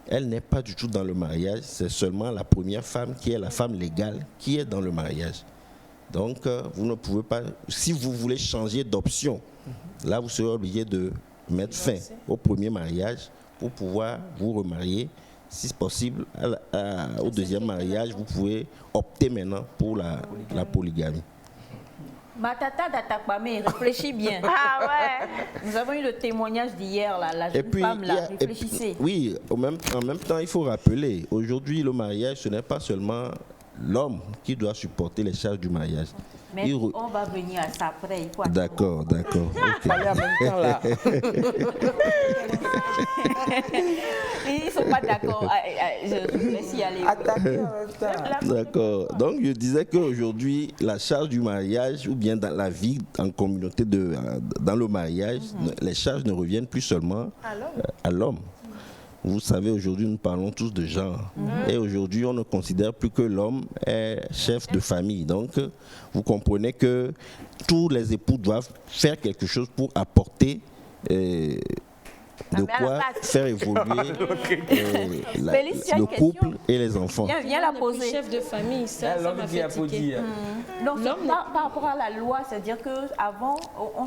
Elle n'est pas du tout dans le mariage. C'est seulement la première femme qui est la femme légale qui est dans le mariage. Donc, vous ne pouvez pas... Si vous voulez changer d'option, là, vous serez obligé de mettre fin au premier mariage pour pouvoir vous remarier. Si c'est possible, au deuxième mariage, vous pouvez opter maintenant pour la polygamie. Ma tata d'Atakpamé, réfléchis bien. Ah ouais. Nous avons eu le témoignage d'hier, là, la Et jeune puis, femme, il y là, a- réfléchissez. oui, en même temps, il faut rappeler, aujourd'hui, le mariage, ce n'est pas seulement l'homme qui doit supporter les charges du mariage. Mais Il re- on va venir à ça après. il faut attendre. D'accord, d'accord. ok. Fallait en même temps, là. Ils ne sont pas d'accord. Je vous laisse y aller. D'accord. Donc, je disais qu'aujourd'hui, la charge du mariage, ou bien dans la vie en communauté, dans le mariage, les charges ne reviennent plus seulement à l'homme. Vous savez, aujourd'hui, nous parlons tous de genre. Et aujourd'hui, on ne considère plus que l'homme est chef de famille. Donc, vous comprenez que tous les époux doivent faire quelque chose pour apporter de quoi faire évoluer Félicie, le une couple et les enfants. Viens la poser. Chef de famille, ça m'a fait tiquer. Non, c'est par rapport à la loi, c'est-à-dire qu'avant,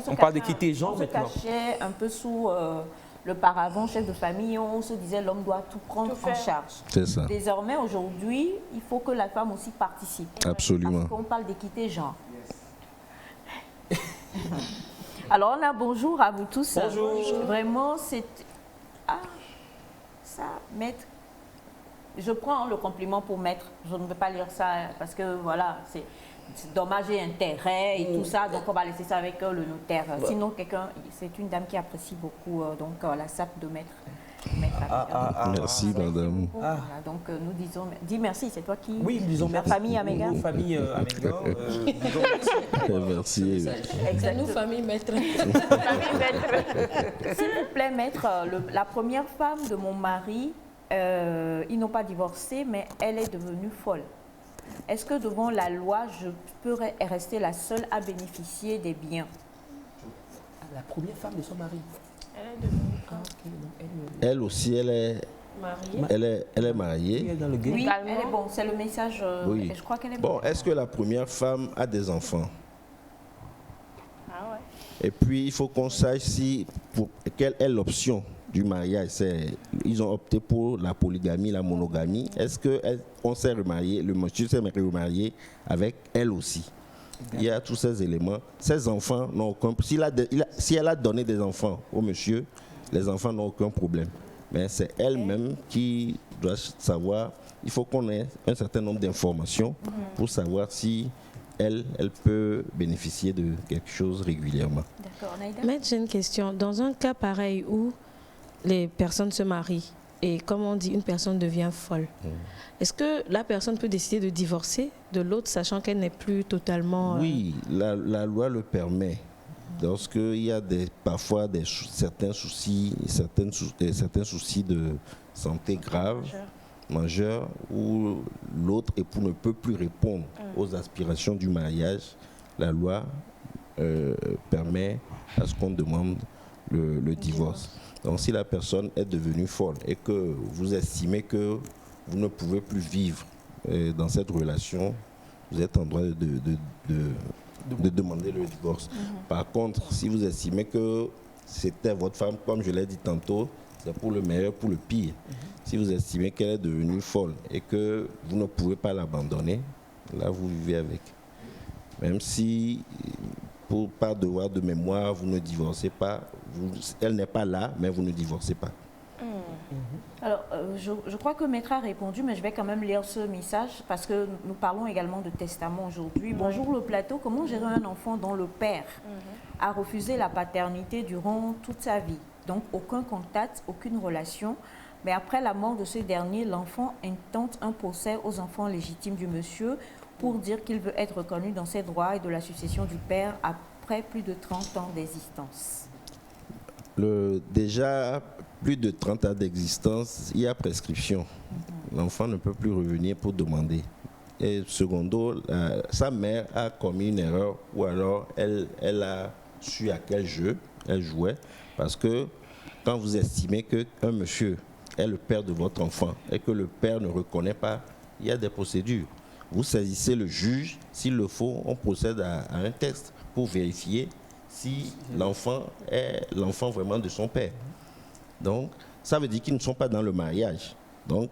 On parle de quitter Jean on se maintenant. cachait un peu sous le paravent chef de famille, on se disait l'homme doit tout prendre en charge. C'est ça. Désormais, aujourd'hui, il faut que la femme aussi participe. Absolument. Parce qu'on parle d'équité genre. Alors, on a bonjour à vous tous. Bonjour. Vraiment, c'est... Ah, ça, maître. Je prends le compliment pour maître. Je ne veux pas lire ça parce que, voilà, c'est dommage et intérêt et tout ça. Donc, on va laisser ça avec le notaire. Sinon, c'est une dame qui apprécie beaucoup la sape de maître. Merci, madame. Voilà, donc, nous disons... Dis merci, c'est toi qui... Oui, disons la merci. famille Améga. Nous, famille Améga, disons merci. Merci. C'est nous, famille maître. S'il vous plaît, maître, la première femme de mon mari, ils n'ont pas divorcé, mais elle est devenue folle. Est-ce que devant la loi, je peux rester la seule à bénéficier des biens? La première femme de son mari. Elle est devenue Elle aussi, elle est mariée. Oui, elle est bon. C'est le message. Oui. Je crois qu'elle est Bon, est-ce que la première femme a des enfants? Ah ouais. Et puis, il faut qu'on sache quelle est l'option du mariage. Ils ont opté pour la polygamie, la monogamie. Est-ce qu'on s'est remarié, le monsieur s'est remarié avec elle aussi? Il y a tous ces éléments. Ces enfants n'ont aucun... Si elle a donné des enfants au monsieur, les enfants n'ont aucun problème. Mais c'est elle-même qui doit savoir... Il faut qu'on ait un certain nombre d'informations pour savoir si elle peut bénéficier de quelque chose régulièrement. D'accord, Naïda. Maître, j'ai une question. Dans un cas pareil où les personnes se marient et, comme on dit, une personne devient folle, est-ce que la personne peut décider de divorcer de l'autre, sachant qu'elle n'est plus totalement... Oui, la loi le permet. Lorsqu'il y a parfois certains soucis de santé graves, majeurs, où l'autre époux ne peut plus répondre aux aspirations du mariage, la loi permet à ce qu'on demande le divorce. Donc si la personne est devenue folle et que vous estimez que vous ne pouvez plus vivre dans cette relation, vous êtes en droit de demander le divorce. Par contre, si vous estimez que c'était votre femme, comme je l'ai dit tantôt, c'est pour le meilleur, pour le pire. Si vous estimez qu'elle est devenue folle et que vous ne pouvez pas l'abandonner, là vous vivez avec. Même si, par devoir de mémoire, vous ne divorcez pas, elle n'est pas là, mais vous ne divorcez pas. Alors, je crois que Maître a répondu, mais je vais quand même lire ce message parce que nous parlons également de testament aujourd'hui. Bonjour le plateau, comment gérer un enfant dont le père a refusé la paternité durant toute sa vie? Donc, aucun contact, aucune relation. mais après la mort de ce dernier, l'enfant intente un procès aux enfants légitimes du monsieur pour dire qu'il veut être reconnu dans ses droits et de la succession du père après plus de 30 ans d'existence. Déjà, plus de 30 ans d'existence, il y a prescription. L'enfant ne peut plus revenir pour demander. Et secondo, sa mère a commis une erreur ou alors elle a su à quel jeu elle jouait. Parce que quand vous estimez qu'un monsieur est le père de votre enfant et que le père ne reconnaît pas, il y a des procédures. Vous saisissez le juge, s'il le faut, on procède à un test pour vérifier si l'enfant est l'enfant vraiment de son père. Donc, ça veut dire qu'ils ne sont pas dans le mariage. Donc,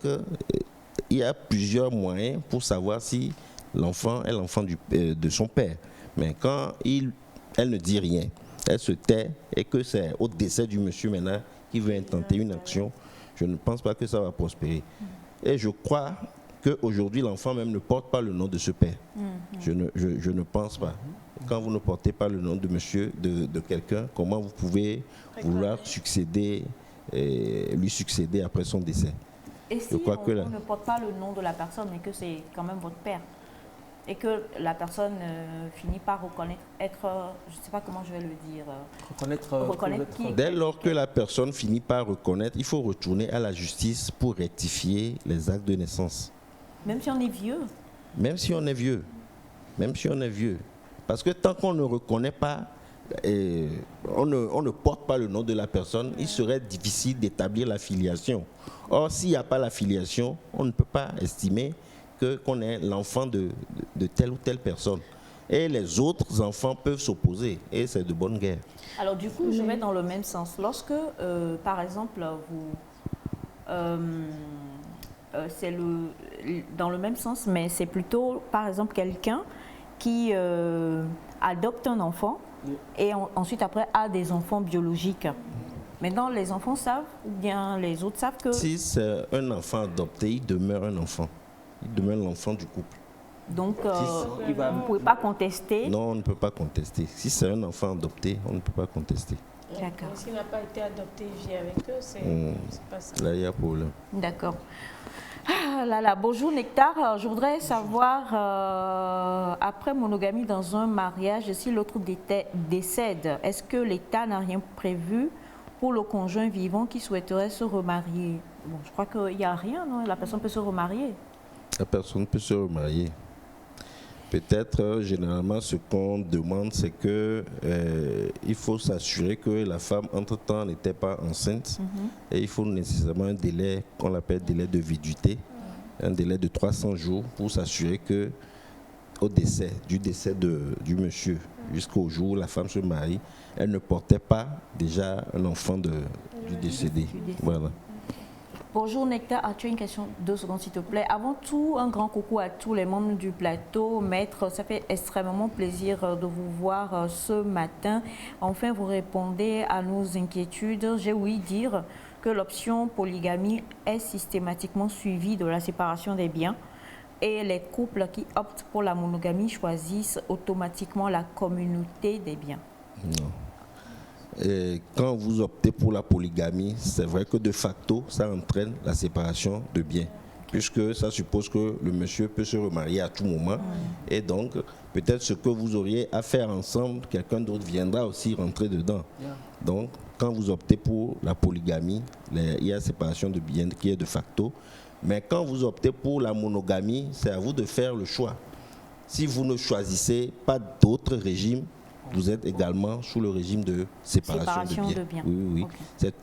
il y a plusieurs moyens pour savoir si l'enfant est l'enfant de son père. Mais quand elle ne dit rien, elle se tait et que c'est au décès du monsieur maintenant qui veut intenter une action, je ne pense pas que ça va prospérer. Et je crois qu'aujourd'hui, l'enfant même ne porte pas le nom de ce père. Je ne pense pas. Quand vous ne portez pas le nom de monsieur, de quelqu'un, comment vous pouvez vouloir lui succéder après son décès? Et si on ne porte pas le nom de la personne, mais que c'est quand même votre père, et que la personne finit par reconnaître être, je ne sais pas comment je vais le dire, reconnaître qui est. Dès lors que la personne finit par reconnaître, il faut retourner à la justice pour rectifier les actes de naissance. Même si on est vieux? Même si on est vieux. Même si on est vieux. Parce que tant qu'on ne reconnaît pas, on ne porte pas le nom de la personne, il serait difficile d'établir la filiation. Or, s'il n'y a pas la filiation, on ne peut pas estimer qu'on est l'enfant de telle ou telle personne. Et les autres enfants peuvent s'opposer, et c'est de bonne guerre. Alors du coup, je vais dans le même sens. Lorsque, par exemple, c'est dans le même sens, mais c'est plutôt, par exemple, quelqu'un qui adopte un enfant et ensuite après a des enfants biologiques. Maintenant, les enfants savent, ou bien les autres savent que... Si c'est un enfant adopté, il demeure un enfant. Il demeure l'enfant du couple. Donc, vous ne pouvez pas contester? Non, on ne peut pas contester. Si c'est un enfant adopté, on ne peut pas contester. D'accord. S'il n'a pas été adopté, il vit avec eux, c'est pas ça. Là, il y a problème. D'accord. Ah là là, bonjour Nectar. Je voudrais savoir, après monogamie dans un mariage, si l'autre décède, est-ce que l'État n'a rien prévu pour le conjoint vivant qui souhaiterait se remarier? Bon, je crois qu'il n'y a rien, non? La personne peut se remarier. La personne peut se remarier. Peut-être, généralement, ce qu'on demande, c'est que il faut s'assurer que la femme, entre-temps, n'était pas enceinte. Et il faut nécessairement un délai qu'on appelle délai de viduité, un délai de 300 jours pour s'assurer que du décès du monsieur jusqu'au jour où la femme se marie, elle ne portait pas déjà un enfant du décédé. Voilà. Bonjour Nectar, as-tu une question? 2 secondes s'il te plaît. Avant tout, un grand coucou à tous les membres du plateau. Maître, ça fait extrêmement plaisir de vous voir ce matin. Enfin, vous répondez à nos inquiétudes. J'ai ouï dire que l'option polygamie est systématiquement suivie de la séparation des biens et les couples qui optent pour la monogamie choisissent automatiquement la communauté des biens. Non. Et quand vous optez pour la polygamie, c'est vrai que de facto, ça entraîne la séparation de biens, puisque ça suppose que le monsieur peut se remarier à tout moment. Et donc, peut-être ce que vous auriez à faire ensemble, quelqu'un d'autre viendra aussi rentrer dedans. Donc, quand vous optez pour la polygamie, il y a séparation de biens qui est de facto. Mais quand vous optez pour la monogamie, c'est à vous de faire le choix. Si vous ne choisissez pas d'autres régimes, vous êtes également sous le régime de séparation de biens. Oui. Okay.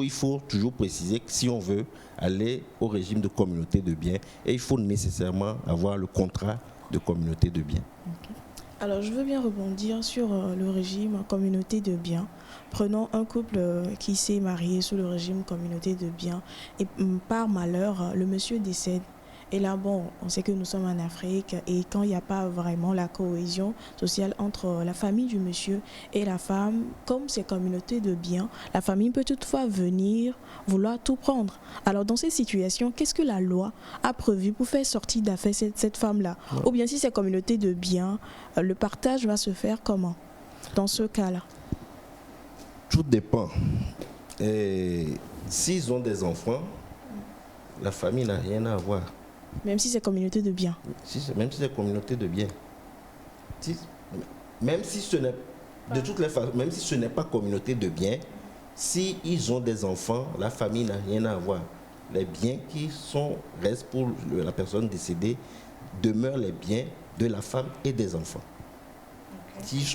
Il faut toujours préciser que si on veut aller au régime de communauté de biens, et il faut nécessairement avoir le contrat de communauté de biens. Okay. Alors, je veux bien rebondir sur le régime communauté de biens. Prenons un couple qui s'est marié sous le régime communauté de biens et par malheur, le monsieur décède. Et là, bon, on sait que nous sommes en Afrique et quand il n'y a pas vraiment la cohésion sociale entre la famille du monsieur et la femme, comme c'est communauté de biens, la famille peut toutefois venir vouloir tout prendre. Alors, dans ces situations, qu'est-ce que la loi a prévu pour faire sortir d'affaire cette femme-là? Ou bien si c'est communauté de biens, le partage va se faire comment dans ce cas-là? Tout dépend. S'ils ont des enfants, la famille n'a rien à voir. Même si c'est communauté de biens. Même si c'est communauté de biens. Même si ce n'est de toutes les façons, même si ce n'est pas communauté de biens, si ils ont des enfants, la famille n'a rien à voir. Les biens qui restent pour la personne décédée demeurent les biens de la femme et des enfants.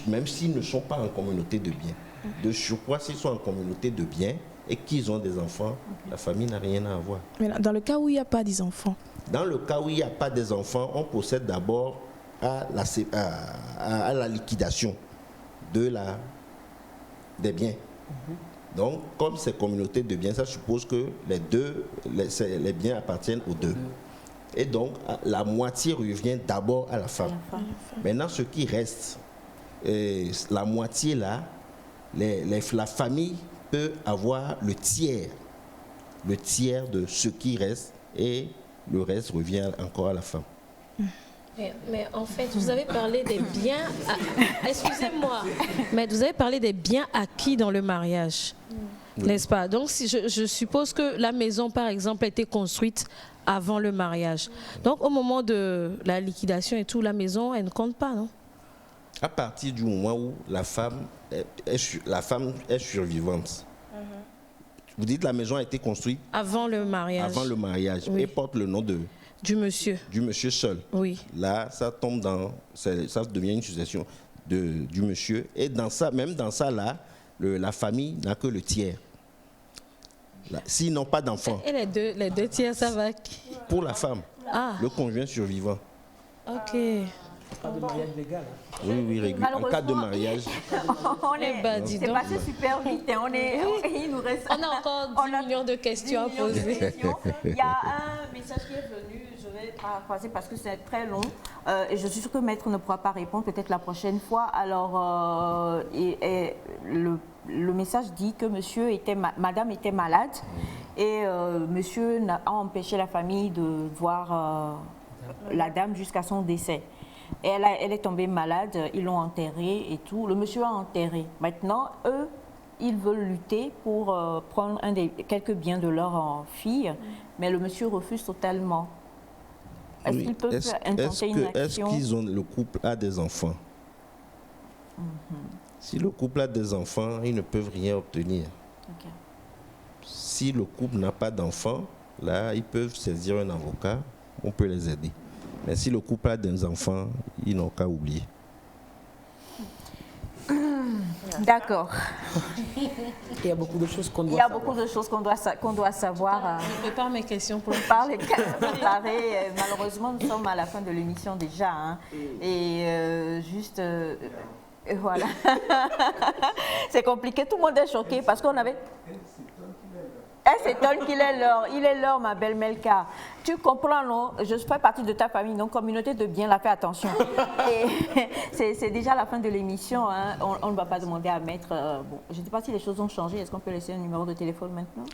Même s'ils ne sont pas en communauté de biens. De surcroît, s'ils sont en communauté de biens et qu'ils ont des enfants, la famille n'a rien à voir. Mais dans le cas où il n'y a pas des enfants. Dans le cas où il n'y a pas des enfants, on procède d'abord à la liquidation des biens. Donc, comme c'est communauté de biens, ça suppose que les biens appartiennent aux deux. Et donc, la moitié revient d'abord à la femme. Maintenant, ce qui reste, la moitié là, la famille peut avoir le tiers de ce qui reste, et le reste revient encore à la femme. Mais en fait, vous avez parlé des biens... Excusez-moi, mais vous avez parlé des biens acquis dans le mariage, n'est-ce pas? Donc, si je suppose que la maison, par exemple, a été construite avant le mariage. Donc, au moment de la liquidation et tout, la maison, elle ne compte pas, non? À partir du moment où la femme est survivante. Vous dites la maison a été construite avant le mariage. Avant le mariage. Oui. Et porte le nom du monsieur. Du monsieur seul. Oui. Là, ça tombe ça devient une succession du monsieur. Et même dans ça, là, la famille n'a que le tiers. S'ils n'ont pas d'enfants. Et les deux tiers, ça va? Pour la femme. Le conjoint survivant. Ok. Pas de mariage légal. Oui, régulier. En cas de mariage. C'est passé super vite. Il nous reste. On a encore 10 millions de questions à poser. Il y a un message qui est venu, je vais paraphraser parce que c'est très long. Et je suis sûre que Maître ne pourra pas répondre, peut-être la prochaine fois. Alors, le message dit que madame était malade et monsieur a empêché la famille de voir la dame jusqu'à son décès. Et elle est tombée malade, ils l'ont enterrée et tout. Le monsieur a enterré. Maintenant, eux, ils veulent lutter pour prendre quelques biens de leur fille, mais le monsieur refuse totalement. Est-ce qu'ils peuvent intenter une action? Est-ce que le couple a des enfants? Si le couple a des enfants, ils ne peuvent rien obtenir. Si le couple n'a pas d'enfants, là, ils peuvent saisir un avocat, on peut les aider. Mais si le couple a des enfants, ils n'ont qu'à oublier. D'accord. Il y a beaucoup de choses qu'on doit savoir. Beaucoup de choses qu'on doit savoir. Je prépare mes questions pour préparer. Malheureusement, nous sommes à la fin de l'émission déjà. Hein. Et juste... voilà. C'est compliqué. Tout le monde est choqué parce qu'on avait... Elle s'étonne qu'il est l'heure. Il est l'heure, ma belle Melka. Tu comprends, non? Je fais partie de ta famille, donc communauté de bien, fais attention. Et c'est déjà la fin de l'émission. Hein. On ne va pas demander à Maître. Bon, je ne sais pas si les choses ont changé. Est-ce qu'on peut laisser un numéro de téléphone maintenant?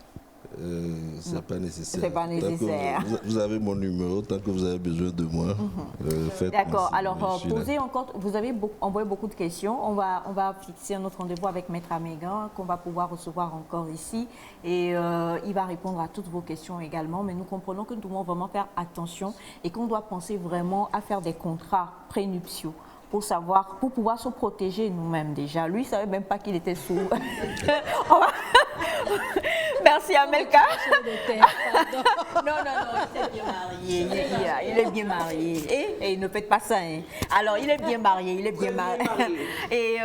C'est pas nécessaire. C'est pas nécessaire. Vous avez mon numéro, tant que vous avez besoin de moi. D'accord. Alors, posez encore. Vous avez envoyé beaucoup de questions. On va fixer un autre rendez-vous avec Maître Amégan, qu'on va pouvoir recevoir encore ici. Et il va répondre à toutes vos questions également. Mais nous comprenons que nous devons vraiment faire attention et qu'on doit penser vraiment à faire des contrats prénuptiaux pour pouvoir se protéger nous-mêmes déjà. Lui, il ne savait même pas qu'il était sourd. Merci Amelka. Non, il est bien marié. Il est bien marié. Et ne faites pas ça. Hein. Alors, il est bien marié. Et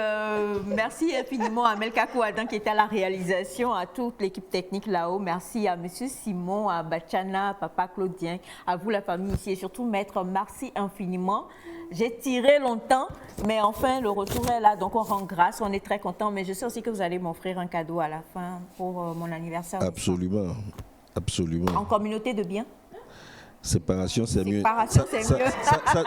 merci infiniment à Amelka Kouadan qui était à la réalisation, à toute l'équipe technique là-haut. Merci à Monsieur Simon, à Bachana, à Papa Claudien, à vous la famille ici et surtout Maître, merci infiniment. J'ai tiré longtemps, mais enfin, le retour est là. Donc, on rend grâce, on est très content. Mais je sais aussi que vous allez m'offrir un cadeau à la fin pour mon anniversaire. Absolument. En communauté de biens? Séparation, c'est mieux. Séparation, c'est mieux.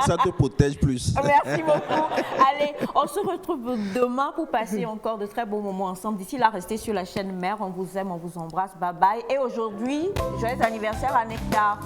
Ça te protège plus. Merci beaucoup. Allez, on se retrouve demain pour passer encore de très beaux moments ensemble. D'ici là, restez sur la chaîne Mère. On vous aime, on vous embrasse. Bye bye. Et aujourd'hui, joyeux anniversaire à Nectar.